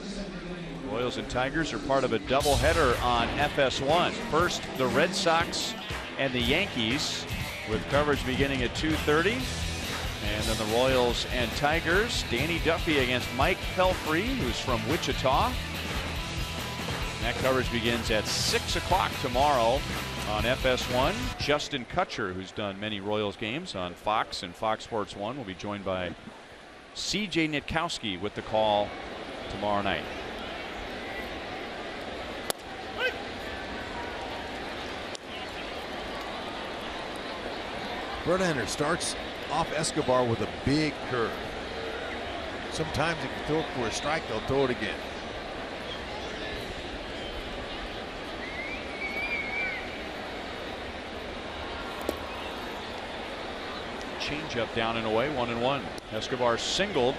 Royals and Tigers are part of a doubleheader on FS1. First, the Red Sox and the Yankees, with coverage beginning at 2:30. And then the Royals and Tigers. Danny Duffy against Mike Pelfrey, who's from Wichita. And that coverage begins at 6 o'clock tomorrow on FS1. Justin Kutcher, who's done many Royals games on Fox and Fox Sports 1, will be joined by C.J. Nitkowski with the call tomorrow night. Verlander starts off Escobar with a big curve. Sometimes if you throw it for a strike, they'll throw it again. Changeup down and away, 1-1. Escobar singled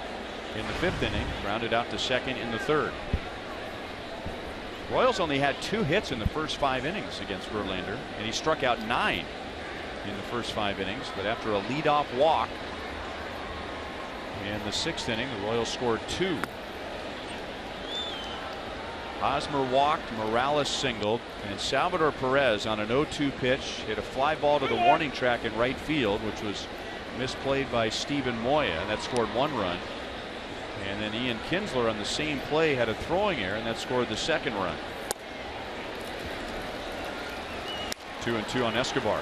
in the 5th inning, grounded out to second in the 3rd. Royals only had 2 hits in the first 5 innings against Verlander, and he struck out 9 in the first 5 innings. But after a leadoff walk in the 6th inning, the Royals scored 2. Hosmer walked, Morales singled, and Salvador Perez on an 0-2 pitch hit a fly ball to the warning track in right field, which was misplayed by Steven Moya, and that scored 1 run. And then Ian Kinsler on the same play had a throwing error, and that scored the 2nd run. 2-2 on Escobar.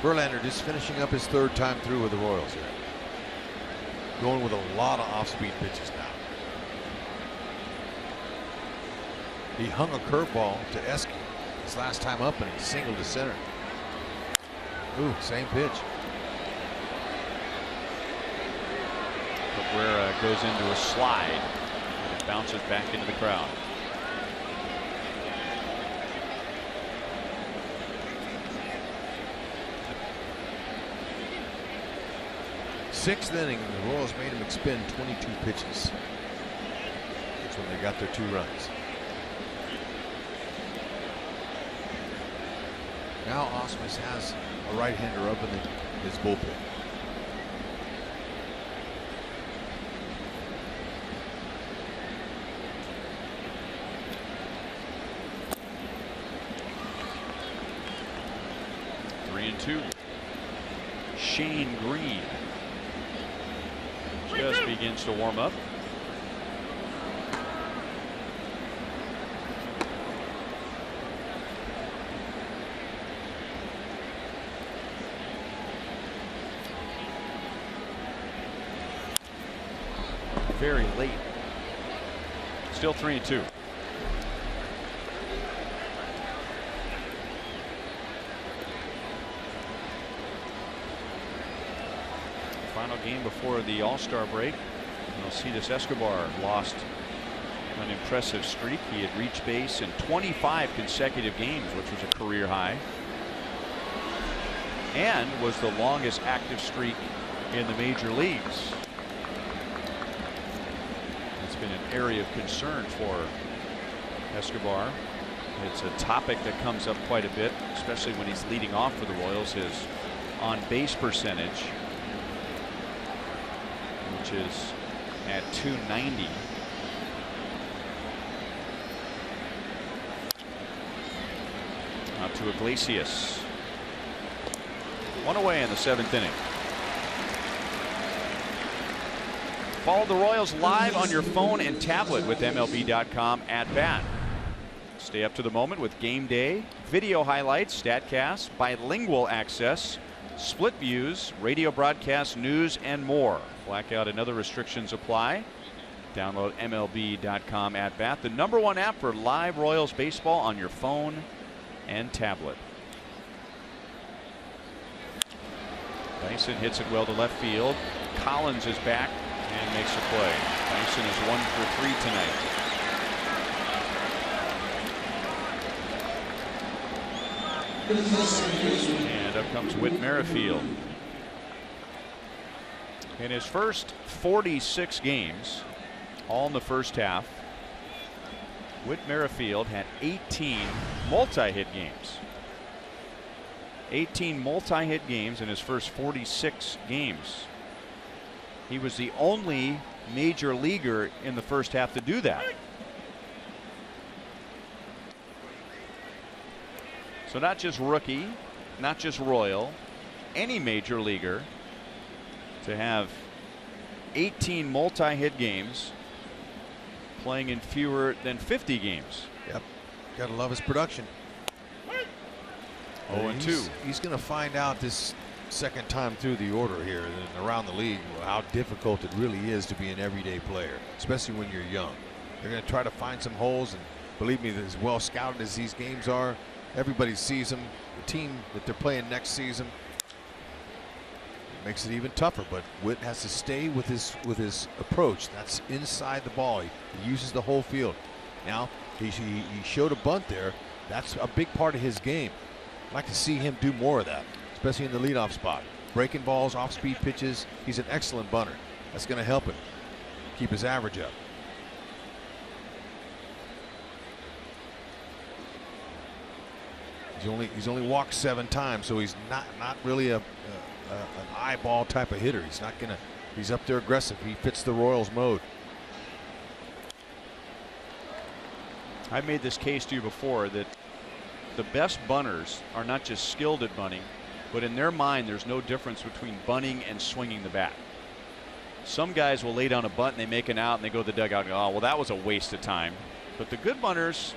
Verlander just finishing up his 3rd time through with the Royals here. going with a lot of off-speed pitches now. He hung a curveball to Eske his last time up and he singled to center. Ooh, same pitch. Cabrera goes into a slide and it bounces back into the crowd. Sixth inning, the Royals made him expend 22 pitches. That's when they got their 2 runs. Now Ausmus has a right-hander up in his bullpen. Three and 2. Shane Green just begins to warm up. Very late. Still 3 and 2. Final game before the All-Star break. Alcides Escobar lost an impressive streak. He had reached base in 25 consecutive games, which was a career high, and was the longest active streak in the major leagues. It's been an area of concern for Escobar. It's a topic that comes up quite a bit, especially when he's leading off for the Royals. His on-base percentage, which is at .290. Out to Iglesias. 1 away in the 7th inning. Follow the Royals live on your phone and tablet with MLB.com at bat. Stay up to the moment with game day, video highlights, StatCast, bilingual access, split views, radio broadcast, news, and more. Blackout and other restrictions apply. Download MLB.com at bat, the #1 app for live Royals baseball on your phone and tablet. Dyson hits it well to left field. Collins is back and makes a play. Dyson is 1 for 3 tonight. And up comes Whit Merrifield. In his first 46 games, all in the first half, Whit Merrifield had 18 multi-hit games. 18 multi-hit games in his first 46 games. He was the only major leaguer in the first half to do that. So not just rookie, not just Royal, any major leaguer to have 18 multi-hit games playing in fewer than 50 games. Yep. Gotta love his production. 0-2. He's going to find out this second time through the order here and around the league how difficult it really is to be an everyday player, especially when you're young. They're going to try to find some holes, and believe me, as well scouted as these games are, everybody sees them. The team that they're playing next season makes it even tougher, but Whit has to stay with his approach. That's inside the ball. He uses the whole field. Now he showed a bunt there. That's a big part of his game. I'd like to see him do more of that, especially in the leadoff spot. Breaking balls, off-speed pitches. He's an excellent bunter. That's going to help him keep his average up. He's only walked 7 times, so he's not really an eyeball type of hitter. He's not gonna. He's up there aggressive. He fits the Royals mode. I've made this case to you before that the best bunters are not just skilled at bunting, but in their mind there's no difference between bunting and swinging the bat. Some guys will lay down a bunt and they make an out and they go to the dugout and go, oh, well, that was a waste of time. But the good bunters,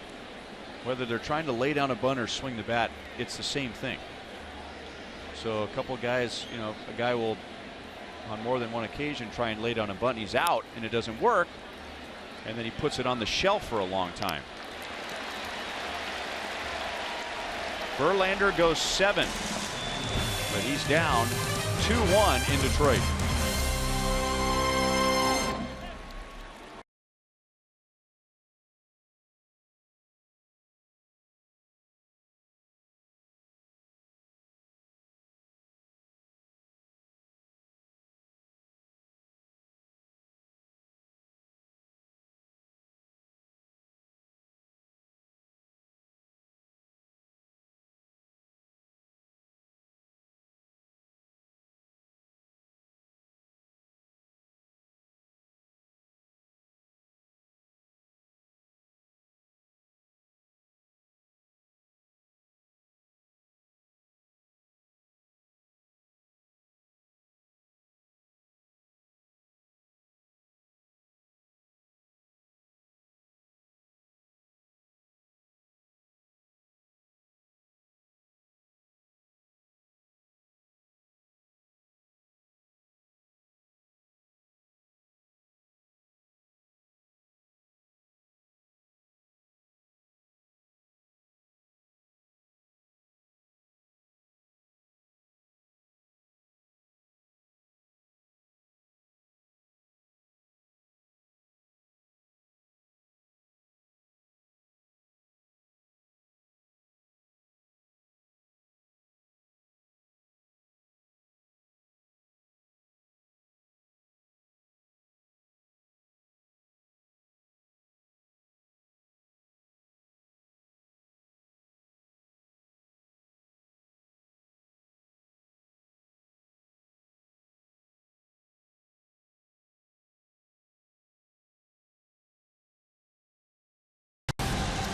whether they're trying to lay down a bunt or swing the bat, it's the same thing. So a couple of guys, a guy will on more than one occasion try and lay down a bunt. He's out and it doesn't work. And then he puts it on the shelf for a long time. Verlander goes 7, but he's down 2-1 in Detroit.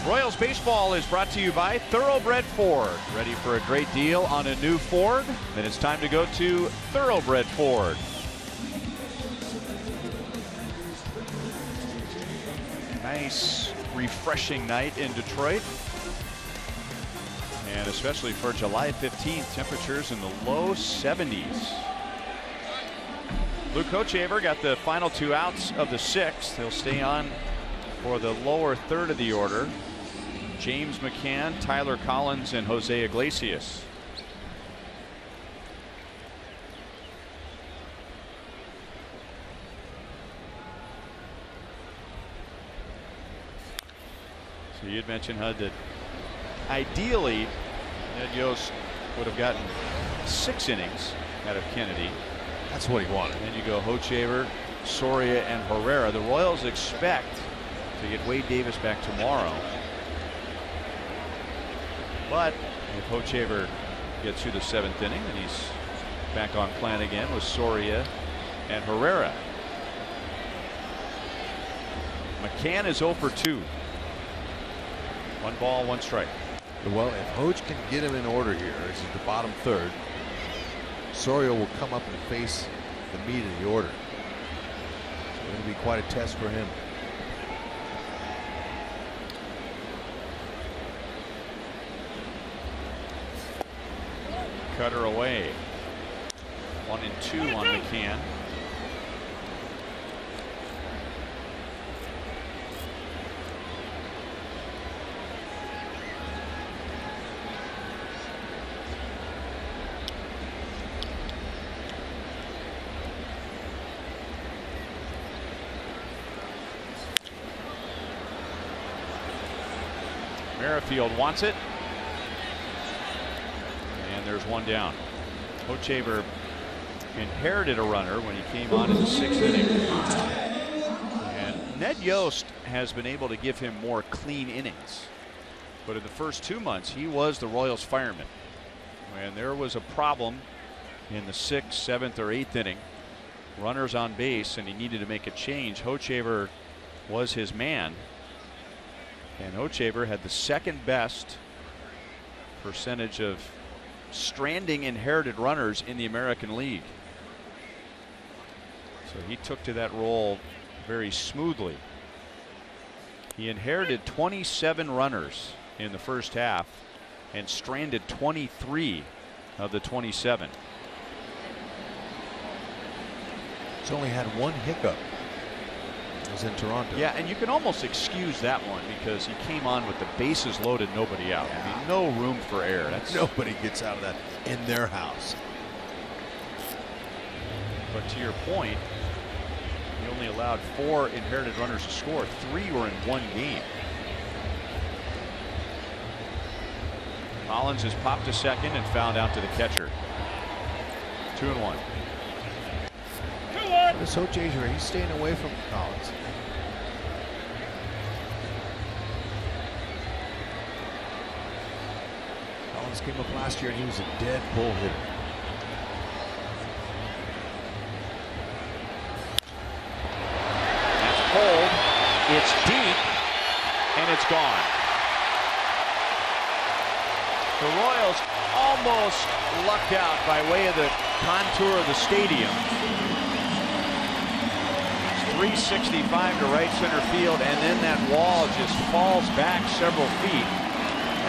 Royals baseball is brought to you by Thoroughbred Ford. Ready for a great deal on a new Ford? Then it's time to go to Thoroughbred Ford. Nice, refreshing night in Detroit. And especially for July 15th, temperatures in the low 70s. Luke Hochevar got the final 2 outs of the 6th. He'll stay on for the lower third of the order. James McCann, Tyler Collins, and Jose Iglesias. So you'd mentioned, Hud, that ideally Ned Yost would have gotten 6 innings out of Kennedy. That's what he wanted. And then you go Hochevar, Soria, and Herrera. The Royals expect to get Wade Davis back tomorrow. But if Hochevar gets through the 7th inning, then he's back on plan again with Soria and Herrera. McCann is 0 for 2. 1 ball, 1 strike. Well, if Hoch can get him in order here, this is the bottom third, Soria will come up and face the meat of the order. So it'll be quite a test for him. Cutter away. 1 and 2 on McCann. Merrifield wants it. And there's 1 down. Hochevar inherited a runner when he came on in the 6th inning. And Ned Yost has been able to give him more clean innings. But in the first 2 months, he was the Royals fireman. When there was a problem in the 6th, 7th, or 8th inning, runners on base, and he needed to make a change, Hochevar was his man. And Hochevar had the 2nd best percentage of stranding inherited runners in the American League. So he took to that role very smoothly. He inherited 27 runners in the first half and stranded 23 of the 27. He's only had one hiccup. It was in Toronto. Yeah, and you can almost excuse that one because he came on with the bases loaded, nobody out. I mean, no room for error. Nobody gets out of that in their house. But to your point, he only allowed 4 inherited runners to score. 3 were in one game. Collins has popped to second and fouled out to the catcher. 2-1. This Hochevar, he's staying away from Collins. Collins came up last year and he was a dead bull hitter. That's pulled. It's deep, and it's gone. The Royals almost lucked out by way of the contour of the stadium. It's 365 to right center field, and then that wall just falls back several feet.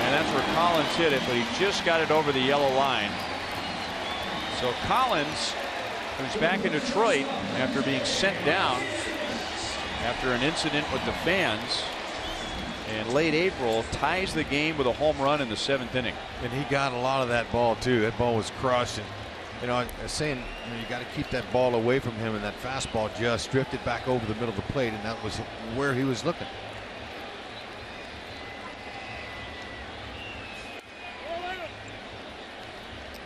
And that's where Collins hit it, but he just got it over the yellow line. So Collins, who's back in Detroit after being sent down after an incident with the fans in late April, ties the game with a home run in the 7th inning. And he got a lot of that ball too. That ball was crushed, and you know, I was saying, you got to keep that ball away from him, and that fastball just drifted back over the middle of the plate, and that was where he was looking.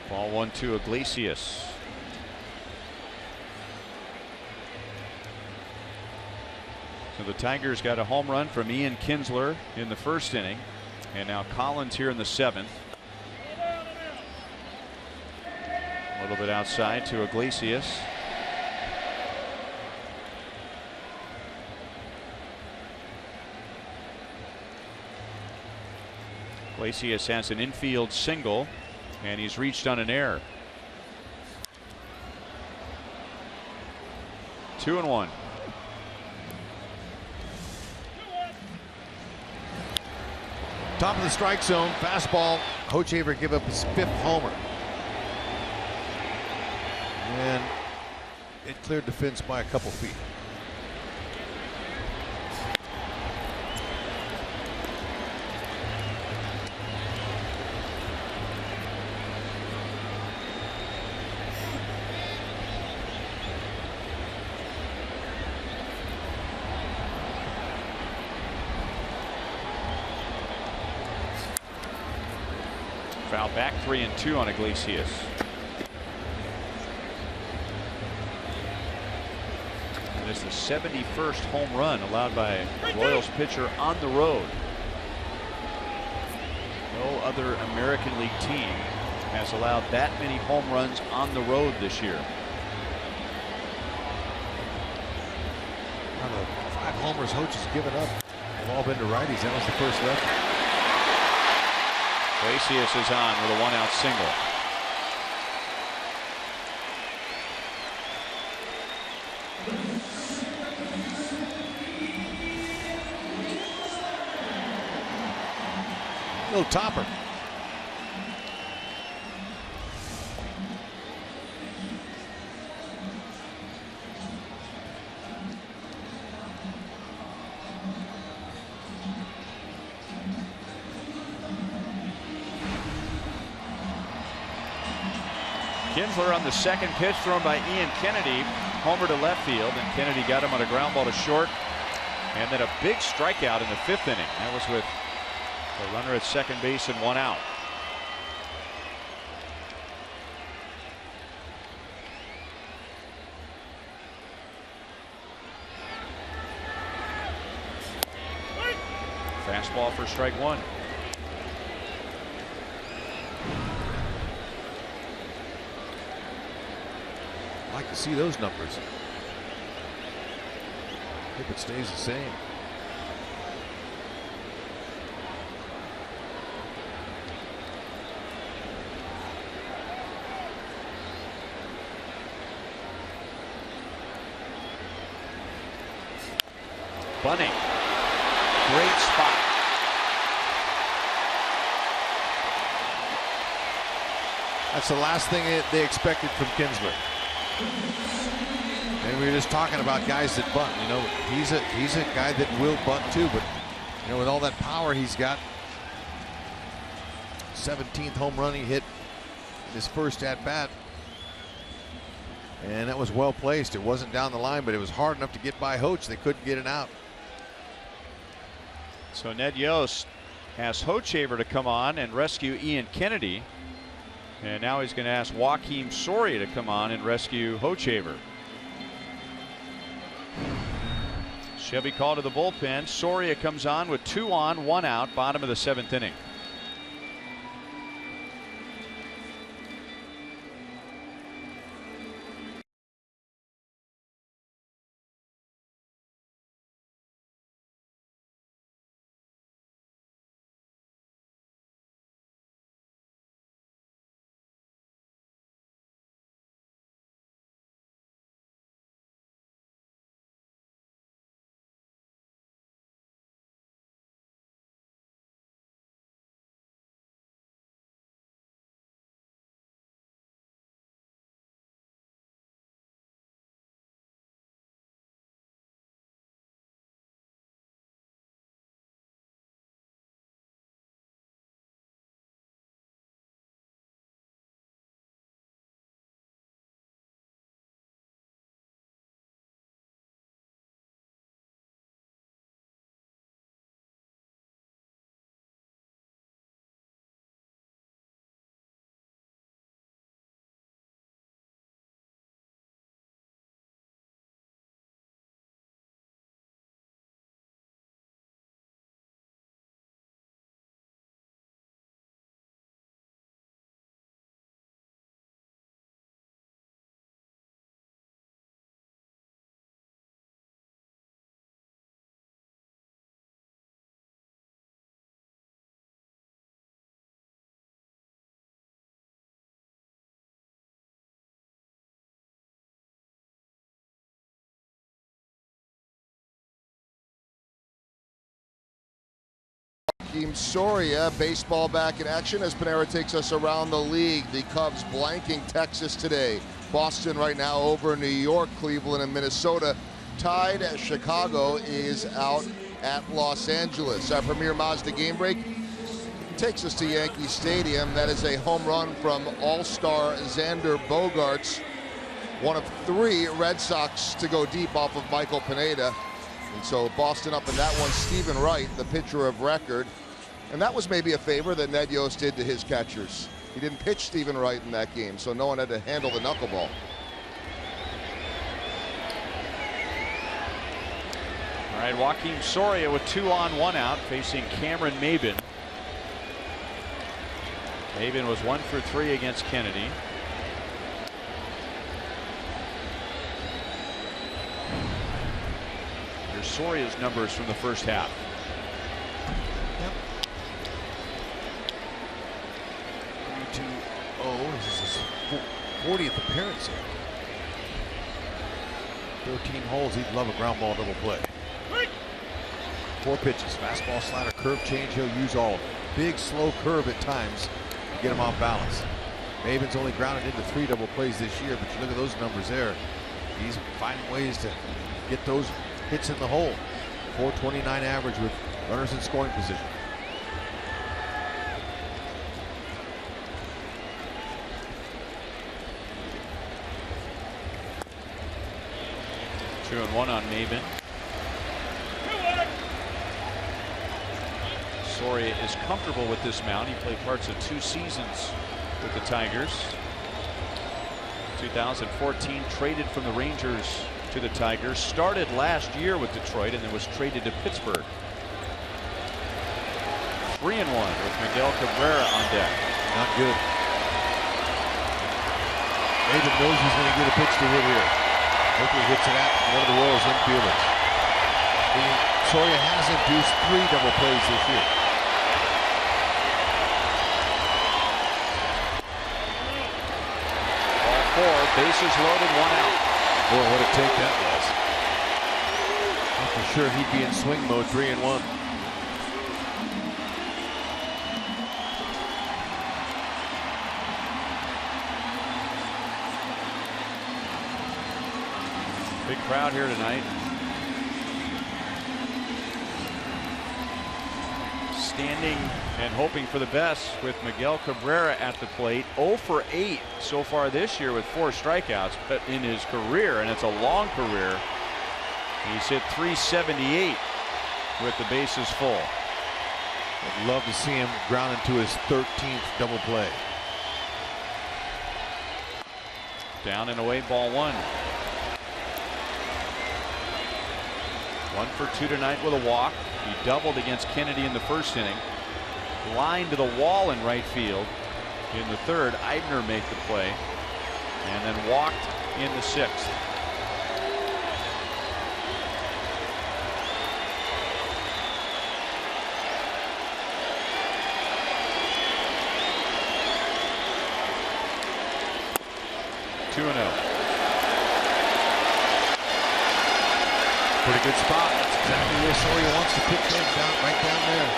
Ball 1-2, Iglesias. So the Tigers got a home run from Ian Kinsler in the 1st inning, and now Collins here in the 7th. A little bit outside to Iglesias. Iglesias has an infield single, and he's reached on an error. 2-1. Top of the strike zone, fastball. Hochevar give up his 5th homer. And it cleared the fence by a couple feet. Foul back, 3-2 on Iglesias. And it's the 71st home run allowed by a Royals pitcher on the road. No other American League team has allowed that many home runs on the road this year. Out of 5 homers Hoch has given up, they've all been to righties. That was the first left. Iglesias is on with a 1-out single. Little topper. Kinsler on the 2nd pitch thrown by Ian Kennedy, homer to left field, and Kennedy got him on a ground ball to short, and then a big strikeout in the 5th inning. That was with a runner at second base and 1 out. Fastball for strike 1. Like to see those numbers. Hope it stays the same. Bunning, great spot. That's the last thing they expected from Kinsler. And we were just talking about guys that bunt. You know, he's a guy that will bunt too, but you know, with all that power he's got, 17th home run he hit in his first at bat, and that was well placed. It wasn't down the line, but it was hard enough to get by Hoach. They couldn't get it out. So Ned Yost asked Hochevar to come on and rescue Ian Kennedy, and now he's going to ask Joakim Soria to come on and rescue Hochevar. Chevy called to the bullpen. Soria comes on with 2 on, 1 out, bottom of the 7th inning. Joakim Soria, baseball back in action as Panera takes us around the league. The Cubs blanking Texas today. Boston right now over New York, Cleveland, and Minnesota. Tied at Chicago is out at Los Angeles. Our premier Mazda game break takes us to Yankee Stadium. That is a home run from All-Star Xander Bogaerts, one of 3 Red Sox to go deep off of Michael Pineda. And so Boston up in that one. Stephen Wright, the pitcher of record. And that was maybe a favor that Ned Yost did to his catchers. He didn't pitch Stephen Wright in that game, so no one had to handle the knuckleball. All right, Joakim Soria with 2 on, 1 out, facing Cameron Maybin. Maybin was 1 for 3 against Kennedy. Here's Soria's numbers from the first half. Yep. 3-2-0. This is his 40th appearance here. 13 holes. He'd love a ground ball double play. 4 pitches. Fastball, slider, curve, change. He'll use all of them. Big, slow curve at times to get him off balance. Maybin's only grounded into 3 double plays this year, but you look at those numbers there. He's finding ways to get those hits in the hole. 429 average with runners in scoring position. Two and 1 on Maybin. Soria is comfortable with this mound. He played parts of 2 seasons with the Tigers. 2014 traded from the Rangers to the Tigers. Started last year with Detroit and then was traded to Pittsburgh. 3-1 with Miguel Cabrera on deck. Not good. Maybin knows he's going to get a pitch to hit here. Hopefully hits it at one of the Royals infielders. Soria has induced 3 double plays this year. All 4, bases loaded, 1 out. Boy, what a take that was. I'm for sure he'd be in swing mode. 3-1. Big crowd here tonight. Standing and hoping for the best with Miguel Cabrera at the plate. 0 for 8 so far this year with 4 strikeouts, but in his career, and it's a long career, he's hit .378 with the bases full. I'd love to see him ground into his 13th double play. Down and away, ball 1. 1 for 2 tonight with a walk. He doubled against Kennedy in the first inning. Line to the wall in right field. In the third, Eibner made the play and then walked in the 6th. Pretty good spot. That's exactly where Soria wants to pitch him, right down there.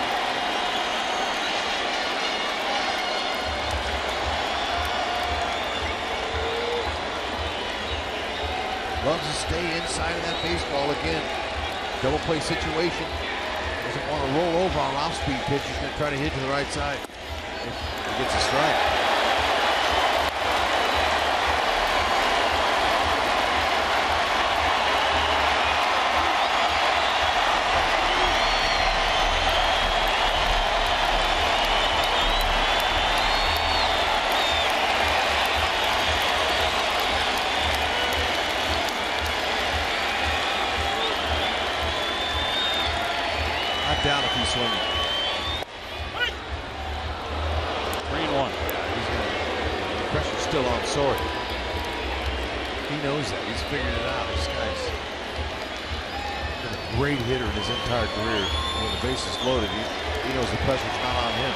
Loves to stay inside of that baseball again. Double play situation. Doesn't want to roll over on off-speed pitch. He's going to try to hit to the right side. He gets a strike. Down if he's swinging. 3-1. The pressure's still on Soria. He knows that. He's figured it out. This guy's been a great hitter in his entire career. When the base is loaded, he knows the pressure's not on him.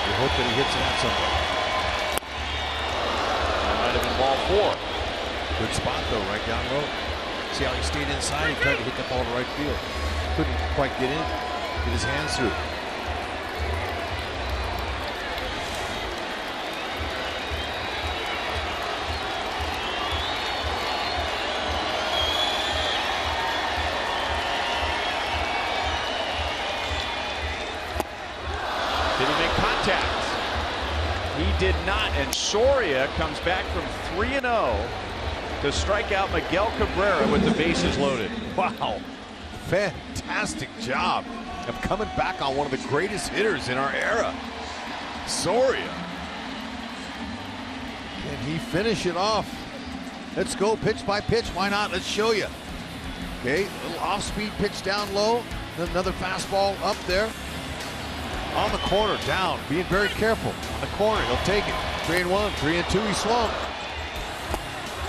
We hope that he hits it at somebody. That might have been ball 4. Good spot though, right down low. See how he stayed inside and tried to hit that ball to right field. Couldn't quite get in, get his hands through. Did he make contact? He did not, and Soria comes back from 3-0 to strike out Miguel Cabrera with the bases loaded. Wow, fantastic job of coming back on one of the greatest hitters in our era. Soria. Can he finish it off? Let's go pitch by pitch. Why not? Let's show you. Okay, a little off-speed pitch down low. Another fastball up there. On the corner, down. Being very careful. On the corner, he'll take it. 3-1, 3-2, he swung.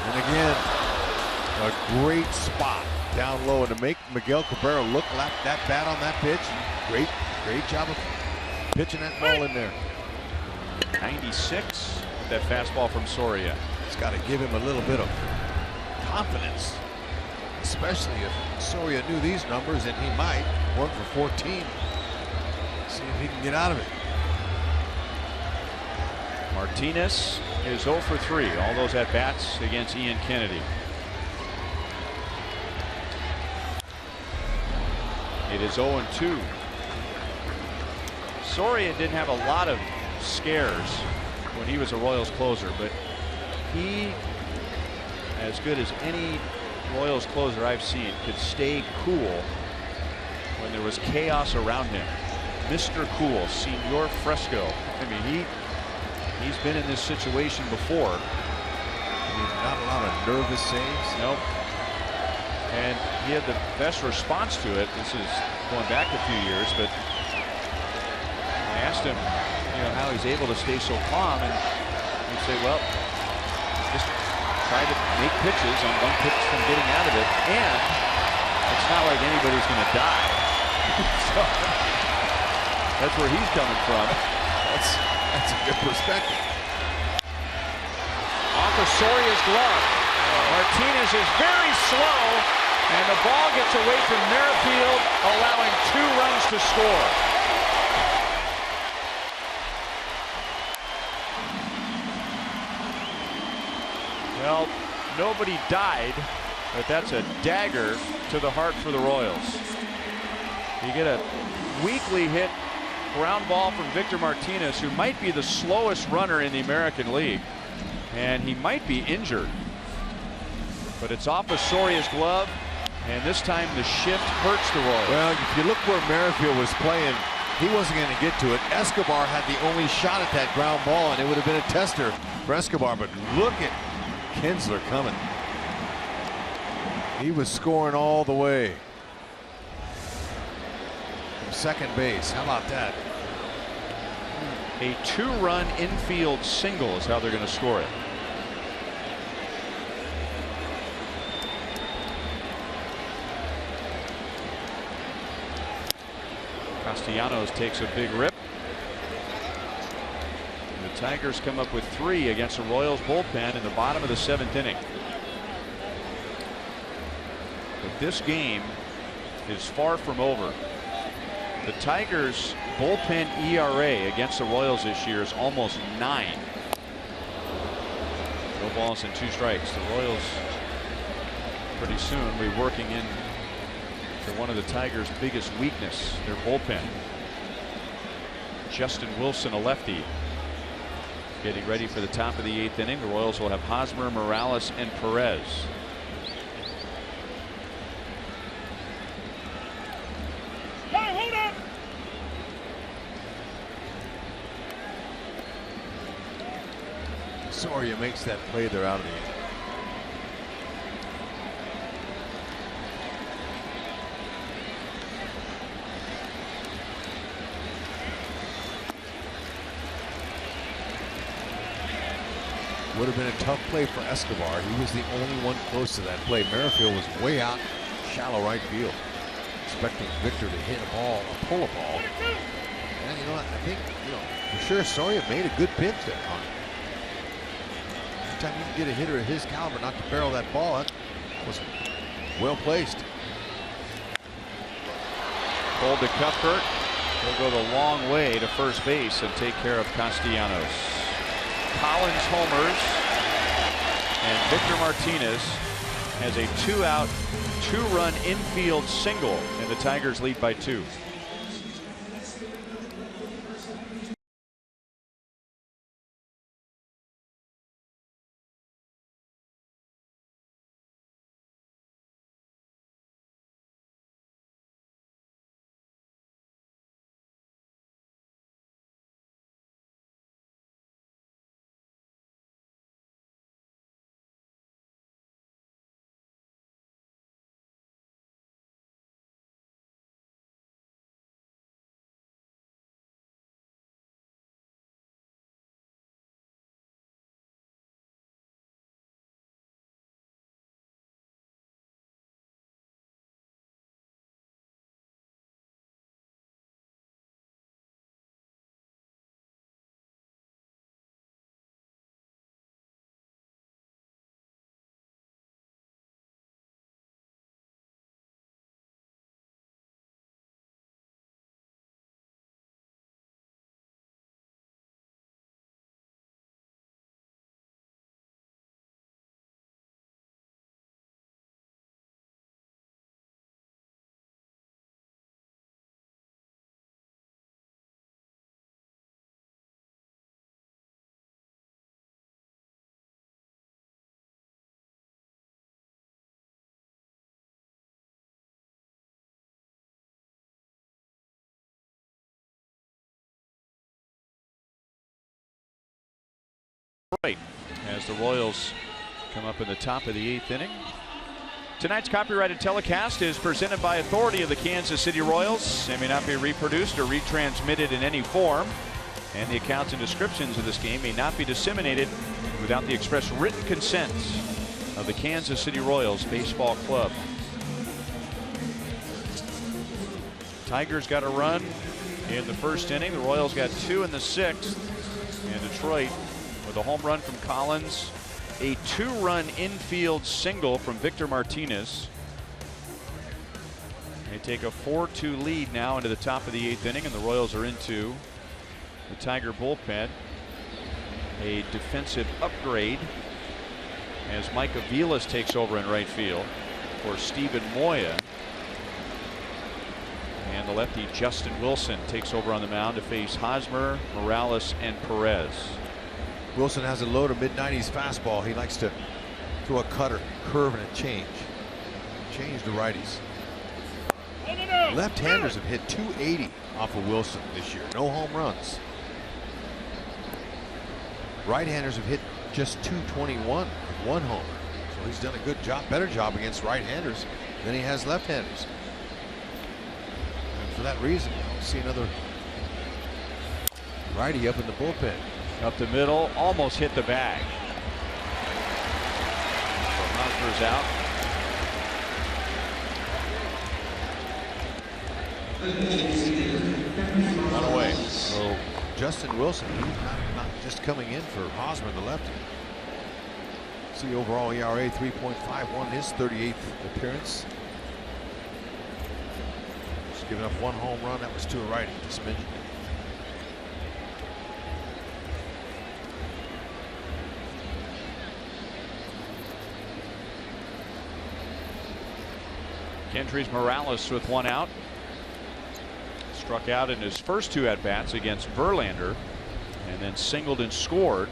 And again, a great spot down low, and to make Miguel Cabrera look like that bad on that pitch. Great job of pitching that ball in there. 96 with that fastball from Soria. It's got to give him a little bit of confidence, especially if Soria knew these numbers, and he might. 1 for 14. See if he can get out of it. Martinez is 0 for 3. All those at-bats against Ian Kennedy. It is 0-2. Soria didn't have a lot of scares when he was a Royals closer, but he, as good as any Royals closer I've seen, could stay cool when there was chaos around him. Mr. Cool, Senor Fresco. I mean, he's been in this situation before. Not a lot of nervous saves. Nope. And he had the best response to it. This is going back a few years, but I asked him, how he's able to stay so calm, and he'd say, well, just try to make pitches on one pitch from getting out of it, and it's not like anybody's going to die. So that's where he's coming from. That's a good perspective. Off of Soria's glove. Martinez is very slow, and the ball gets away from Merrifield, allowing 2 runs to score. Well, Nobody died, but that's a dagger to the heart for the Royals. You get a weakly hit ground ball from Victor Martinez, who might be the slowest runner in the American League, and he might be injured. But it's off of Soria's glove, and this time the shift hurts the Royals. Well, if you look where Merrifield was playing, he wasn't going to get to it. Escobar had the only shot at that ground ball, and it would have been a tester for Escobar. But look at Kinsler coming. He was scoring all the way from second base. How about that? A 2-run infield single is how they're going to score it. Castellanos takes a big rip. And the Tigers come up with 3 against the Royals bullpen in the bottom of the 7th inning. But this game is far from over. The Tigers bullpen ERA against the Royals this year is almost 9. No balls and 2 strikes. The Royals pretty soon will be working in for one of the Tigers' biggest weakness, their bullpen. Justin Wilson, a lefty, getting ready for the top of the 8th inning. The Royals will have Hosmer, Morales, and Perez. Soria makes that play, they're out of the inning. Would have been a tough play for Escobar. He was the only one close to that play. Merrifield was way out shallow right field, expecting Victor to hit a ball, pull a ball. And you know, I think, for sure Soria made a good pitch there. Anytime you can get a hitter of his caliber not to barrel that ball, that was well placed. Hold to Cuthbert. He'll go the long way to first base and take care of Castellanos. Collins homers, and Victor Martinez has a 2-out, 2-run infield single, and the Tigers lead by 2. As the Royals come up in the top of the 8th inning. Tonight's copyrighted telecast is presented by authority of the Kansas City Royals. They may not be reproduced or retransmitted in any form, and the accounts and descriptions of this game may not be disseminated without the express written consent of the Kansas City Royals Baseball Club. Tigers got a run in the first inning. The Royals got 2 in the 6th, and Detroit with a home run from Collins, a 2-run infield single from Victor Martinez. They take a 4-2 lead now into the top of the 8th inning, and the Royals are into the Tiger bullpen. A defensive upgrade as Mike Aviles takes over in right field for Stephen Moya. And the lefty Justin Wilson takes over on the mound to face Hosmer, Morales, and Perez. Wilson has a low to mid-90s fastball. He likes to throw a cutter, curve, and a change. Change the righties. Left-handers have hit 280 off of Wilson this year. No home runs. Right-handers have hit just 221 with 1 homer. So he's done a good job, better job against right-handers than he has left-handers. And for that reason, I'll see another righty up in the bullpen. Up the middle, almost hit the bag. So Hosmer's out. One away. So Justin Wilson, he's not just coming in for Hosmer, the lefty. See overall ERA 3.51, his 38th appearance. Just giving up 1 home run. That was to a righty. Just mentioned it. Kendrys Morales with 1 out. Struck out in his first 2 at-bats against Verlander, and then singled and scored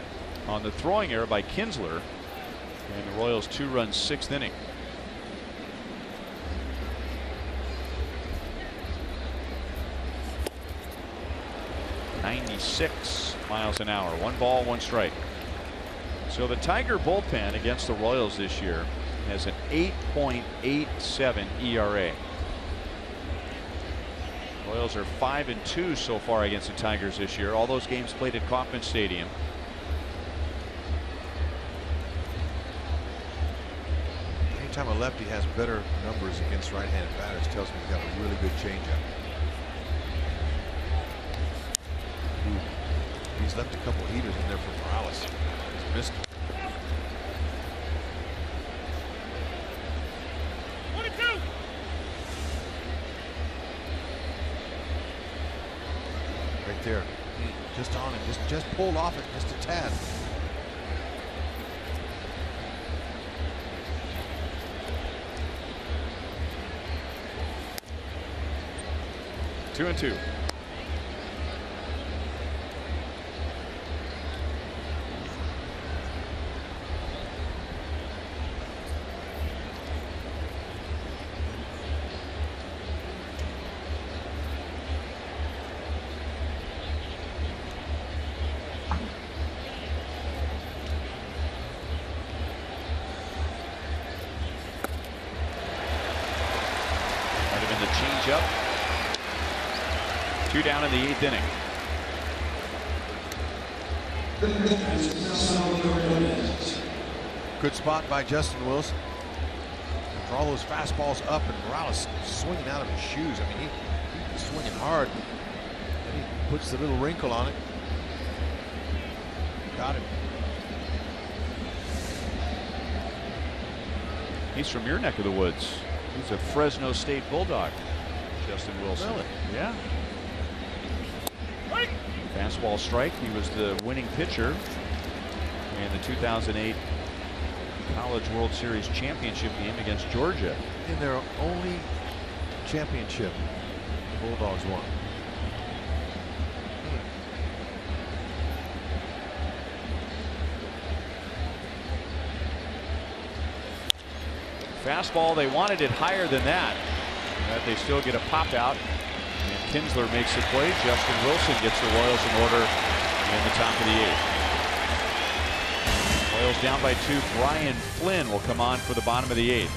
on the throwing error by Kinsler. And the Royals 2-run 6th inning. .96 miles an hour. 1 ball, 1 strike. So the Tiger bullpen against the Royals this year has an 8.87 ERA. Royals are 5-2 so far against the Tigers this year. All those games played at Kauffman Stadium. Anytime a lefty has better numbers against right-handed batters, tells me he's got a really good changeup. He's left a couple heaters in there for Morales. He's missed them. Right there, just on him, just pulled off it just a tad. Two and two. Up. 2 down in the 8th inning. Good spot by Justin Wilson. For all those fastballs up and Morales swinging out of his shoes. I mean, he's swinging hard. Then he puts the little wrinkle on it. Got him. He's from your neck of the woods. He's a Fresno State Bulldog. Justin Wilson. Really? Yeah. Fastball strike. He was the winning pitcher in the 2008 College World Series championship game against Georgia. In their only championship, the Bulldogs won. Fastball, they wanted it higher than that. But they still get a pop out. And Kinsler makes the play. Justin Wilson gets the Royals in order in the top of the 8th. Royals down by 2. Brian Flynn will come on for the bottom of the 8th.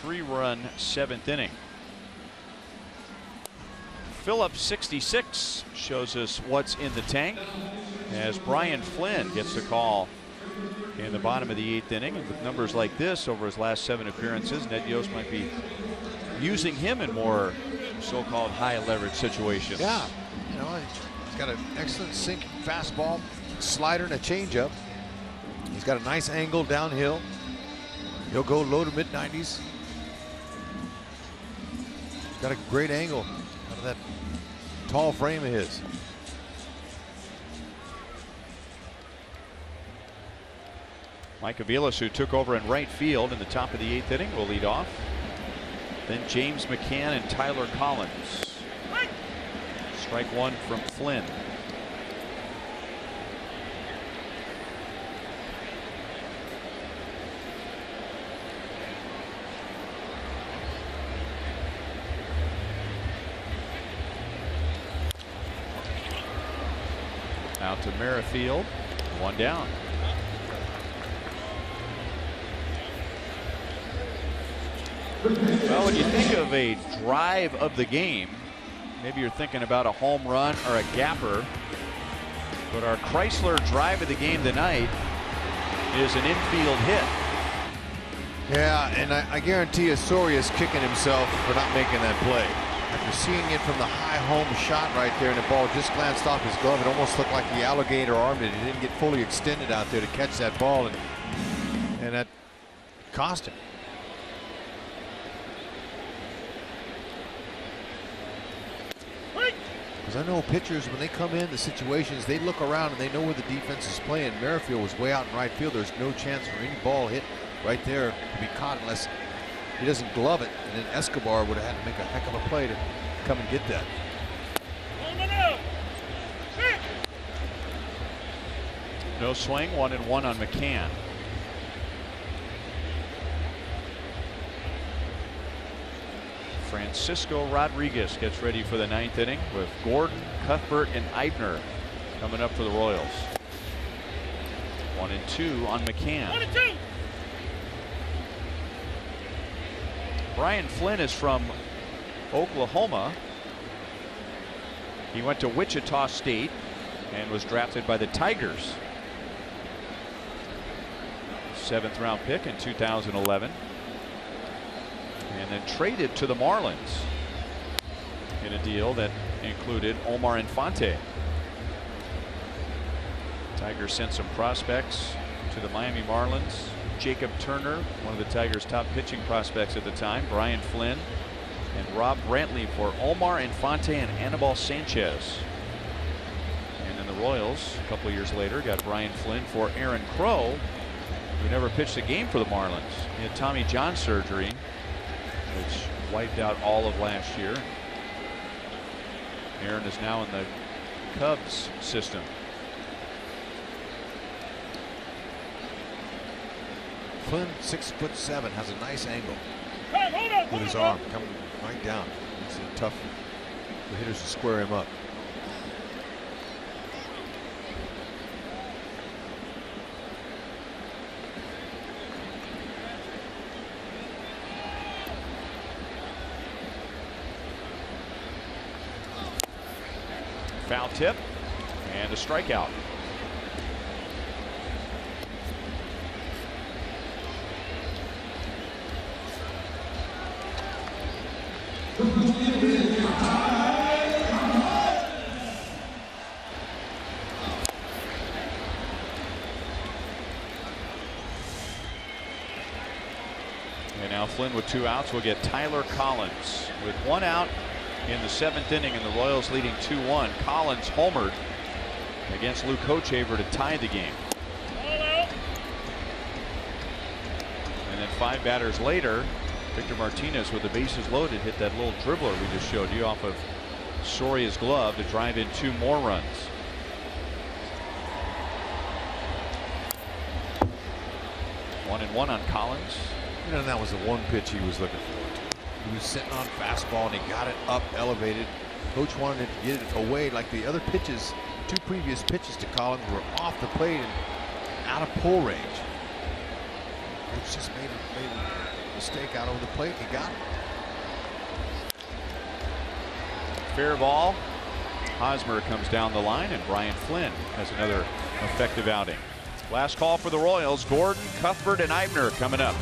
3-run 7th inning. Phillips 66 shows us what's in the tank as Brian Flynn gets the call in the bottom of the 8th inning. And with numbers like this over his last 7 appearances, Ned Yost might be using him in more so-called high leverage situations. Yeah, you know, he's got an excellent sinking fastball, slider, and a changeup. He's got a nice angle downhill. He'll go low to mid-90s. He's got a great angle out of that tall frame of his. Mike Aviles, who took over in right field in the top of the 8th inning, will lead off. Then James McCann and Tyler Collins. Strike one from Flynn. Out to Merrifield, 1 down. Well, when you think of a drive of the game, maybe you're thinking about a home run or a gapper. But our Chrysler drive of the game tonight is an infield hit. Yeah, and I guarantee you Soria's kicking himself for not making that play. After seeing it from the high home shot right there, and the ball just glanced off his glove, it almost looked like the alligator arm did. He didn't get fully extended out there to catch that ball, and that cost him. Because I know pitchers, when they come in the situations, they look around and they know where the defense is playing. Merrifield was way out in right field. There's no chance for any ball hit right there to be caught unless he doesn't glove it. And then Escobar would have had to make a heck of a play to come and get that. No swing, 1-1 on McCann. Francisco Rodriguez gets ready for the 9th inning with Gordon, Cuthbert, and Eibner coming up for the Royals. 1-2 on McCann. 1-2. Brian Flynn is from Oklahoma. He went to Wichita State and was drafted by the Tigers. 7th round pick in 2011. And then traded to the Marlins in a deal that included Omar Infante. Tigers sent some prospects to the Miami Marlins. Jacob Turner, one of the Tigers' top pitching prospects at the time, Brian Flynn, and Rob Brantley for Omar Infante and Anibal Sanchez. And then the Royals, a couple years later, got Brian Flynn for Aaron Crow, who never pitched a game for the Marlins. He had Tommy John surgery, which wiped out all of last year. Aaron is now in the Cubs system. Flynn, 6'7", has a nice angle with his arm coming right down. It's tough for hitters to square him up. Foul tip and a strikeout. And now Flynn with 2 outs will get Tyler Collins with 1 out in the 7th inning, and the Royals leading 2-1. Collins homered against Luke Hochevar to tie the game. And then 5 batters later, Victor Martinez with the bases loaded hit that little dribbler we just showed you off of Soria's glove to drive in 2 more runs. One and one on Collins. You know, that was the one pitch he was looking for. He was sitting on fastball and he got it up, elevated. Coach wanted to get it away like the other pitches. 2 previous pitches to Collins were off the plate and out of pull range. Coach just made a mistake out over the plate. He got it. Fair ball. Hosmer comes down the line, and Brian Flynn has another effective outing. Last call for the Royals. Gordon, Cuthbert, and Eibner coming up.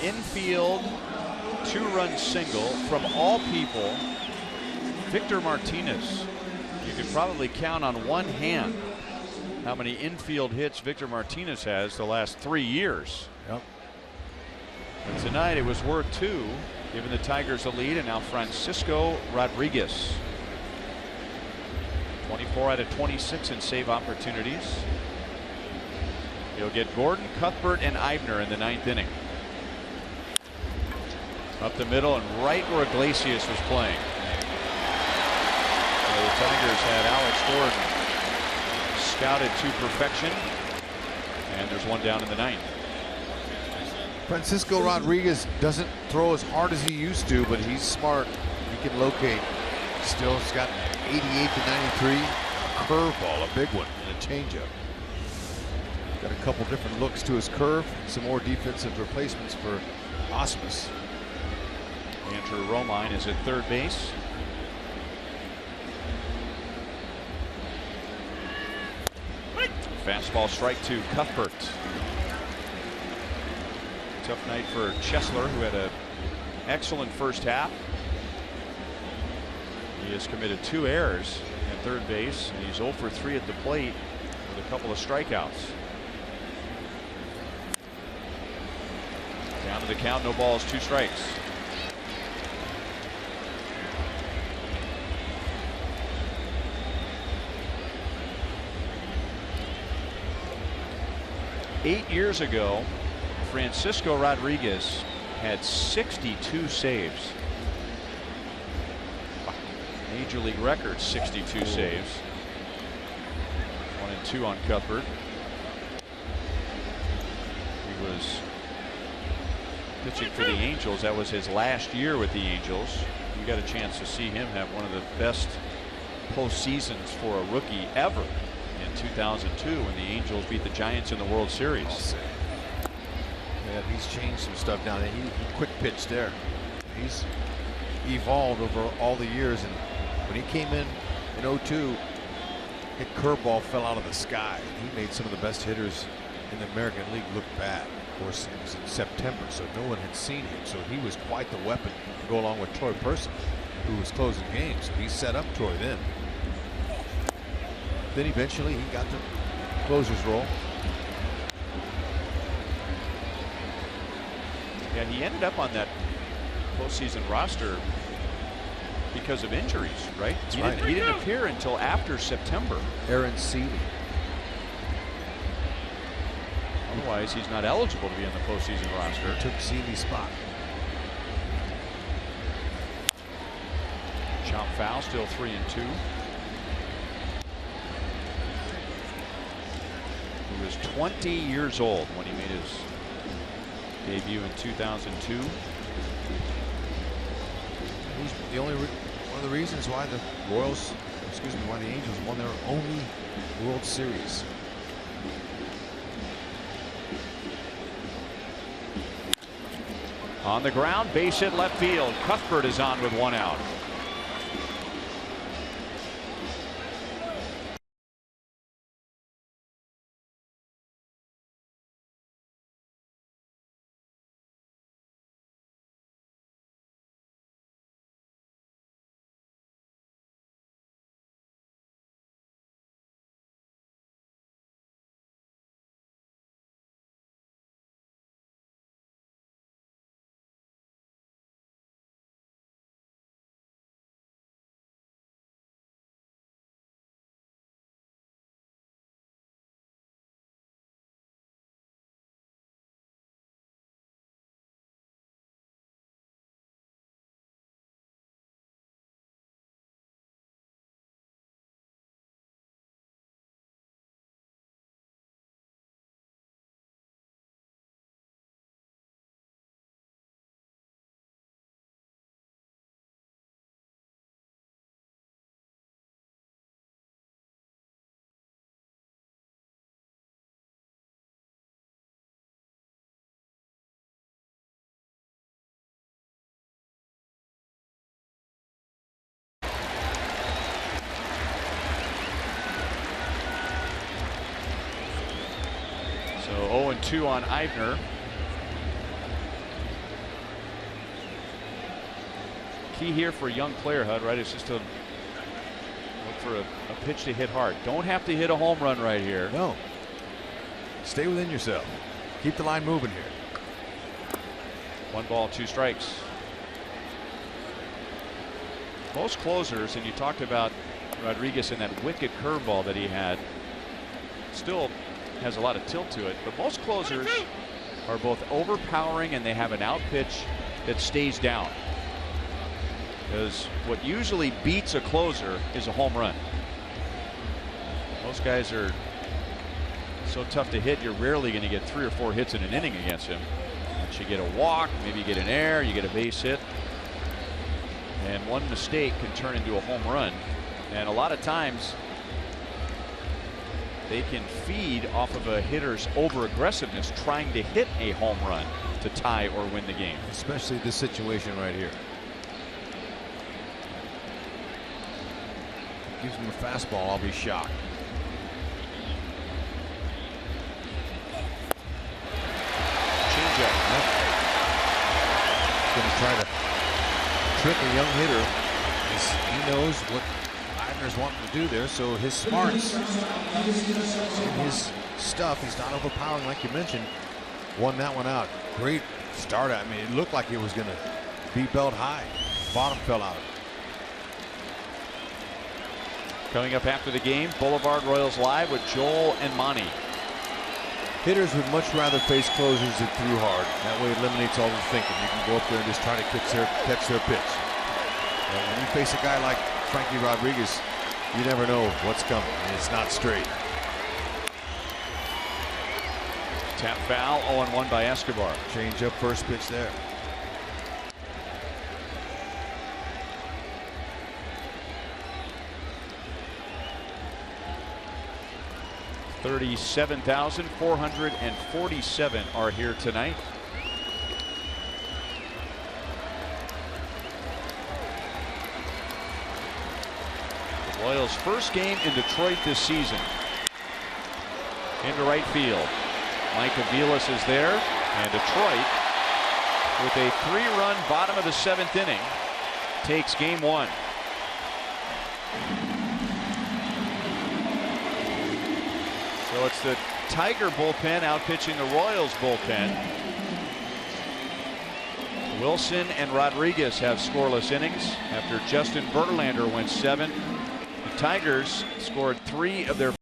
Infield two-run single from all people, Victor Martinez. You could probably count on one hand how many infield hits Victor Martinez has the last 3 years. Yep. And tonight it was worth 2, giving the Tigers a lead, and now Francisco Rodriguez. 24 out of 26 in save opportunities. He'll get Gordon, Cuthbert, and Eibner in the 9th inning. Up the middle and right where Iglesias was playing. So the Tigers had Alex Gordon scouted to perfection, and there's one down in the 9th. Francisco Rodriguez doesn't throw as hard as he used to, but he's smart. He can locate. Still, he's got 88 to 93, a curveball, a big one, and a changeup. Got a couple different looks to his curve, some more defensive replacements for Ausmus. Andrew Romine is at third base. Fastball strike to Cuthbert. Tough night for Chesler, who had an excellent first half. He has committed 2 errors at third base, and he's 0 for 3 at the plate with a couple of strikeouts. Down to the count, no balls, 2 strikes. Eight years ago, Francisco Rodriguez had 62 saves. Major league record, 62 saves. 1 and 2 on Cuthbert. He was pitching for the Angels. That was his last year with the Angels. You got a chance to see him have one of the best postseasons for a rookie ever in 2002 when the Angels beat the Giants in the World Series. Yeah, he's changed some stuff down there. He quick pitched there. He's evolved over all the years, and when he came in 02, hit curveball fell out of the sky. He made some of the best hitters in the American League look bad. Of course, it was in September, so no one had seen him. So he was quite the weapon to go along with Troy Person, who was closing games. So he set up Troy then. Then eventually he got to closer's role. Yeah, he ended up on that postseason roster because of injuries, right? He didn't appear until after September. Aaron Seeley. Otherwise, he's not eligible to be on the postseason roster. Took Seeley's spot. Chop foul, still 3-2. He was 20 years old when he made his debut in 2002. He's the only one of the reasons why the Royals, excuse me, why the Angels won their only World Series. On the ground, base hit left field. Cuthbert is on with 1 out. So 0-2 on Eibner. Key here for a young player, Hud, right? It's just to look for a pitch to hit hard. Don't have to hit a home run right here. No. Stay within yourself. Keep the line moving here. 1 ball, 2 strikes. Most closers, and you talked about Rodriguez and that wicked curveball that he had, still has a lot of tilt to it, but most closers are both overpowering and they have an out pitch that stays down. Because what usually beats a closer is a home run. Most guys are so tough to hit, you're rarely going to get 3 or 4 hits in an inning against him. But you get a walk, maybe you get an error, you get a base hit, and one mistake can turn into a home run. And a lot of times they can feed off of a hitter's over-aggressiveness trying to hit a home run to tie or win the game. Especially this situation right here. Gives him a fastball, I'll be shocked. Changeup. Going to try to trick a young hitter. He knows what Eibner's wanting to do there, so his smarts and his stuff, he's not overpowering like you mentioned, won that one out. Great start. I mean, it looked like it was going to be belt high. Bottom fell out. Coming up after the game, Boulevard Royals Live with Joel and Monty. Hitters would much rather face closers than threw hard. That way it eliminates all the thinking. You can go up there and just try to catch their pitch. And when you face a guy like Frankie Rodriguez, you never know what's coming, and it's not straight. Tap foul, 0-1 by Escobar. Change up first pitch there. $37,447 are here tonight. The Royals' first game in Detroit this season. Into right field. Mike Aviles is there, and Detroit, with a 3-run bottom of the 7th inning, takes game 1. So it's the Tiger bullpen out pitching the Royals bullpen. Wilson and Rodriguez have scoreless innings after Justin Verlander went 7. The Tigers scored 3 of their